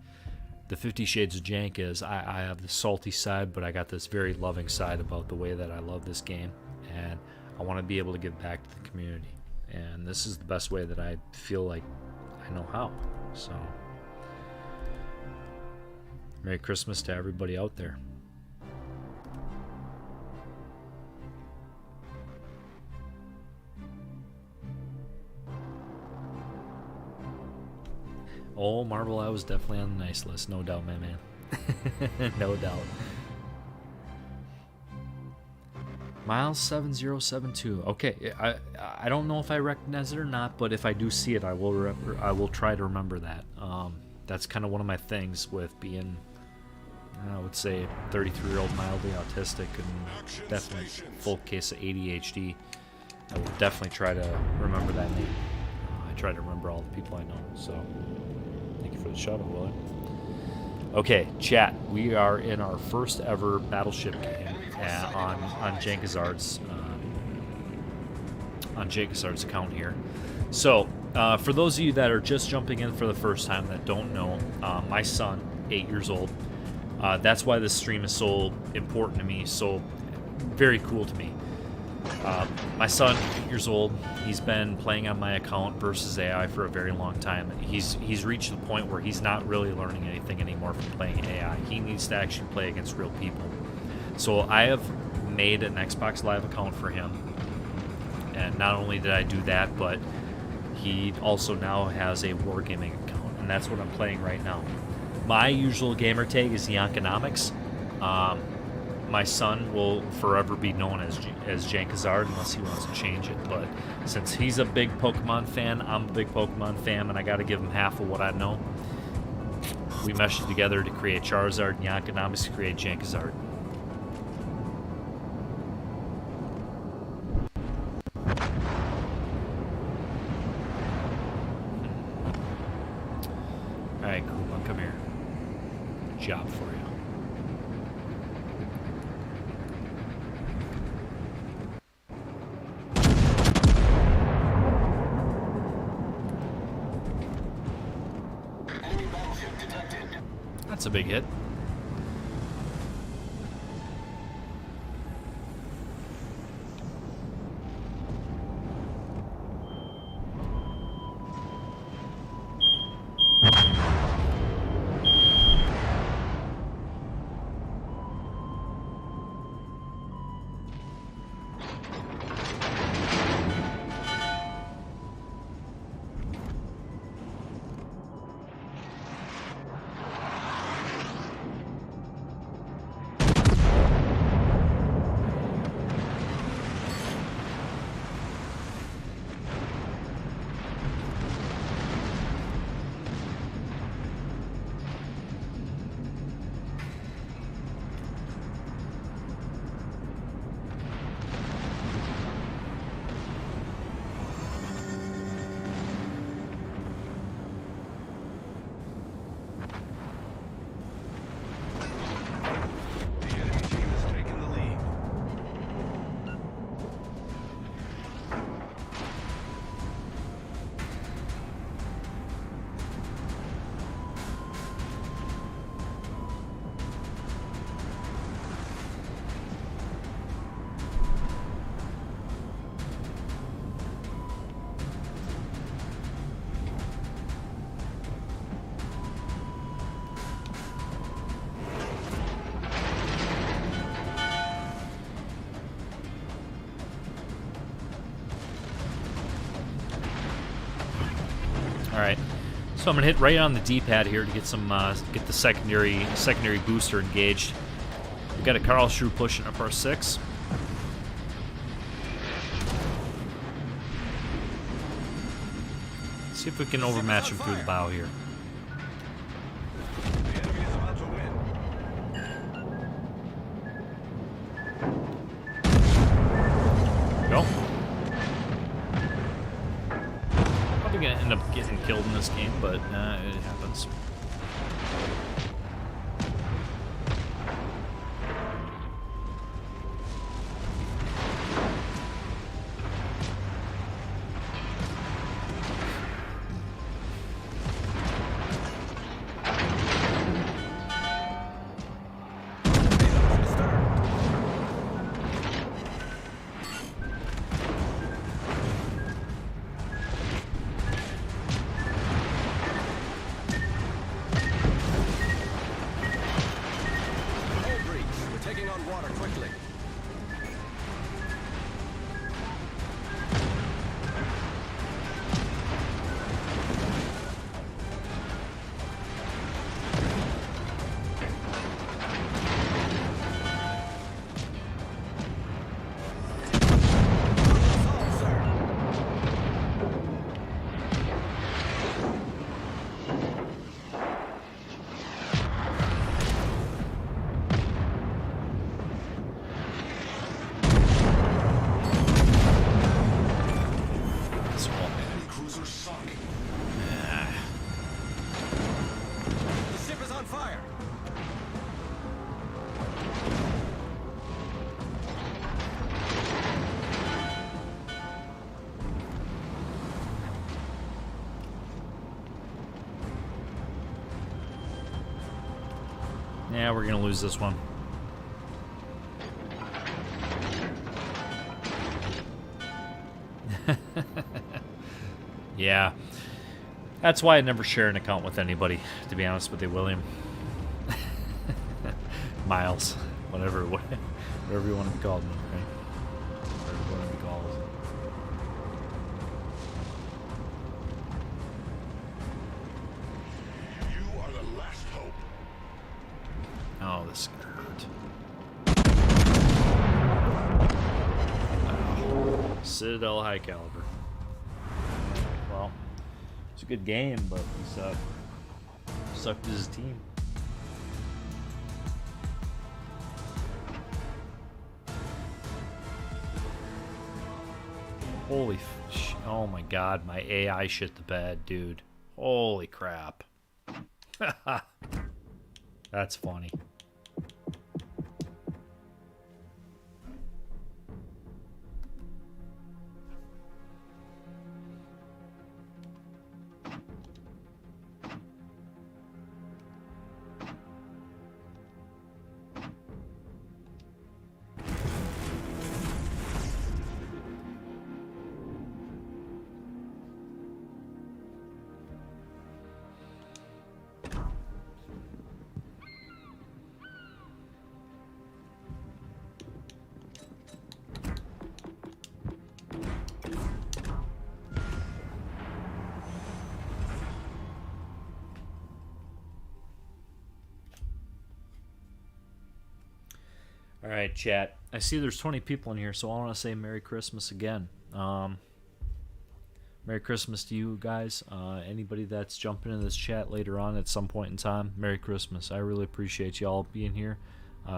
the 50 Shades of Jank is I have the salty side, but I got this very loving side about the way that I love this game, and I want to be able to give back to the community. And this is the best way that I feel like I know how. So, Merry Christmas to everybody out there. Oh, Marvel, I was definitely on the nice list, no doubt, my man. No doubt. Miles 7072. Okay, I don't know if I recognize it or not, but if I do see it, I will try to remember that. That's kind of one of my things with being, I would say, 33-year-old mildly autistic and definitely full case of ADHD. I will definitely try to remember that name. I try to remember all the people I know. So, thank you for the shout out, Willie. Okay, chat. We are in our first ever battleship game on Jankazard's account here. So, for those of you that are just jumping in for the first time that don't know, my son, 8 years old, that's why this stream is so important to me, so very cool to me. My son, 8 years old, he's been playing on my account versus AI for a very long time. He's reached the point where he's not really learning anything anymore from playing AI. He needs to actually play against real people. So I have made an Xbox Live account for him, and not only did I do that, but he also now has a wargaming account, and that's what I'm playing right now. My usual gamer tag is Yankonomics. My son will forever be known as Jankazard unless he wants to change it, but since he's a big Pokemon fan, I'm a big Pokemon fan, and I gotta give him half of what I know. We meshed it together to create Charizard, and Yankonomics to create Jankazard. Alright, Kuma, come here. Good job for you. That's a big hit. So I'm gonna hit right on the D-pad here to get some get the secondary booster engaged. We've got a Karlsruhe pushing up our 6. See if we can overmatch him through the bow here. The enemy is about to win. Go. Probably gonna end up getting killed in this game, but it happens. Yeah, we're gonna lose this one. Yeah. That's why I never share an account with anybody, to be honest with you, William. Miles. Whatever you want to be called, right? Whatever you want to be called. You are the last hope. Oh, this is gonna hurt. Citadel high caliber. Well, it's a good game, but he sucked as a team. Holy oh my god, my AI shit the bed, dude. Holy crap. That's funny. All right, chat. I see there's 20 people in here, so I want to say Merry Christmas again. Merry Christmas to you guys. Anybody that's jumping in this chat later on at some point in time, Merry Christmas. I really appreciate you all being here,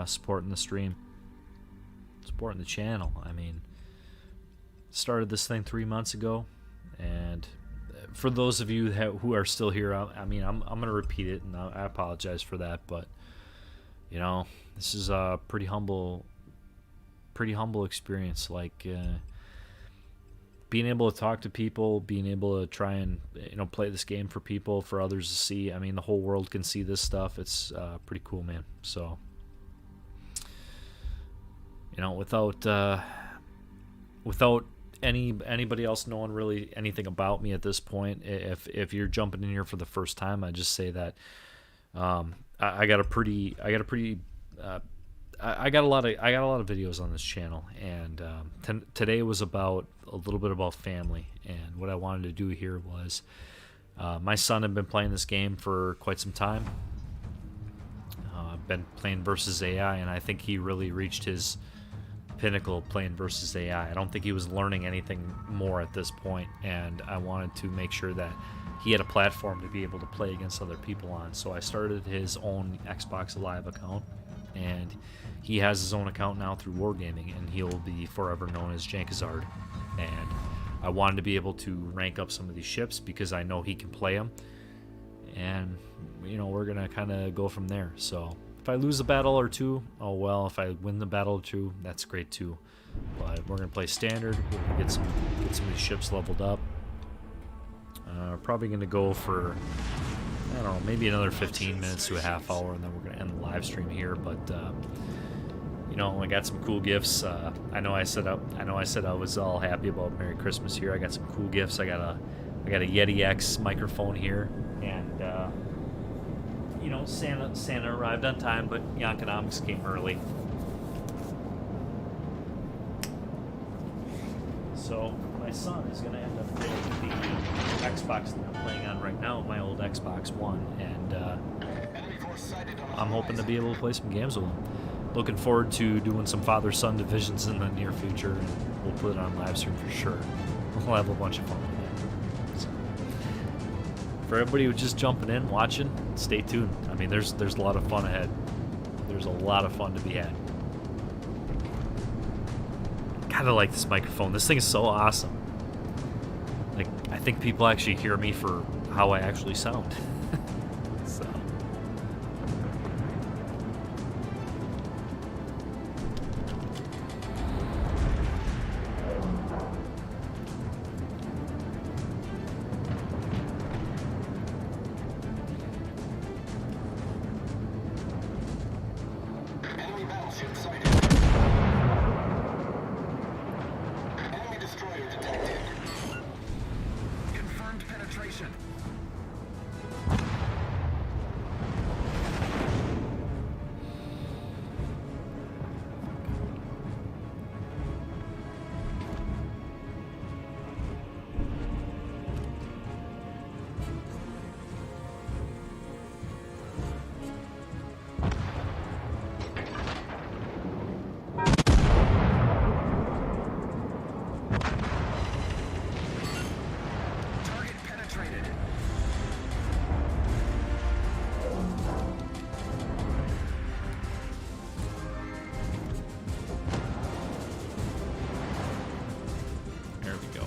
supporting the stream, supporting the channel. I mean, started this thing 3 months ago, and for those of you who are still here, I'm going to repeat it, and I apologize for that, but you know, this is a pretty humble experience. Like being able to talk to people, being able to try and play this game for people, for others to see. I mean, the whole world can see this stuff. It's pretty cool, man. So without anybody else knowing really anything about me at this point, if you're jumping in here for the first time, I just say that I got a lot of videos on this channel, and today was about a little bit about family. And what I wanted to do here was My son had been playing this game for quite some time. Been playing versus AI, and I think he really reached his pinnacle playing versus AI. I don't think he was learning anything more at this point, and I wanted to make sure that he had a platform to be able to play against other people on. So I started his own Xbox Live account, and he has his own account now through Wargaming, and he'll be forever known as Jankazard. And I wanted to be able to rank up some of these ships because I know he can play them, and we're gonna kind of go from there. So if I lose a battle or two, oh well. If I win the battle or two, that's great too. But we're gonna play standard. We're gonna get some of these ships leveled up. Probably gonna go for, I don't know, maybe another 15 minutes to a half hour, and then we're gonna end the live stream here. But I got some cool gifts. I know I said I was all happy about Merry Christmas here. I got some cool gifts. I got a Yeti X microphone here, and Santa arrived on time, but Yankonomics came early. So my son is going to end up getting the Xbox that I'm playing on right now, my old Xbox One, and I'm hoping to be able to play some games with him. Looking forward to doing some father-son divisions in the near future, and we'll put it on live stream for sure. We'll have a bunch of fun with it. So, for everybody who's just jumping in, watching, stay tuned. I mean, there's a lot of fun ahead. There's a lot of fun to be had. Kind of like this microphone. This thing is so awesome. Like, I think people actually hear me for how I actually sound. So. Enemy battleship sighted. Enemy destroyer detected. Confirmed penetration. Target penetrated. There we go.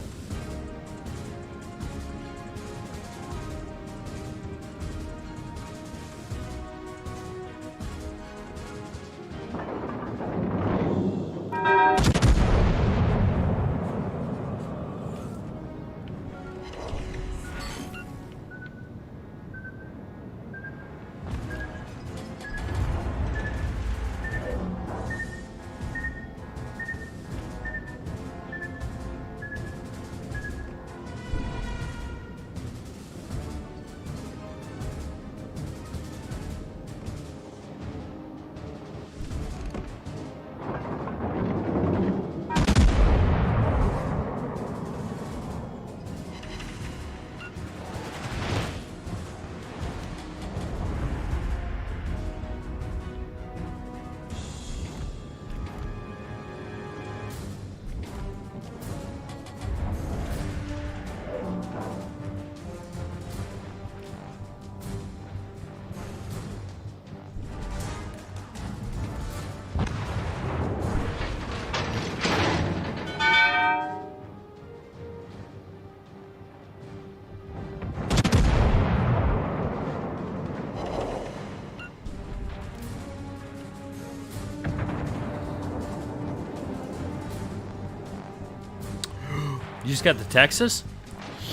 You just got the Texas?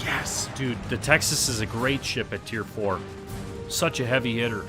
Yes, dude. The Texas is a great ship at Tier 4. Such a heavy hitter.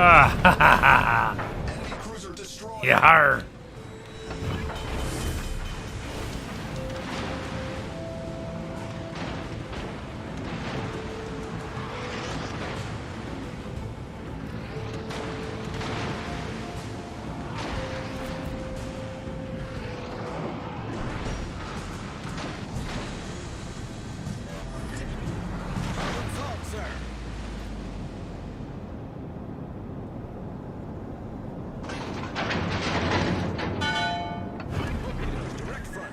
Ah, Enemy cruiser destroyed. Yar. Assault, sir. Torpedoes, direct front.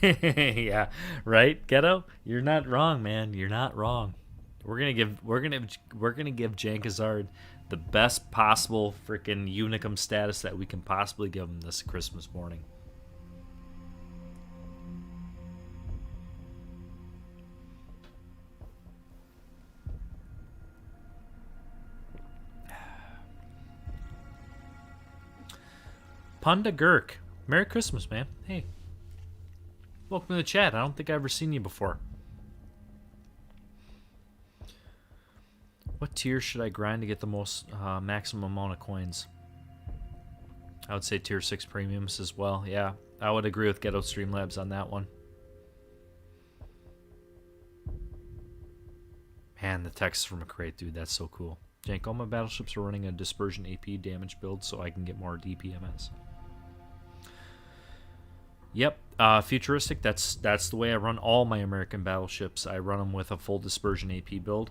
Yeah, right, Ghetto. You're not wrong, man. You're not wrong. We're gonna give Jankazard the best possible freaking Unicum status that we can possibly give him this Christmas morning. Punda Gurk, Merry Christmas, man. Hey, welcome to the chat. I don't think I've ever seen you before. What tier should I grind to get the most maximum amount of coins? I would say tier 6 premiums as well. Yeah, I would agree with Ghetto Streamlabs on that one. Man, the text from a crate, dude, that's so cool. Jank, all my battleships are running a dispersion AP damage build so I can get more DPMS. Yep, futuristic. That's the way I run all my American battleships. I run them with a full dispersion AP build.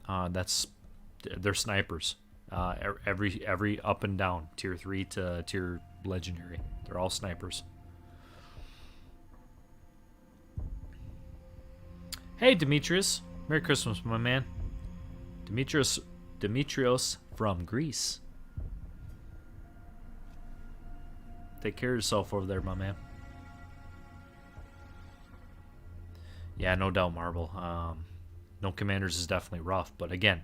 They're snipers. Every up and down, tier 3 to tier legendary. They're all snipers. Hey, Demetrius. Merry Christmas, my man. Demetrios from Greece. Take care of yourself over there, my man. Yeah, no doubt, Marble. No Commanders is definitely rough, but again,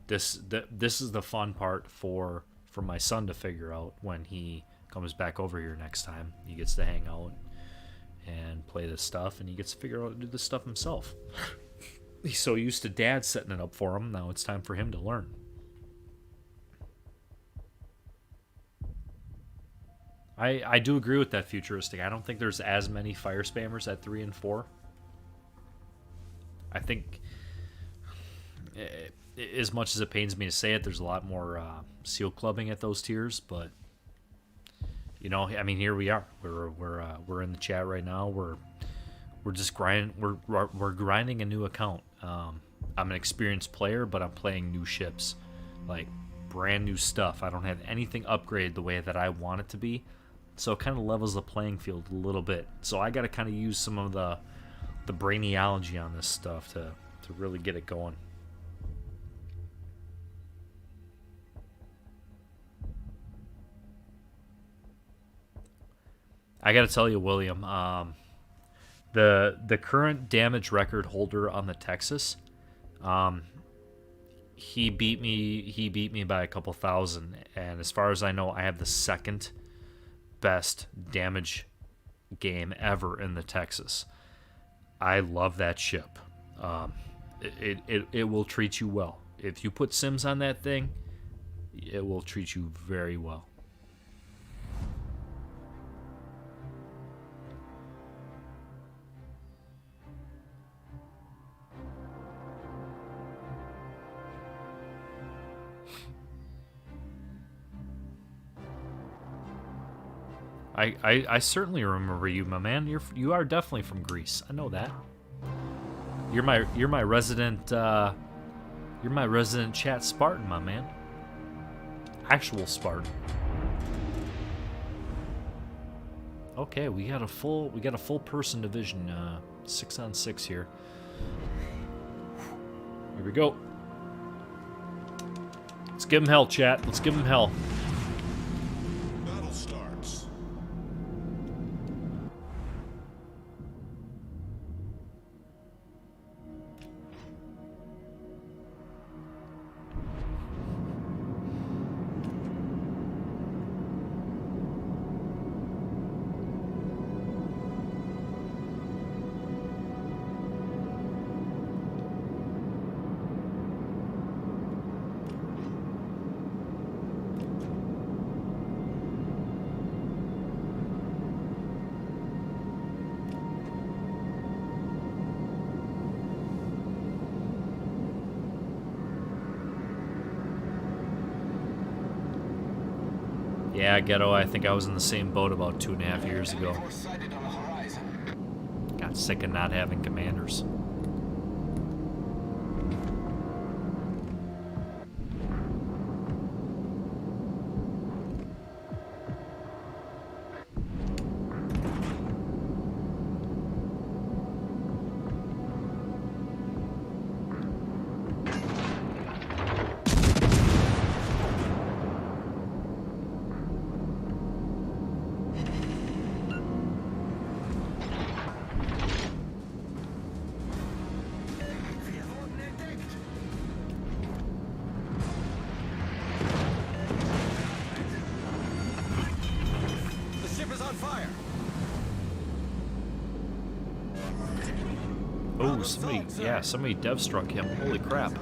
this is the fun part for my son to figure out when he comes back over here next time. He gets to hang out and play this stuff, and he gets to figure out how to do this stuff himself. He's so used to Dad setting it up for him. Now it's time for him to learn. I do agree with that, futuristic. I don't think there's as many fire spammers at 3 and 4. I think, as much as it pains me to say it, there's a lot more seal clubbing at those tiers. But you know, I mean, here we are. We're in the chat right now. We're just grinding. We're grinding a new account. I'm an experienced player, but I'm playing new ships, like brand new stuff. I don't have anything upgraded the way that I want it to be. So it kind of levels the playing field a little bit. So I got to kind of use some of the brainiology on this stuff to really get it going. I got to tell you, William, the current damage record holder on the Texas, he beat me by a couple thousand, and as far as I know, I have the second best damage game ever in the Texas. I love that ship. It will treat you well. If you put sims on that thing, it will treat you very well. I certainly remember you, my man. You are definitely from Greece. I know that. You're my resident chat Spartan, my man. Actual Spartan. Okay, we got a full person division, 6-on-6 here. Here we go. Let's give him hell, chat. Let's give him hell. Battle starts. Yeah, Ghetto, I think I was in the same boat about 2.5 years ago. Got sick of not having commanders. Oh, somebody dev struck him. Holy crap.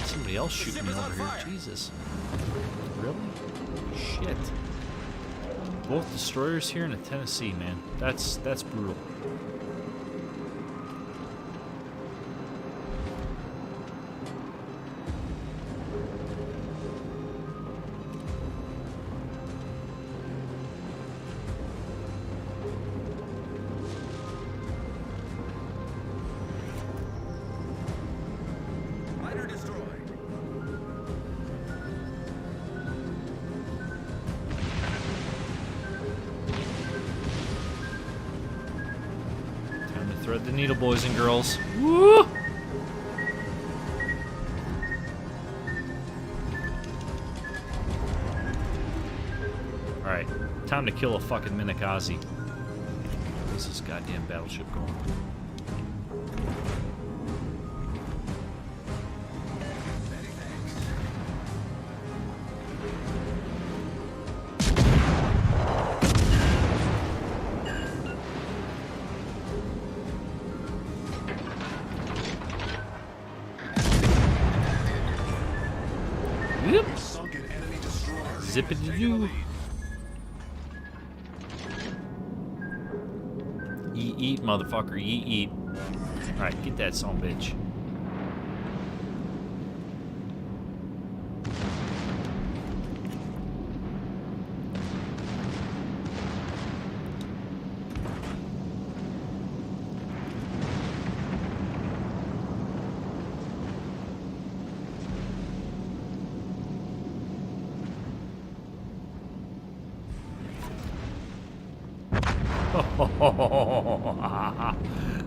Somebody else shooting me over here. Jesus. Really? Shit. Both destroyers here in the Tennessee, man. That's brutal. Thread the needle, boys and girls. Woo! Alright, time to kill a fucking Minakaze. Where's this goddamn battleship going? Zippity-doo. Eat, motherfucker. Eat. Alright, get that son of a bitch.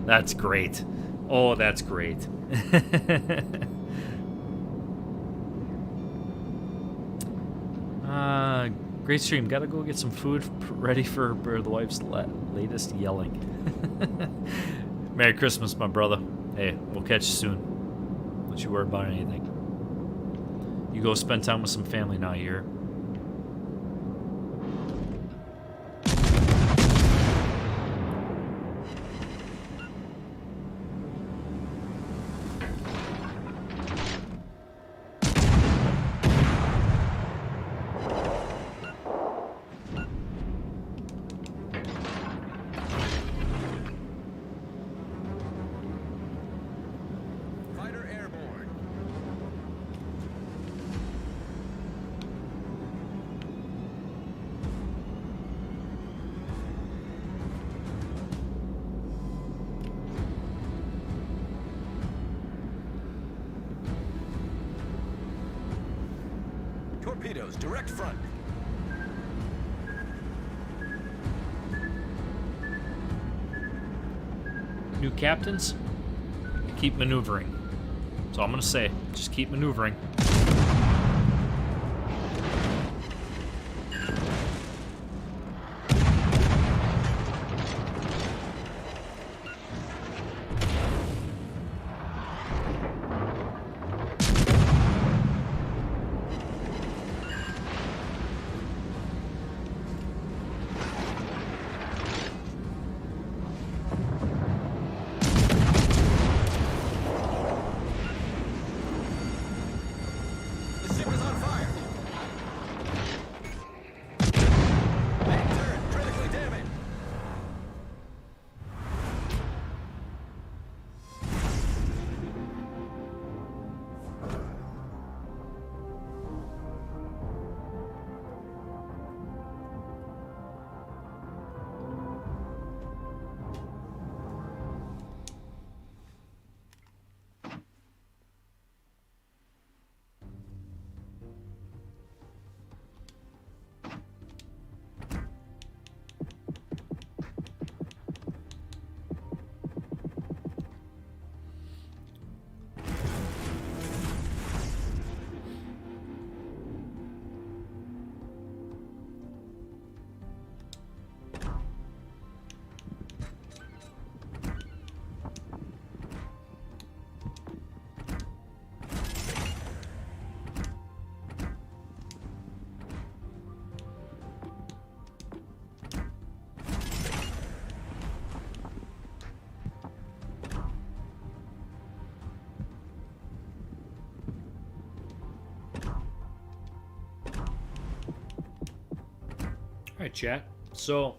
That's great. Oh, that's great. Great stream. Gotta go get some food ready for the wife's latest yelling. Merry Christmas, my brother. Hey, we'll catch you soon. Don't you worry about anything. You go spend time with some family now, you hear? Fighter airborne. Torpedoes, direct front. New captains, keep maneuvering. That's all I'm gonna say. Just keep maneuvering. The ship is on fire. Main turret critically damaged. Alright, chat. So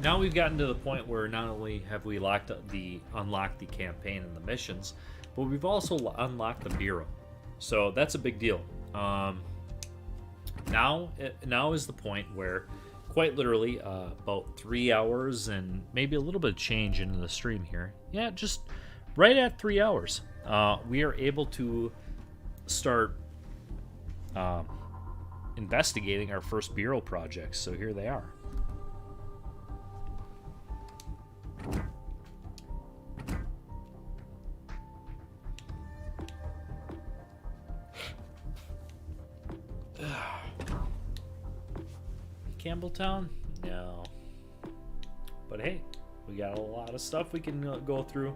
now we've gotten to the point where not only have we unlocked the campaign and the missions, but we've also unlocked the bureau. So that's a big deal. Now is the point where, quite literally, about 3 hours and maybe a little bit of change into the stream here. Yeah, just right at 3 hours, we are able to start investigating our first bureau projects. So here they are. Campbelltown? No. But hey, we got a lot of stuff we can go through.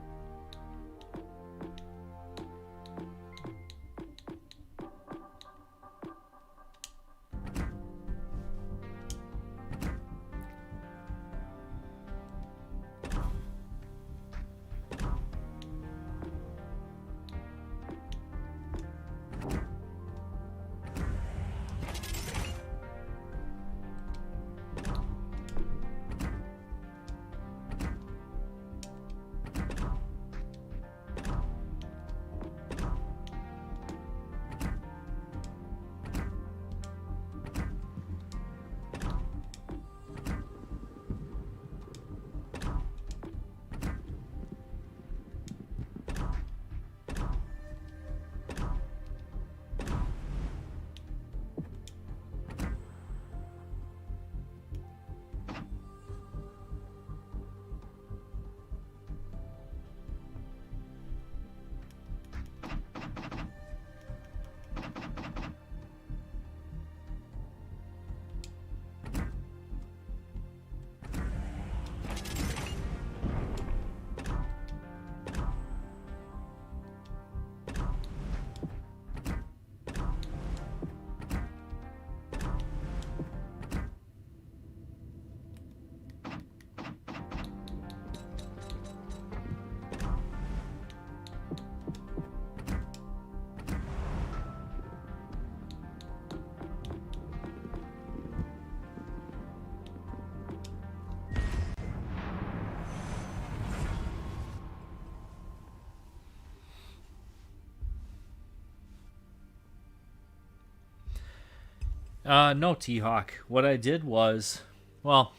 No, T-Hawk. What I did was, well,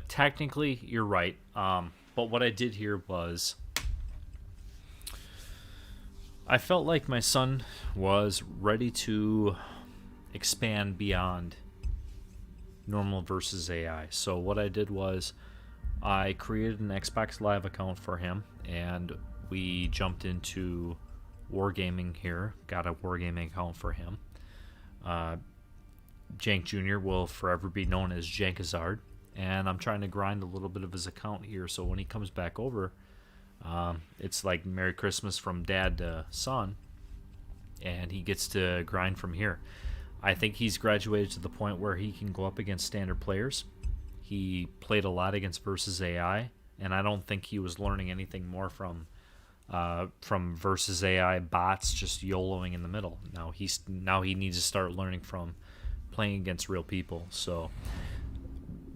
technically you're right. But what I did here was, I felt like my son was ready to expand beyond normal versus AI. So what I did was, I created an Xbox Live account for him, and we jumped into Wargaming here. Got a Wargaming account for him. Jank Jr. will forever be known as Jankazard, and I'm trying to grind a little bit of his account here, so when he comes back over, it's like Merry Christmas from dad to son, and he gets to grind from here. I think he's graduated to the point where he can go up against standard players. He played a lot against versus AI, and I don't think he was learning anything more from versus AI bots just YOLOing in the middle. Now he needs to start learning from playing against real people. So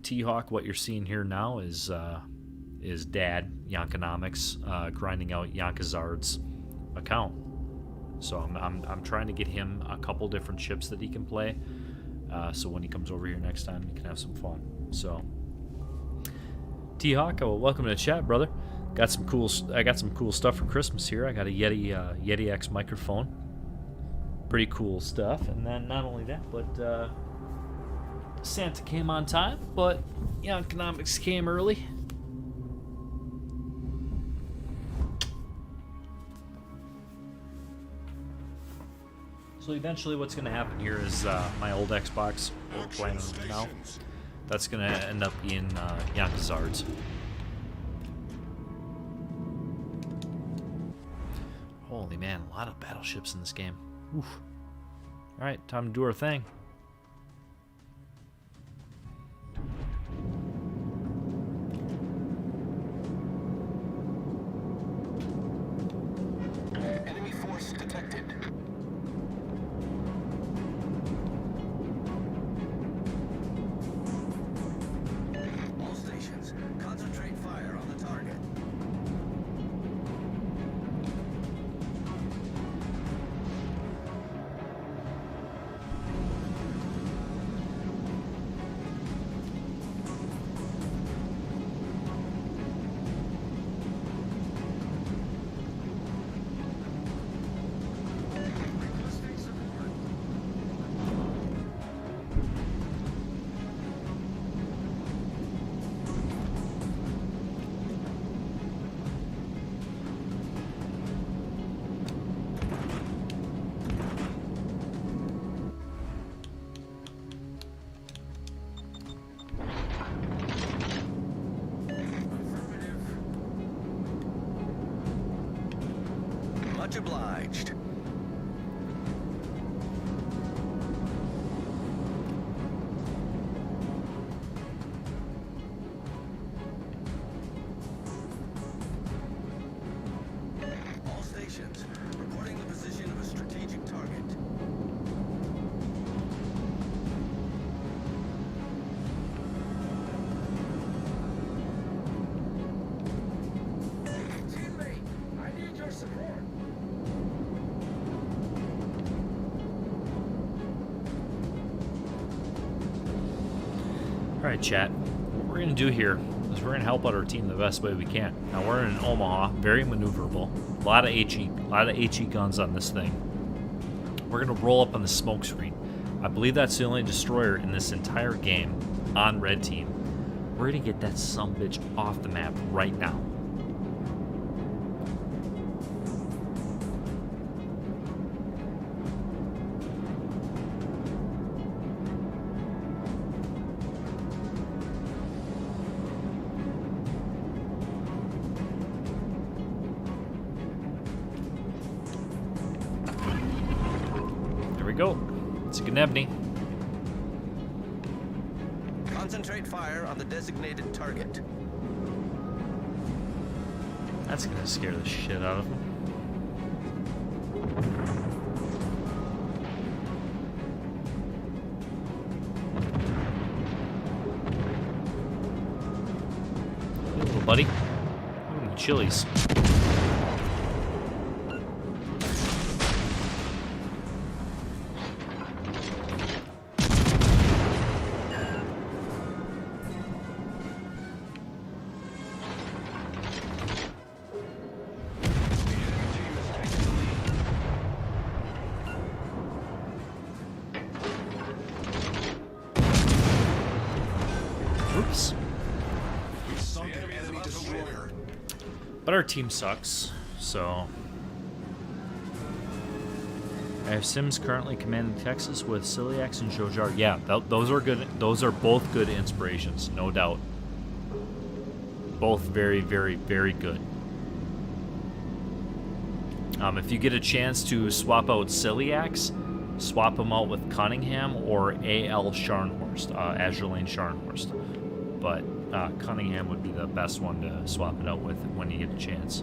T-Hawk, what you're seeing here now is Dad Yankonomics grinding out Yankazard's account. So I'm trying to get him a couple different ships that he can play. So when he comes over here next time, he can have some fun. So T-Hawk, welcome to the chat, brother. I got some cool stuff for Christmas here. I got a Yeti X microphone. Pretty cool stuff. And then not only that, but Santa came on time, but Yankonomics came early. So eventually what's going to happen here is my old Xbox, we're playing on now, that's going to end up being Yankazard's. Holy man, a lot of battleships in this game. Oof. Alright, time to do our thing. Enemy force detected. All stations, concentrate fire on the target. Much obliged. All stations, reporting the position of a strategic target. Teammate, I need your support. Alright, chat. What we're going to do here is we're going to help out our team the best way we can. Now, we're in Omaha, very maneuverable. A lot of HE guns on this thing. We're going to roll up on the smoke screen. I believe that's the only destroyer in this entire game on red team. We're going to get that sumbitch off the map right now. There we go. It's a Gnebny. Concentrate fire on the designated target. That's gonna scare the shit out of him. Hey, little buddy. Ooh, chilies. But our team sucks, so... I have Sims currently commanding Texas with Ciliax and Jojar. Yeah, those are good. Those are both good inspirations, no doubt. Both very, very, very good. If you get a chance to swap out Ciliax, swap him out with Cunningham or A.L. Scharnhorst, Azure Lane Scharnhorst. But Cunningham would be the best one to swap it out with when you get a chance.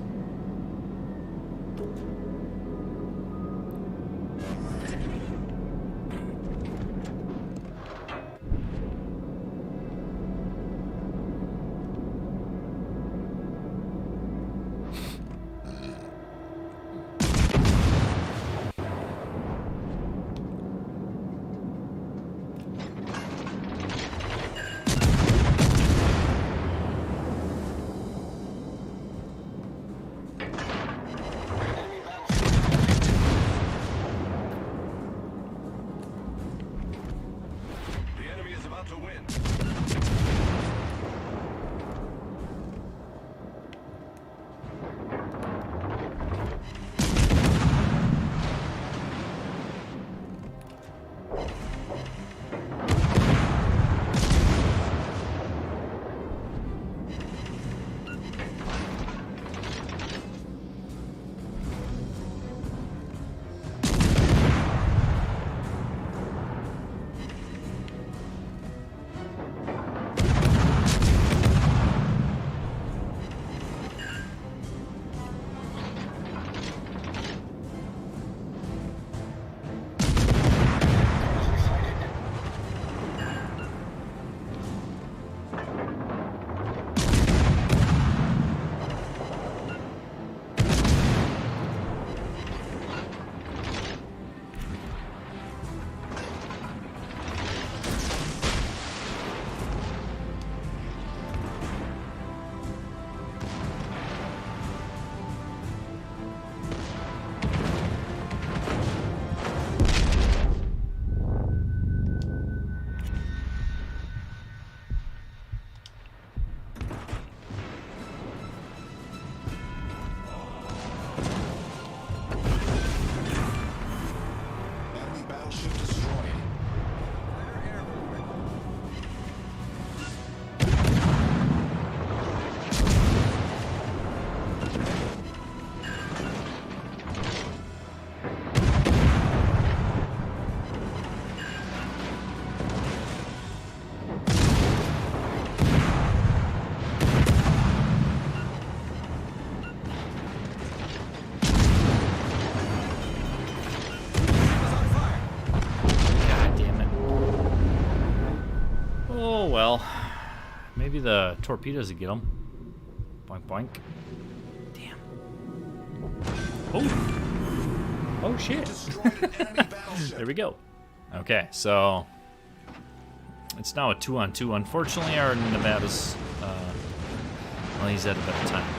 Well, maybe the torpedoes would get them. Boink, boink. Damn. Oh. Oh, shit. There we go. Okay, so it's now a 2-on-2. Unfortunately, our Nevada's, well, he's at a better time.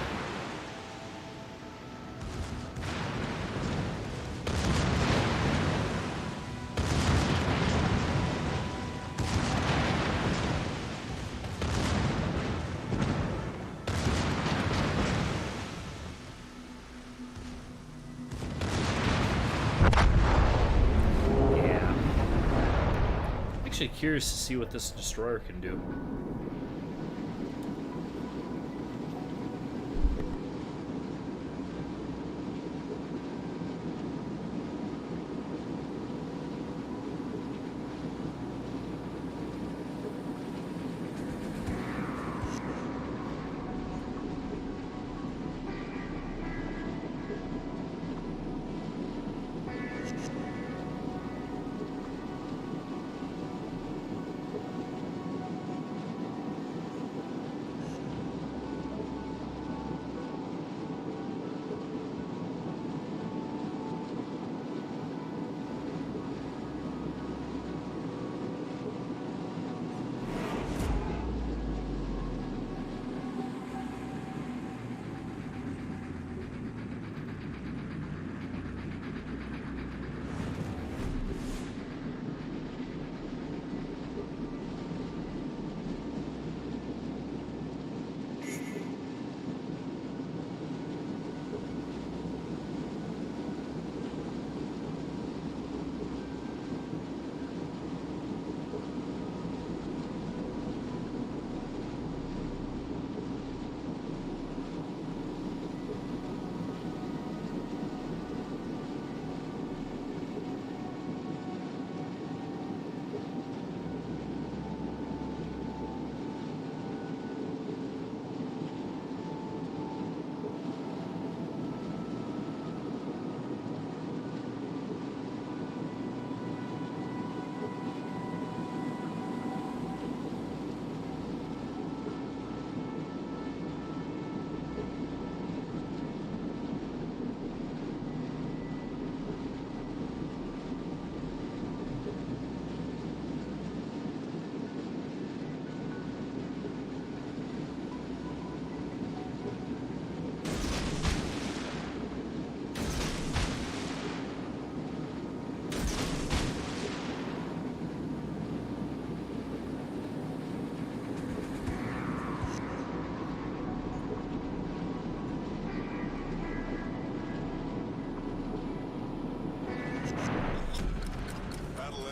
Curious to see what this destroyer can do.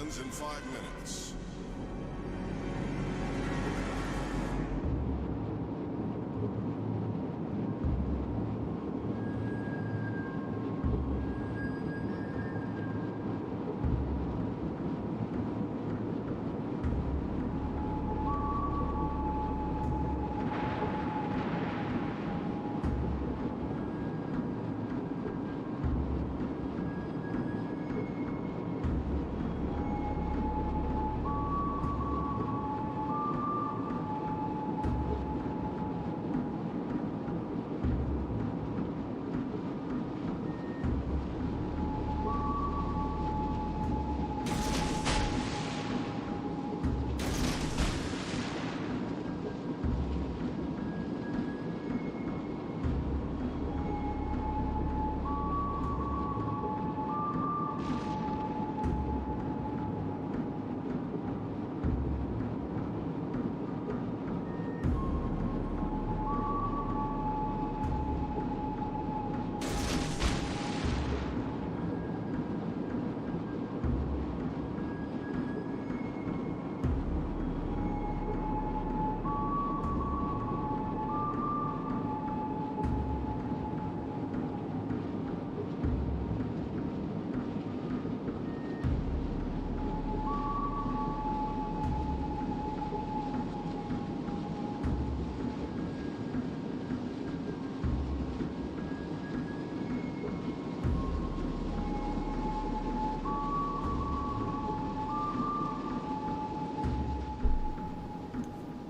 ends in 5 minutes.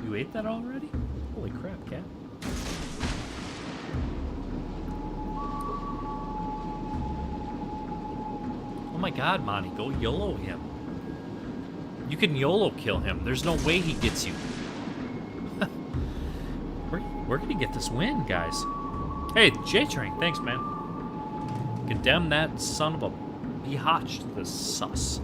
You ate that already? Holy crap, cat. Oh my god, Monty, go YOLO him. You can YOLO kill him. There's no way he gets you. We're gonna get this win, guys. Hey, J-Train, thanks, man. Condemn that son of a biatch to the sus.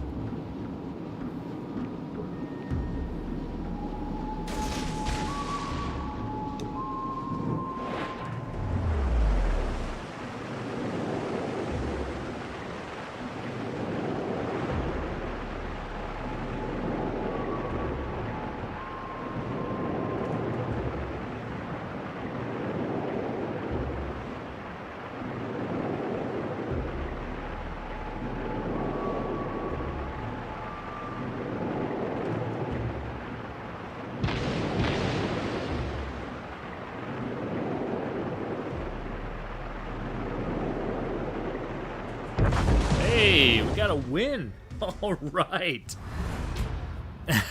Hey, we got a win. All right.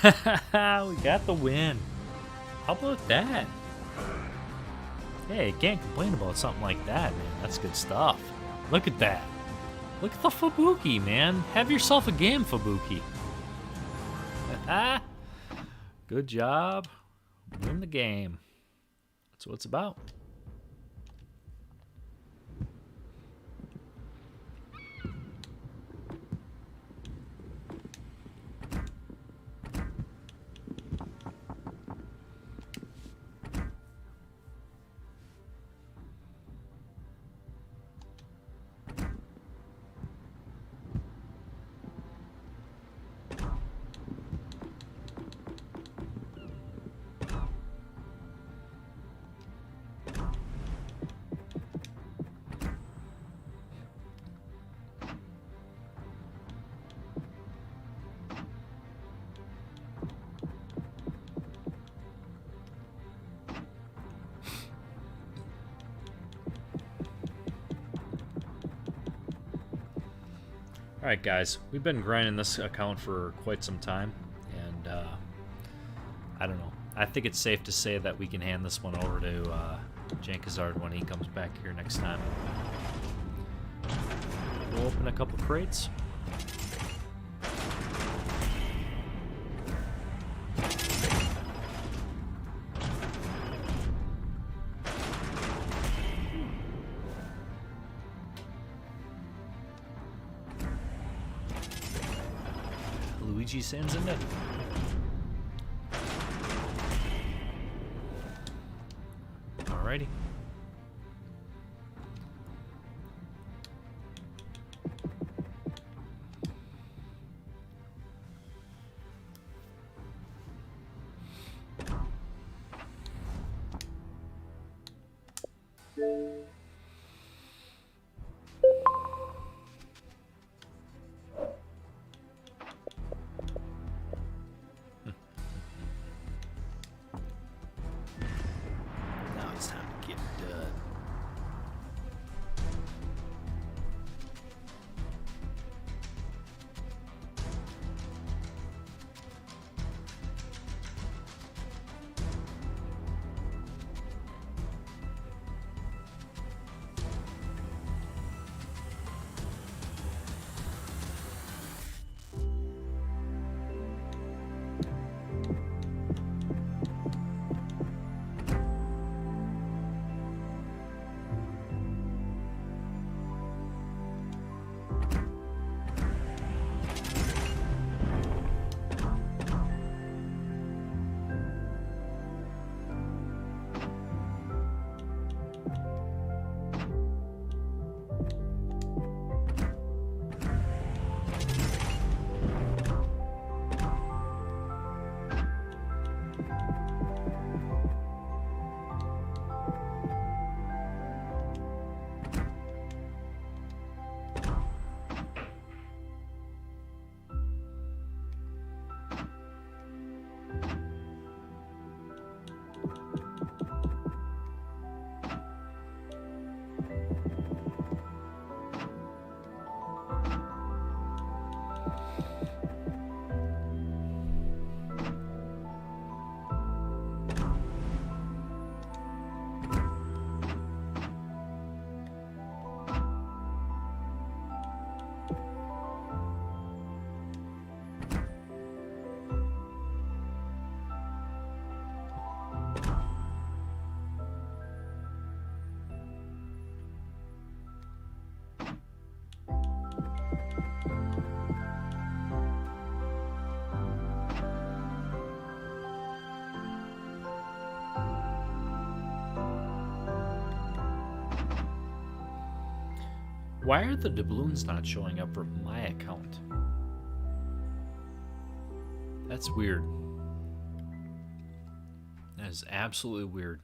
We got the win. How about that? Hey, can't complain about something like that, man. That's good stuff. Look at that. Look at the Fubuki, man. Have yourself a game, Fubuki. Good job. Win the game. That's what it's about. Alright guys, we've been grinding this account for quite some time, and I don't know. I think it's safe to say that we can hand this one over to Jankazard when he comes back here next time. We'll open a couple crates. Luigi sends in it. Alrighty. Why are the doubloons not showing up for my account? That's weird. That is absolutely weird.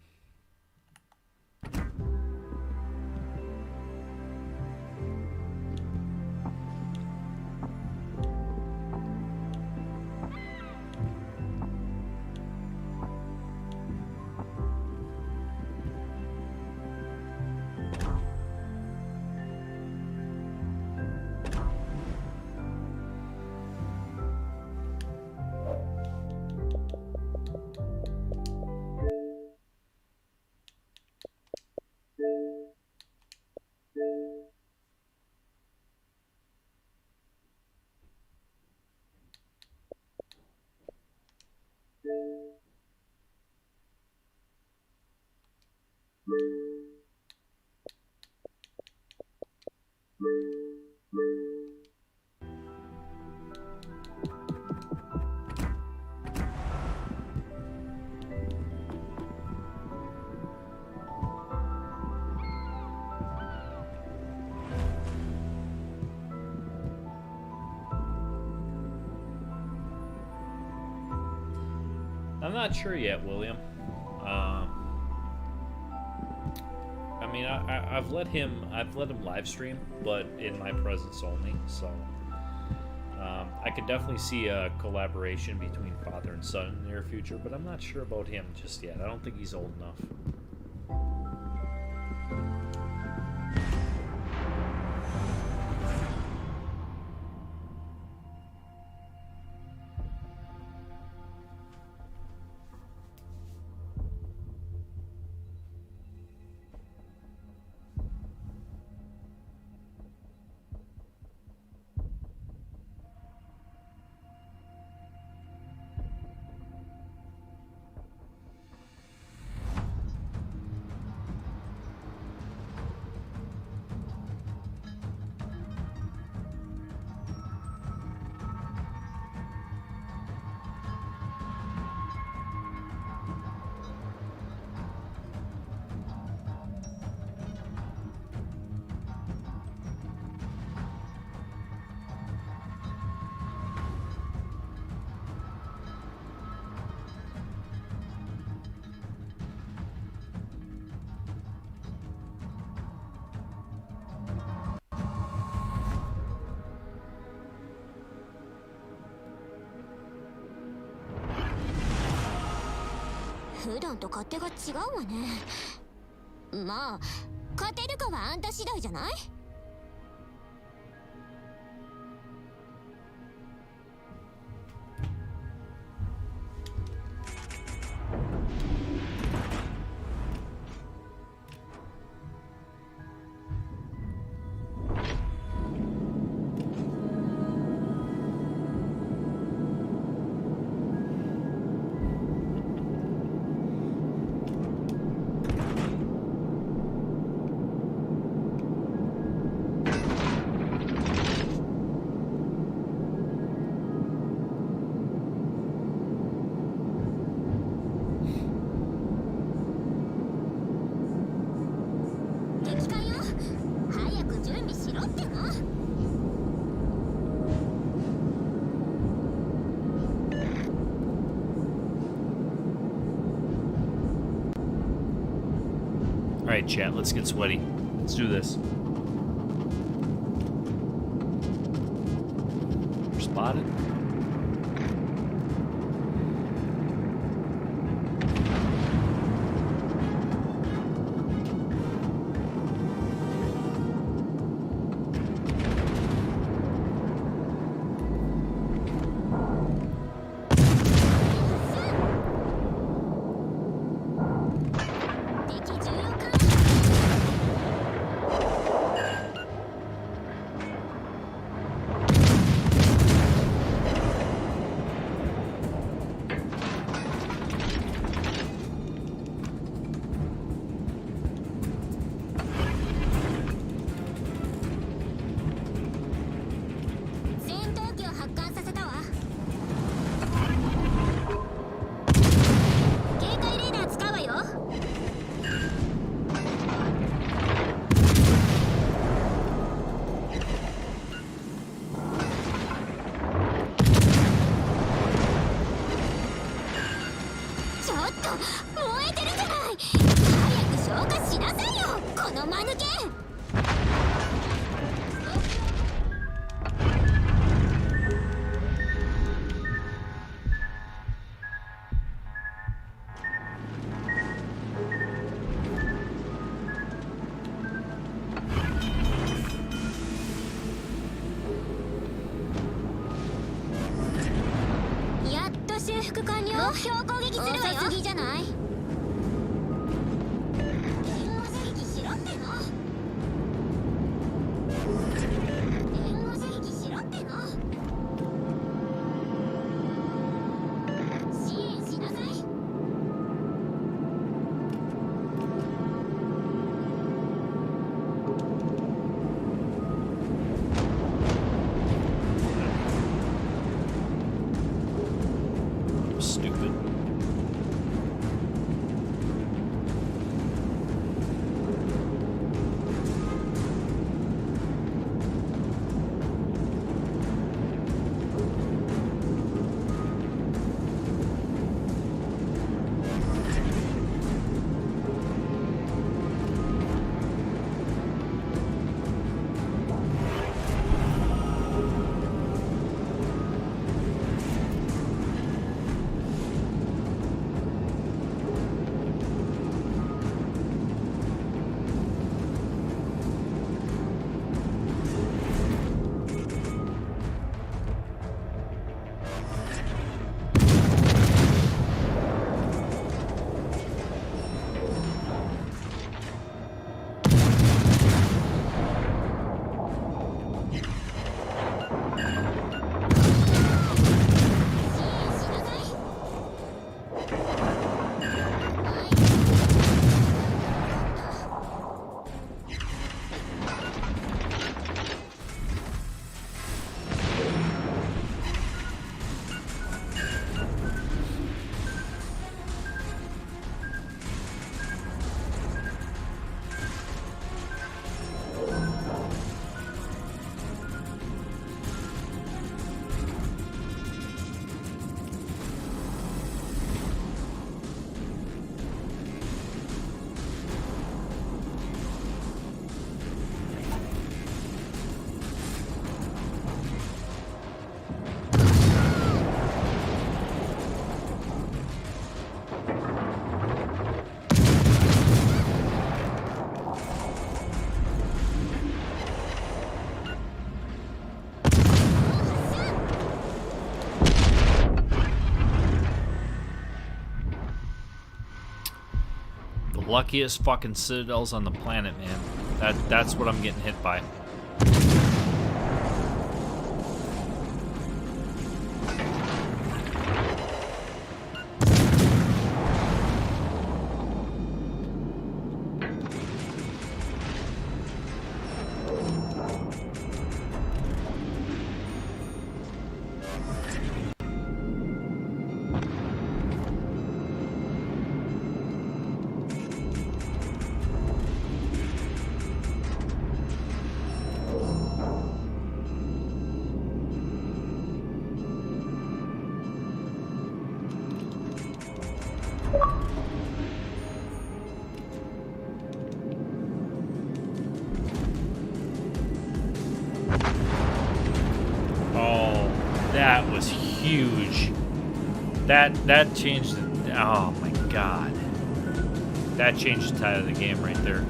I'm not sure yet, William. I mean, I've let him live stream, but in my presence only. So I could definitely see a collaboration between father and son in the near future, but I'm not sure about him just yet. I don't think he's old enough.普段と勝手が違うわね。まあ勝てるかはあんた次第じゃない？Alright, chat, let's get sweaty. Let's do this. You're spotted. 燃えてるじゃない。早く消火しなさいよ、この間抜け。やっと修復完了。目標攻撃するわよ。遅すぎじゃない？援護射撃しろっての。援護射撃しろっての。支援しなさい。Stupid. Luckiest fucking citadels on the planet, man. That's what I'm getting hit by. That was huge. That changed the, oh my god. That changed the tide of the game right there.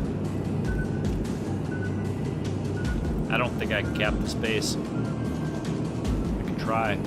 I don't think I can cap the space. I can try.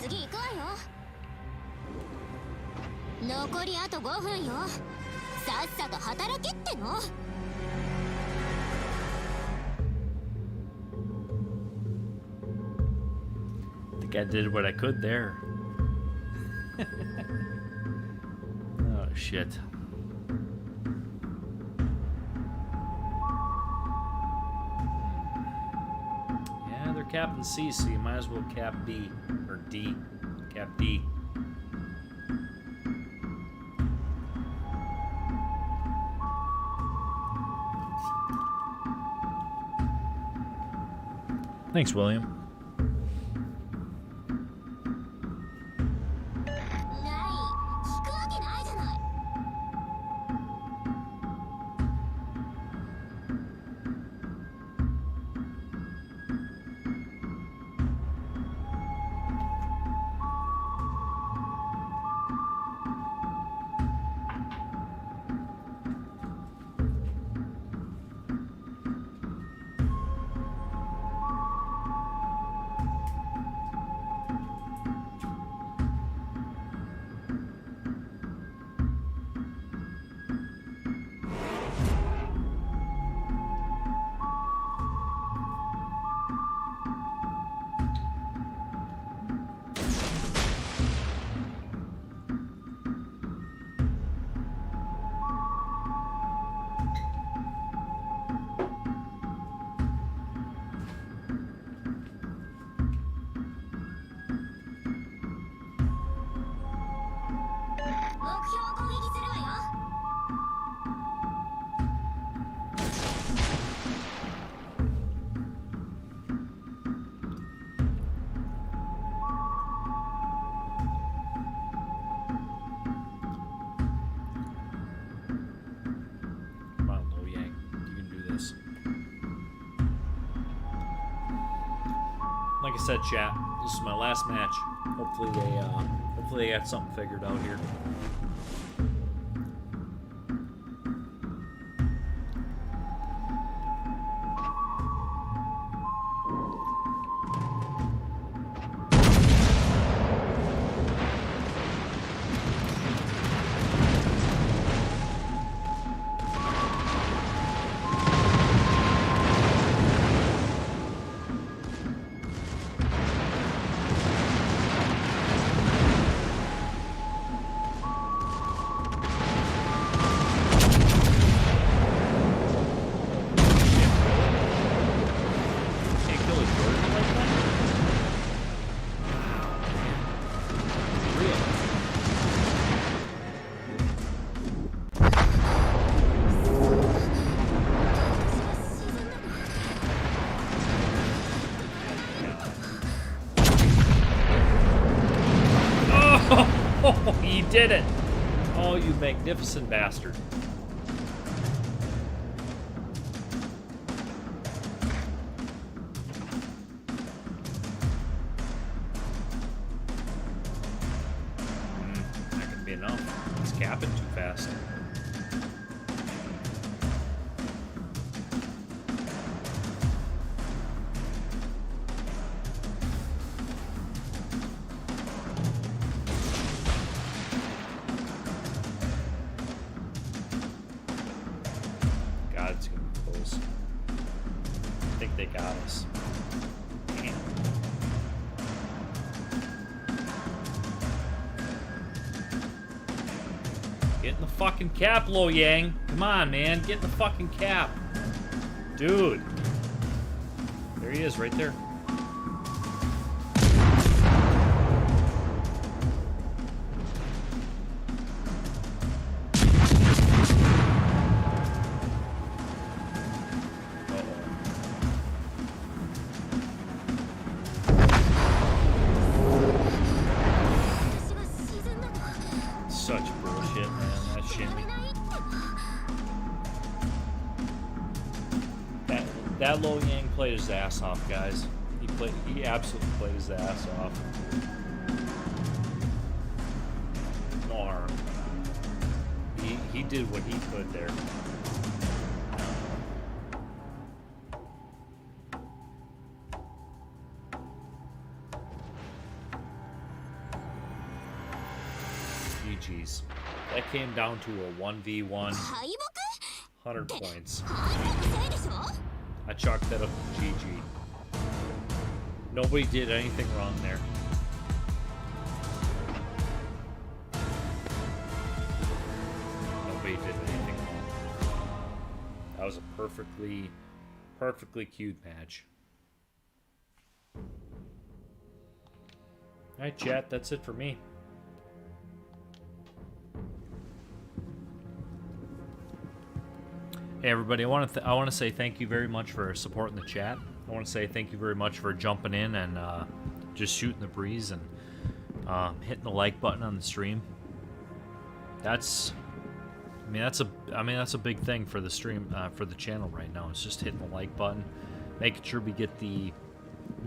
次行くわよ。残りあと5分よ。さっさと働けっての。I think I did what I could there. Oh shit. Yeah, they're capping C, so you might as well cap B or D. Cap D. Thanks, William. 聞くわけないじゃない。Like I said, chat, this is my last match. Hopefully they got something figured out here. He did it! Oh, you magnificent bastard. That could be enough. It's capping too fast. They got us. Damn. Get in the fucking cap, Lo Yang. Come on, man. Get in the fucking cap. Dude. There he is, right there. Such bullshit, man. That shimmy. That Lo Yang played his ass off, guys. He absolutely played his ass off. No harm. He did what he could there. GG's. That came down to a 1v1, 敗 100 points. 北敗北のせいでしょ I chalked that up to GG. Nobody did anything wrong there. Nobody did anything wrong. That was a perfectly cued match. Alright, chat, that's it for me. Hey everybody, I want to say thank you very much for supporting the chat. I want to say thank you very much for jumping in and just shooting the breeze and hitting the like button on the stream. That's a big thing for the stream, for the channel right now. It's just hitting the like button, making sure we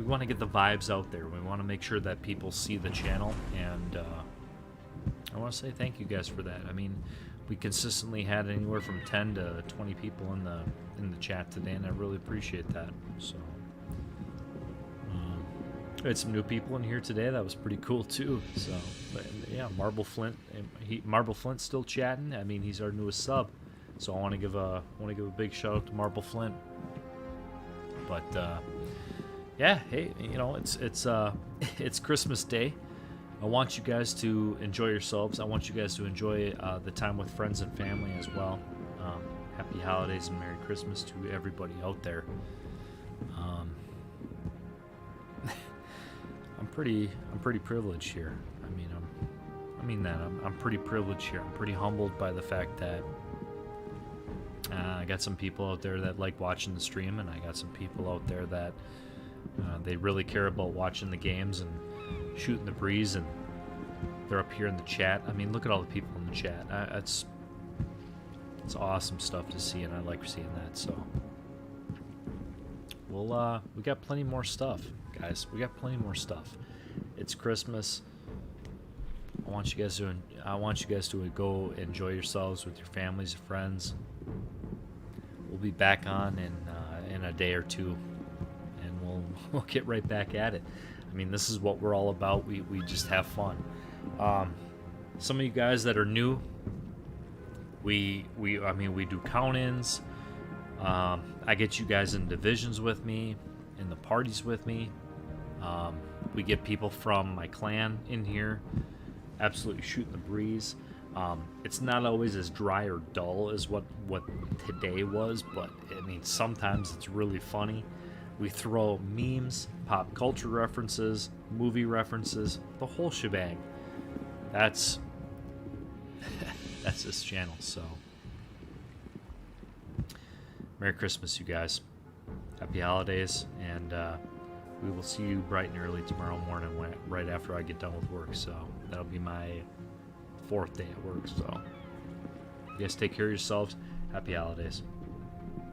want to get the vibes out there. We want to make sure that people see the channel, and I want to say thank you guys for that. I mean, we consistently had anywhere from 10 to 20 people in the chat today, and I really appreciate that. So, we had some new people in here today. That was pretty cool too. So, but yeah, Marble Flint's still chatting. I mean, he's our newest sub, so I want to give a big shout out to Marble Flint. But yeah, hey, you know, it's Christmas Day. I want you guys to enjoy yourselves. I want you guys to enjoy the time with friends and family as well. Happy holidays and Merry Christmas to everybody out there. I'm pretty privileged here. I'm pretty privileged here. I'm pretty humbled by the fact that I got some people out there that like watching the stream, and I got some people out there that they really care about watching the games and shooting the breeze, and they're up here in the chat. I mean, look at all the people in the chat. It's awesome stuff to see, and I like seeing that. So we got plenty more stuff, guys. We got plenty more stuff. It's Christmas. I want you guys to go enjoy yourselves with your families and friends. We'll be back on in a day or two, and we'll get right back at it. I mean, this is what we're all about. We just have fun. Some of you guys that are new, we do count-ins. I get you guys in divisions with me, in the parties with me. We get people from my clan in here, absolutely shooting the breeze. It's not always as dry or dull as what today was, but I mean, sometimes it's really funny. We throw memes, pop culture references, movie references, the whole shebang. That's this channel. So, Merry Christmas, you guys. Happy holidays, and we will see you bright and early tomorrow morning, right after I get done with work. So that'll be my 4th day at work. So, you guys take care of yourselves. Happy holidays.